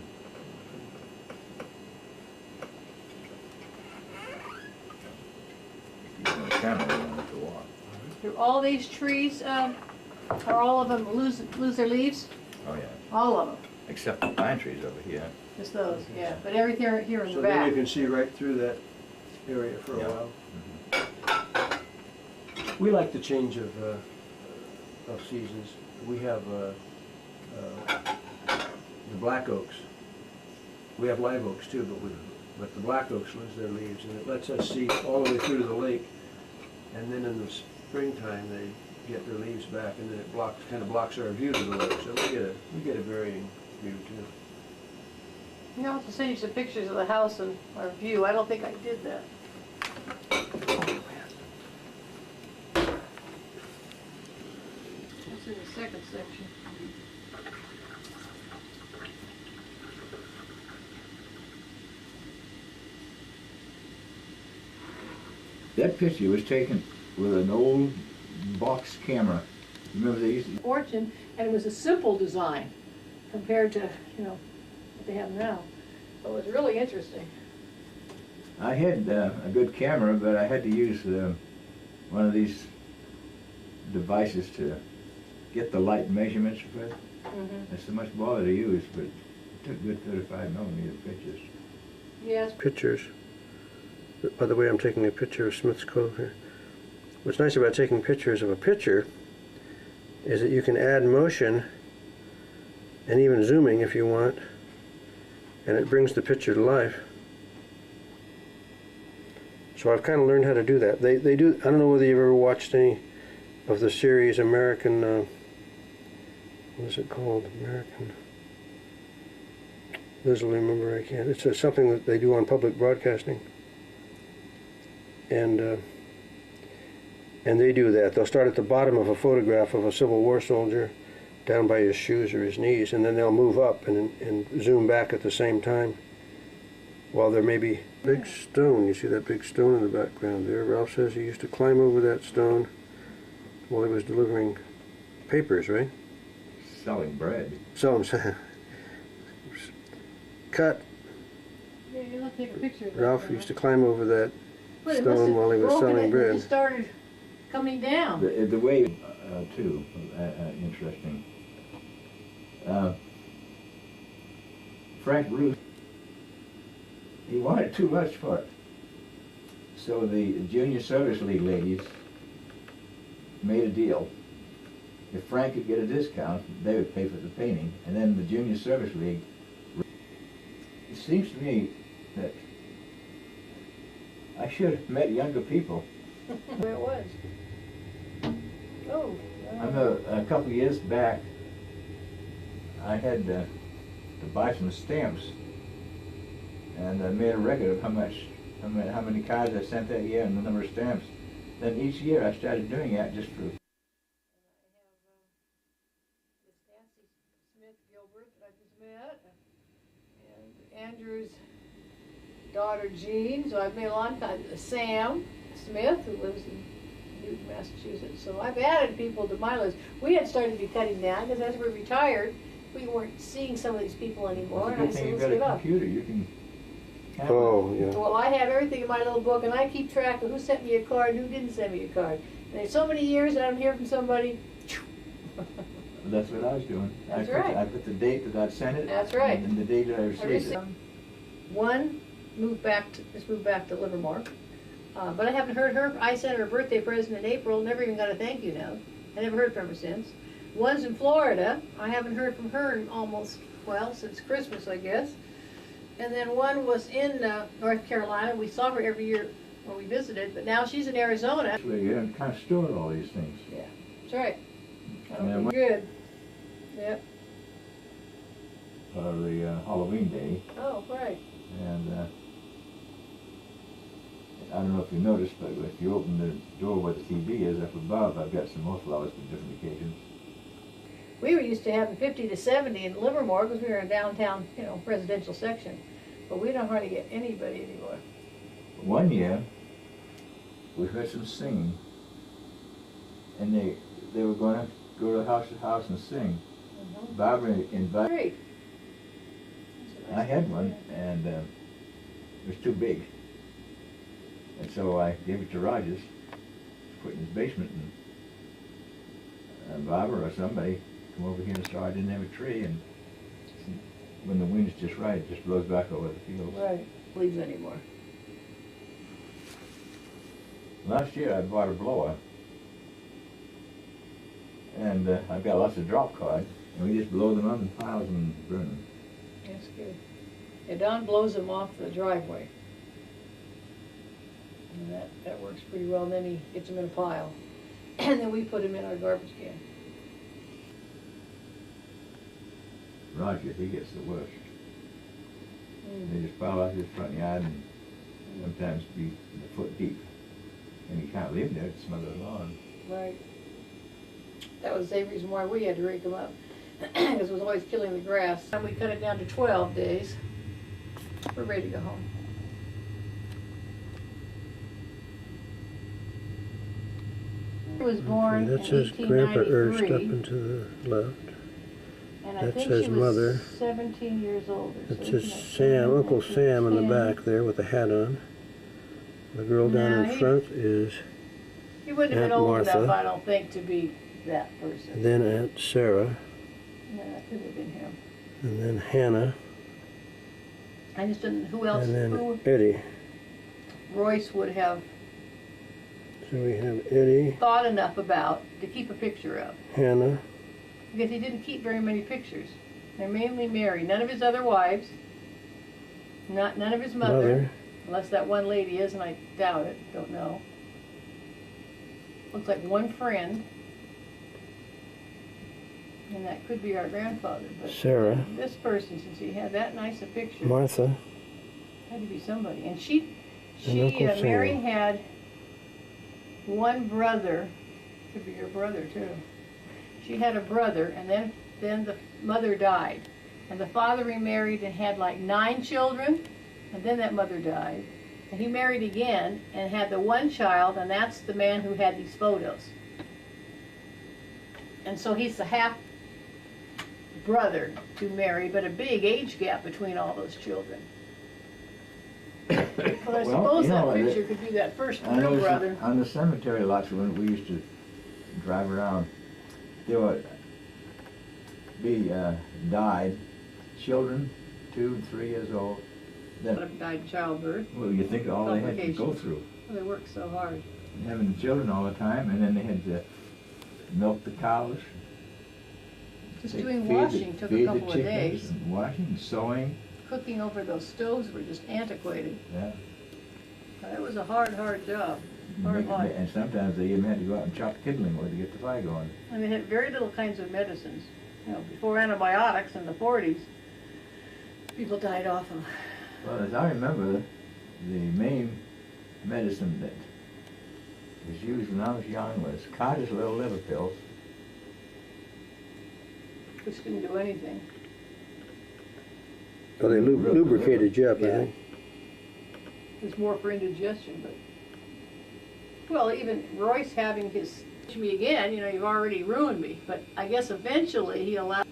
To walk. Do all these trees, are all of them lose their leaves? Oh yeah. All of them? Except the pine trees over here. Just those, yeah. But everything here in So the then you back. can see right through that area for a while. We like the change of seasons. We have the black oaks. We have live oaks too, but the black oaks lose their leaves, and it lets us see all the way through to the lake. And then in the springtime, they get their leaves back, and then it kind of blocks our view to the lake. So we get a varying view too. You know, I'll have to send you some pictures of the house and our view. I don't think I did that. That's in the second section. That picture was taken with an old box camera. Remember they used to... Fortune, and it was a simple design compared to, you know, what they have now. So it was really interesting. I had a good camera, but I had to use one of these devices to get the light measurements of it. That's so much bother to use, but it took good 35mm pictures. Yes. Pictures. By the way, I'm taking a picture of Smith's Cove here. What's nice about taking pictures of a picture is that you can add motion and even zooming if you want, and it brings the picture to life. So I've kind of learned how to do that. They do. I don't know whether you've ever watched any of the series American. What is it called? American. Liz will remember. I can't. It's something that they do on public broadcasting. And they do that. They'll start at the bottom of a photograph of a Civil War soldier down by his shoes or his knees, and then they'll move up and zoom back at the same time while there may be big stone. You see that big stone in the background there? Ralph says he used to climb over that stone while he was delivering papers, right? Selling bread. Cut. Yeah, you'll take a picture of that. Ralph used to climb over that But it must stone have while he was broken it selling and bread. it started coming down. The wave, too, interesting. Frank Ruth, he wanted too much for it. So the Junior Service League ladies made a deal. If Frank could get a discount, they would pay for the painting, and then the Junior Service League. It seems to me that I should have met younger people. Where it was. Oh. I know a couple of years back, I had to buy some stamps, And I made a record of how many cards I sent that year and the number of stamps. Then each year I started doing that just for. Andrew's daughter Jean, so I've made a lot of time. Sam Smith, who lives in Newton, Massachusetts. So I've added people to my list. We had started to be cutting down because as we retired, we weren't seeing some of these people anymore. It's a good thing you've got a computer. You can. Oh, yeah. Well, I have everything in my little book, and I keep track of who sent me a card and who didn't send me a card. And there's so many years that I don't hear from somebody. That's what I was doing. That's right. I put the date that I sent it. That's right. And the date that I received it. One moved back to Livermore, but I haven't heard her. I sent her a birthday present in April. Never even got a thank you note. I never heard from her since. One's in Florida. I haven't heard from her in almost, well, since Christmas, I guess. And then one was in North Carolina. We saw her every year when we visited, but now she's in Arizona. That's where you have kind of stored all these things. Yeah, that's right. That'll be good. Yep. For the Halloween day. Oh, right. And I don't know if you noticed, but if you open the door where the TV is up above, I've got some more flowers for different occasions. We were used to having 50 to 70 in Livermore because we were in downtown, residential section. But we don't hardly get anybody anymore. One year, we heard some singing, and they were going to go to house and sing. Barbara invited. Great. I had one, and it was too big. And so I gave it to Rogers, put it in his basement, and Barbara or somebody come over here and saw I didn't have a tree, and when the wind's just right, it just blows back over the fields. Right. Leaves anymore. Last year I bought a blower, and I've got lots of drop cards, and we just blow them up in piles and burn them. That's good. Yeah, Don blows them off the driveway. And that works pretty well, and then he gets them in a pile. And then we put them in our garbage can. Roger, he gets the worst. They just pile out his front yard and sometimes be a foot deep. And you can't live there, it's smothered lawn. Right. That was the same reason why we had to rake them up. Because it was always killing the grass. And we cut it down to 12 days. We're ready to go home. He was born that in says Grandpa 1893. Ernst up and to the left. And I That think says she was Mother. 17 years old. That says Sam, Uncle Sam in the back there with the hat on. The girl down No, in front is He wouldn't have Aunt been old Martha. enough, I don't think, to be that person. And then Aunt Sarah, No, that could have been him. and then Hannah, I just didn't, who else, and then who Eddie. Royce would have So we have Eddie, thought enough about to keep a picture of. Hannah, Because he didn't keep very many pictures. They're mainly married. None of his other wives. None of his mother. Unless that one lady is, and I doubt it. Don't know. Looks like one friend. And that could be our grandfather. But Sarah, this person, since he had that nice a picture, Martha, had to be somebody. And she Uncle Sam. Mary had one brother. Could be her brother too. She had a brother, and then the mother died. And the father remarried and had like 9 children, and then that mother died. And he married again and had the one child, and that's the man who had these photos. And so he's the half brother to Mary, but a big age gap between all those children. Well, I suppose that picture could be that first real brother. On the cemetery lots when we used to drive around, there would be died children 2 and 3 years old. Then died in childbirth. Well, you think all they had to go Complications. through. Well, they worked so hard. Having children all the time, and then they had to milk the cows. Just They doing feed washing the- took feed a the couple of chickens days. and washing, sewing. Cooking over those stoves were just antiquated. Yeah. It was a hard job. Hard Make- life. And sometimes they even had to go out and chop kindling wood to get the fire going. And they had very little kinds of medicines. Before antibiotics in the 40s, people died off of Well, as I remember, the main medicine that was used when I was young was Carter's little liver pills. Which didn't do anything. Oh, they lubricated you up, I think. It's more for indigestion, but. Well, even Royce having his, me again, you know, you've already ruined me, but I guess eventually he allowed.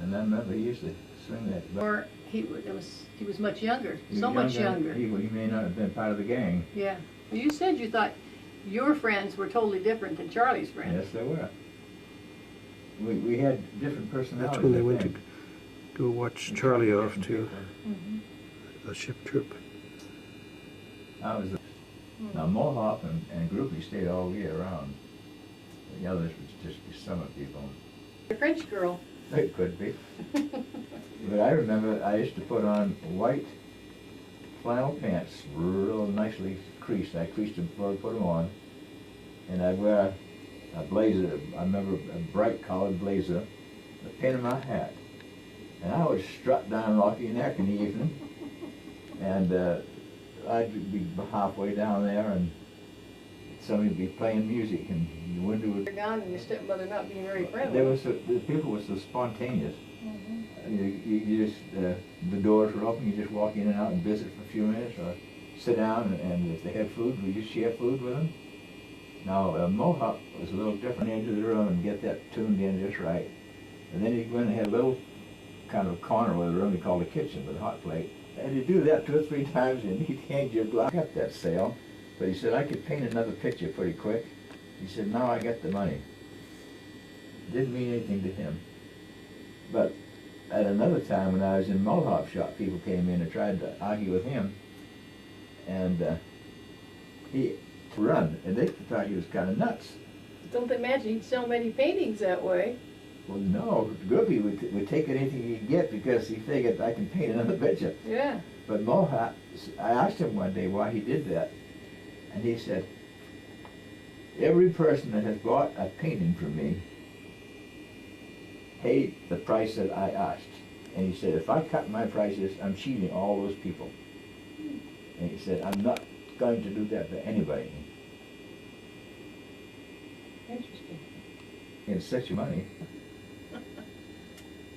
And I remember he used to swing that. Or he was much younger, so much younger. He may not have been part of the gang. Yeah. Well, you said you thought your friends were totally different than Charlie's friends. Yes, they were. We had different personalities. That's when they went to go watch Charlie off to a ship trip. Now Mohawk and Groupie stayed all year round. The others would just be summer people. The French girl. They could be. But I remember I used to put on white flannel pants, real nicely creased. I creased them before I put them on. And I'd wear a blazer, I remember a bright collared blazer, a pin in my hat. And I would strut down Rocky Neck in the evening. And I'd be halfway down there and somebody would be playing music and the window would... You're gone and your stepmother not being very friendly. The people were so spontaneous. You just, the doors were open, you just walk in and out and visit for a few minutes or sit down and if they had food, would you share food with them? Now, Mohawk was a little different into the room and get that tuned in just right. And then he'd go in and had a little kind of corner with the room he called the kitchen with a hot plate. And he'd do that 2 or 3 times and he'd hand you a glass. I got that sale, but he said, I could paint another picture pretty quick. He said, now I got the money. Didn't mean anything to him. But at another time when I was in Mohawk shop, people came in and tried to argue with him. And he run, and they thought he was kind of nuts. Don't imagine he'd sell many paintings that way. Well, no, Groupie would take anything he'd get because he figured I can paint another picture. Yeah. But Mohawk, I asked him one day why he did that, and he said, every person that has bought a painting from me paid the price that I asked. And he said, if I cut my prices, I'm cheating all those people. And he said, I'm not going to do that to anybody. Interesting. It's such money.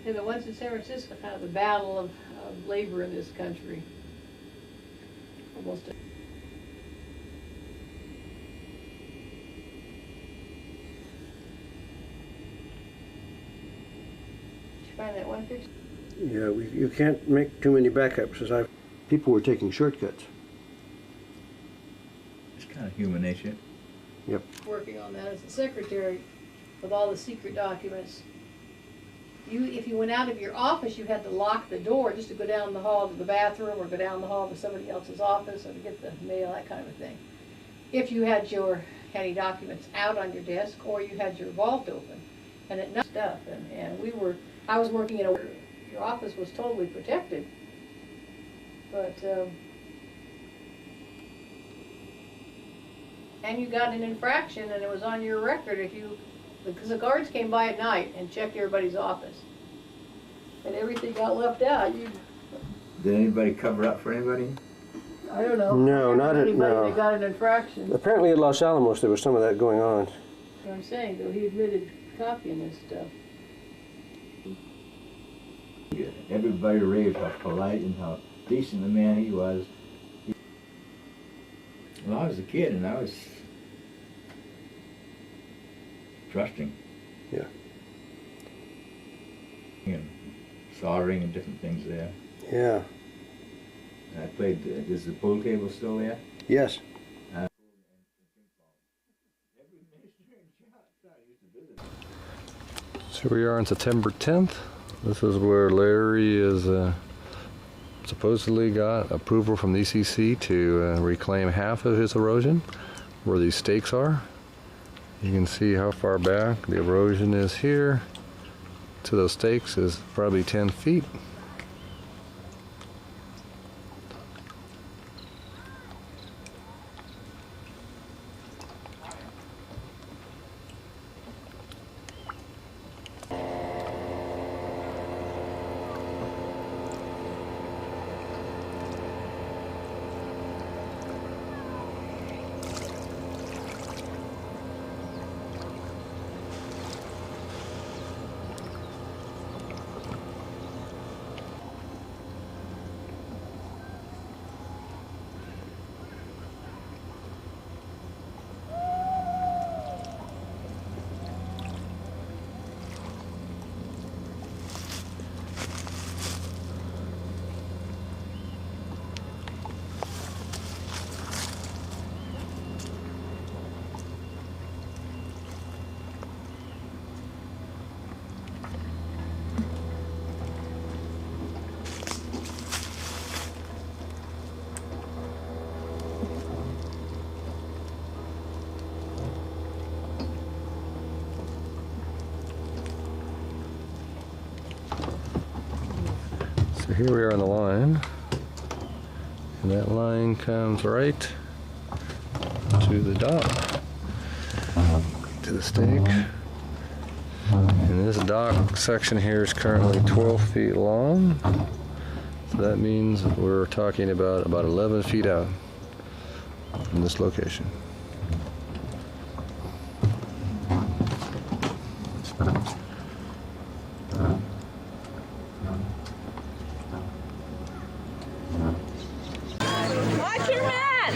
Yeah, the ones in San Francisco, kind of the battle of labor in this country. Almost. Did you find that one picture? Yeah, you can't make too many backups, as people were taking shortcuts. It's kind of human nature. Yep. Working on that as a secretary with all the secret documents. If you went out of your office, you had to lock the door just to go down the hall to the bathroom or go down the hall to somebody else's office or to get the mail, that kind of thing. If you had any documents out on your desk or you had your vault open and at night stuff. And I was working in your office was totally protected. But, and you got an infraction and it was on your record because the guards came by at night and checked everybody's office. And everything got left out. Did anybody cover up for anybody? I don't know. No, not at anybody no. that got an infraction. Apparently at Los Alamos there was some of that going on. That's what I'm saying, though. He admitted copying this stuff. Everybody raved how polite and how decent a man he was. Well, I was a kid and I was trusting. Yeah. And soldering and different things there. Yeah. And I played, is the pool table still there? Yes. So we are on September 10th. This is where Larry is supposedly got approval from the ECC to reclaim half of his erosion, where these stakes are. You can see how far back the erosion is here to those stakes is probably 10 feet. So here we are on the line, and that line comes right to the dock, to the stakes. And this dock section here is currently 12 feet long. So that means we're talking about 11 feet out from this location. Watch your mat!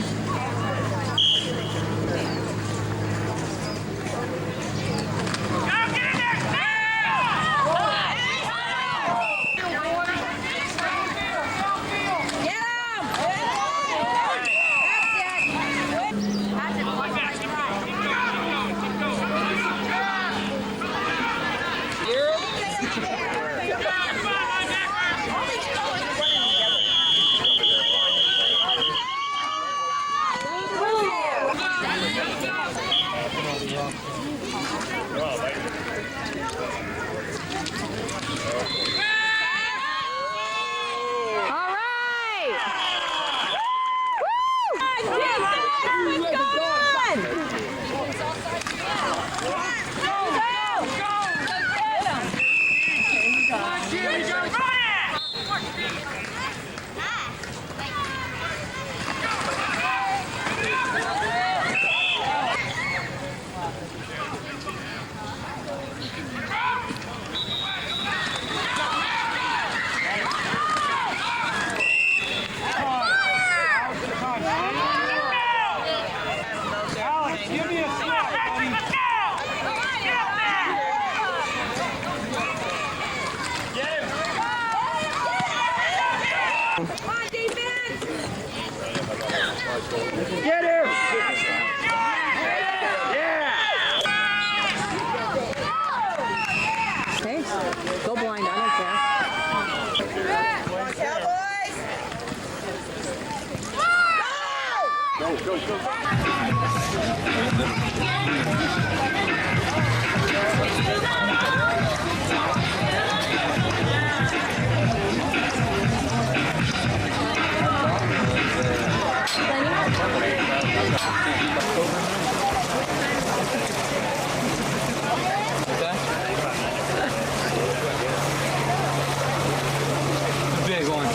Get her! Hey, go blind, I don't care. Cowboys! Go, go, Big one.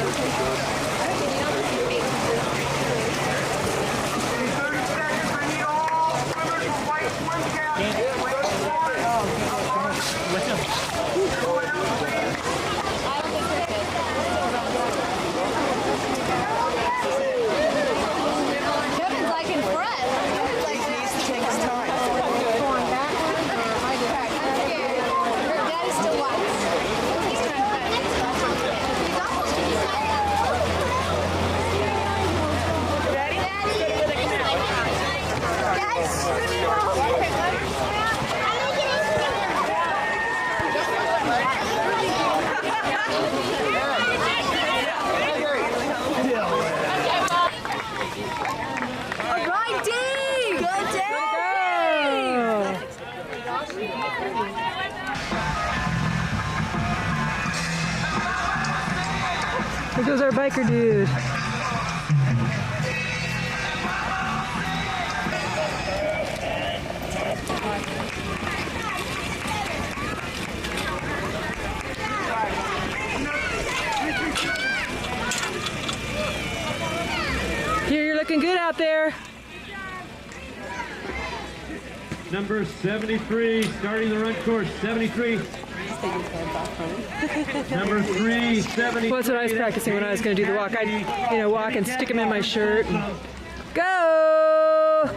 Kevin's like in front. Kevin's like needs to take his time. Going backwards or am I back? I'm scared. Your dad is still wise. He's kind of fast. He's almost Daddy? Dad's swimming All right, Dave! Good Dave! Here goes our biker dude. Here, you're looking good out there. Number 73, starting the run course, 73. Number 373. Well, that's what I was practicing when I was going to do the walk. I'd, walk and stick them in my shirt. And go!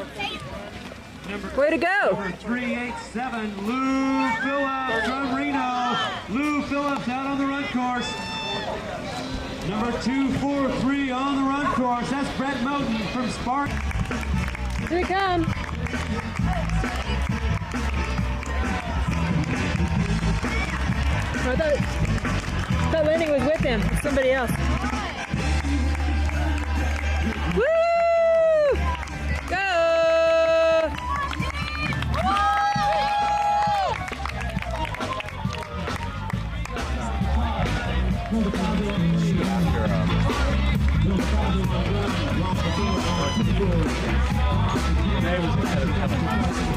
Way to go! Number 387, Lou Phillips from Reno. Lou Phillips out on the run course. Number 243 on the run course. That's Brett Moten from Spark. Here he comes. I thought Lenny was with him. It's somebody else. Woo! Go! Today was kind of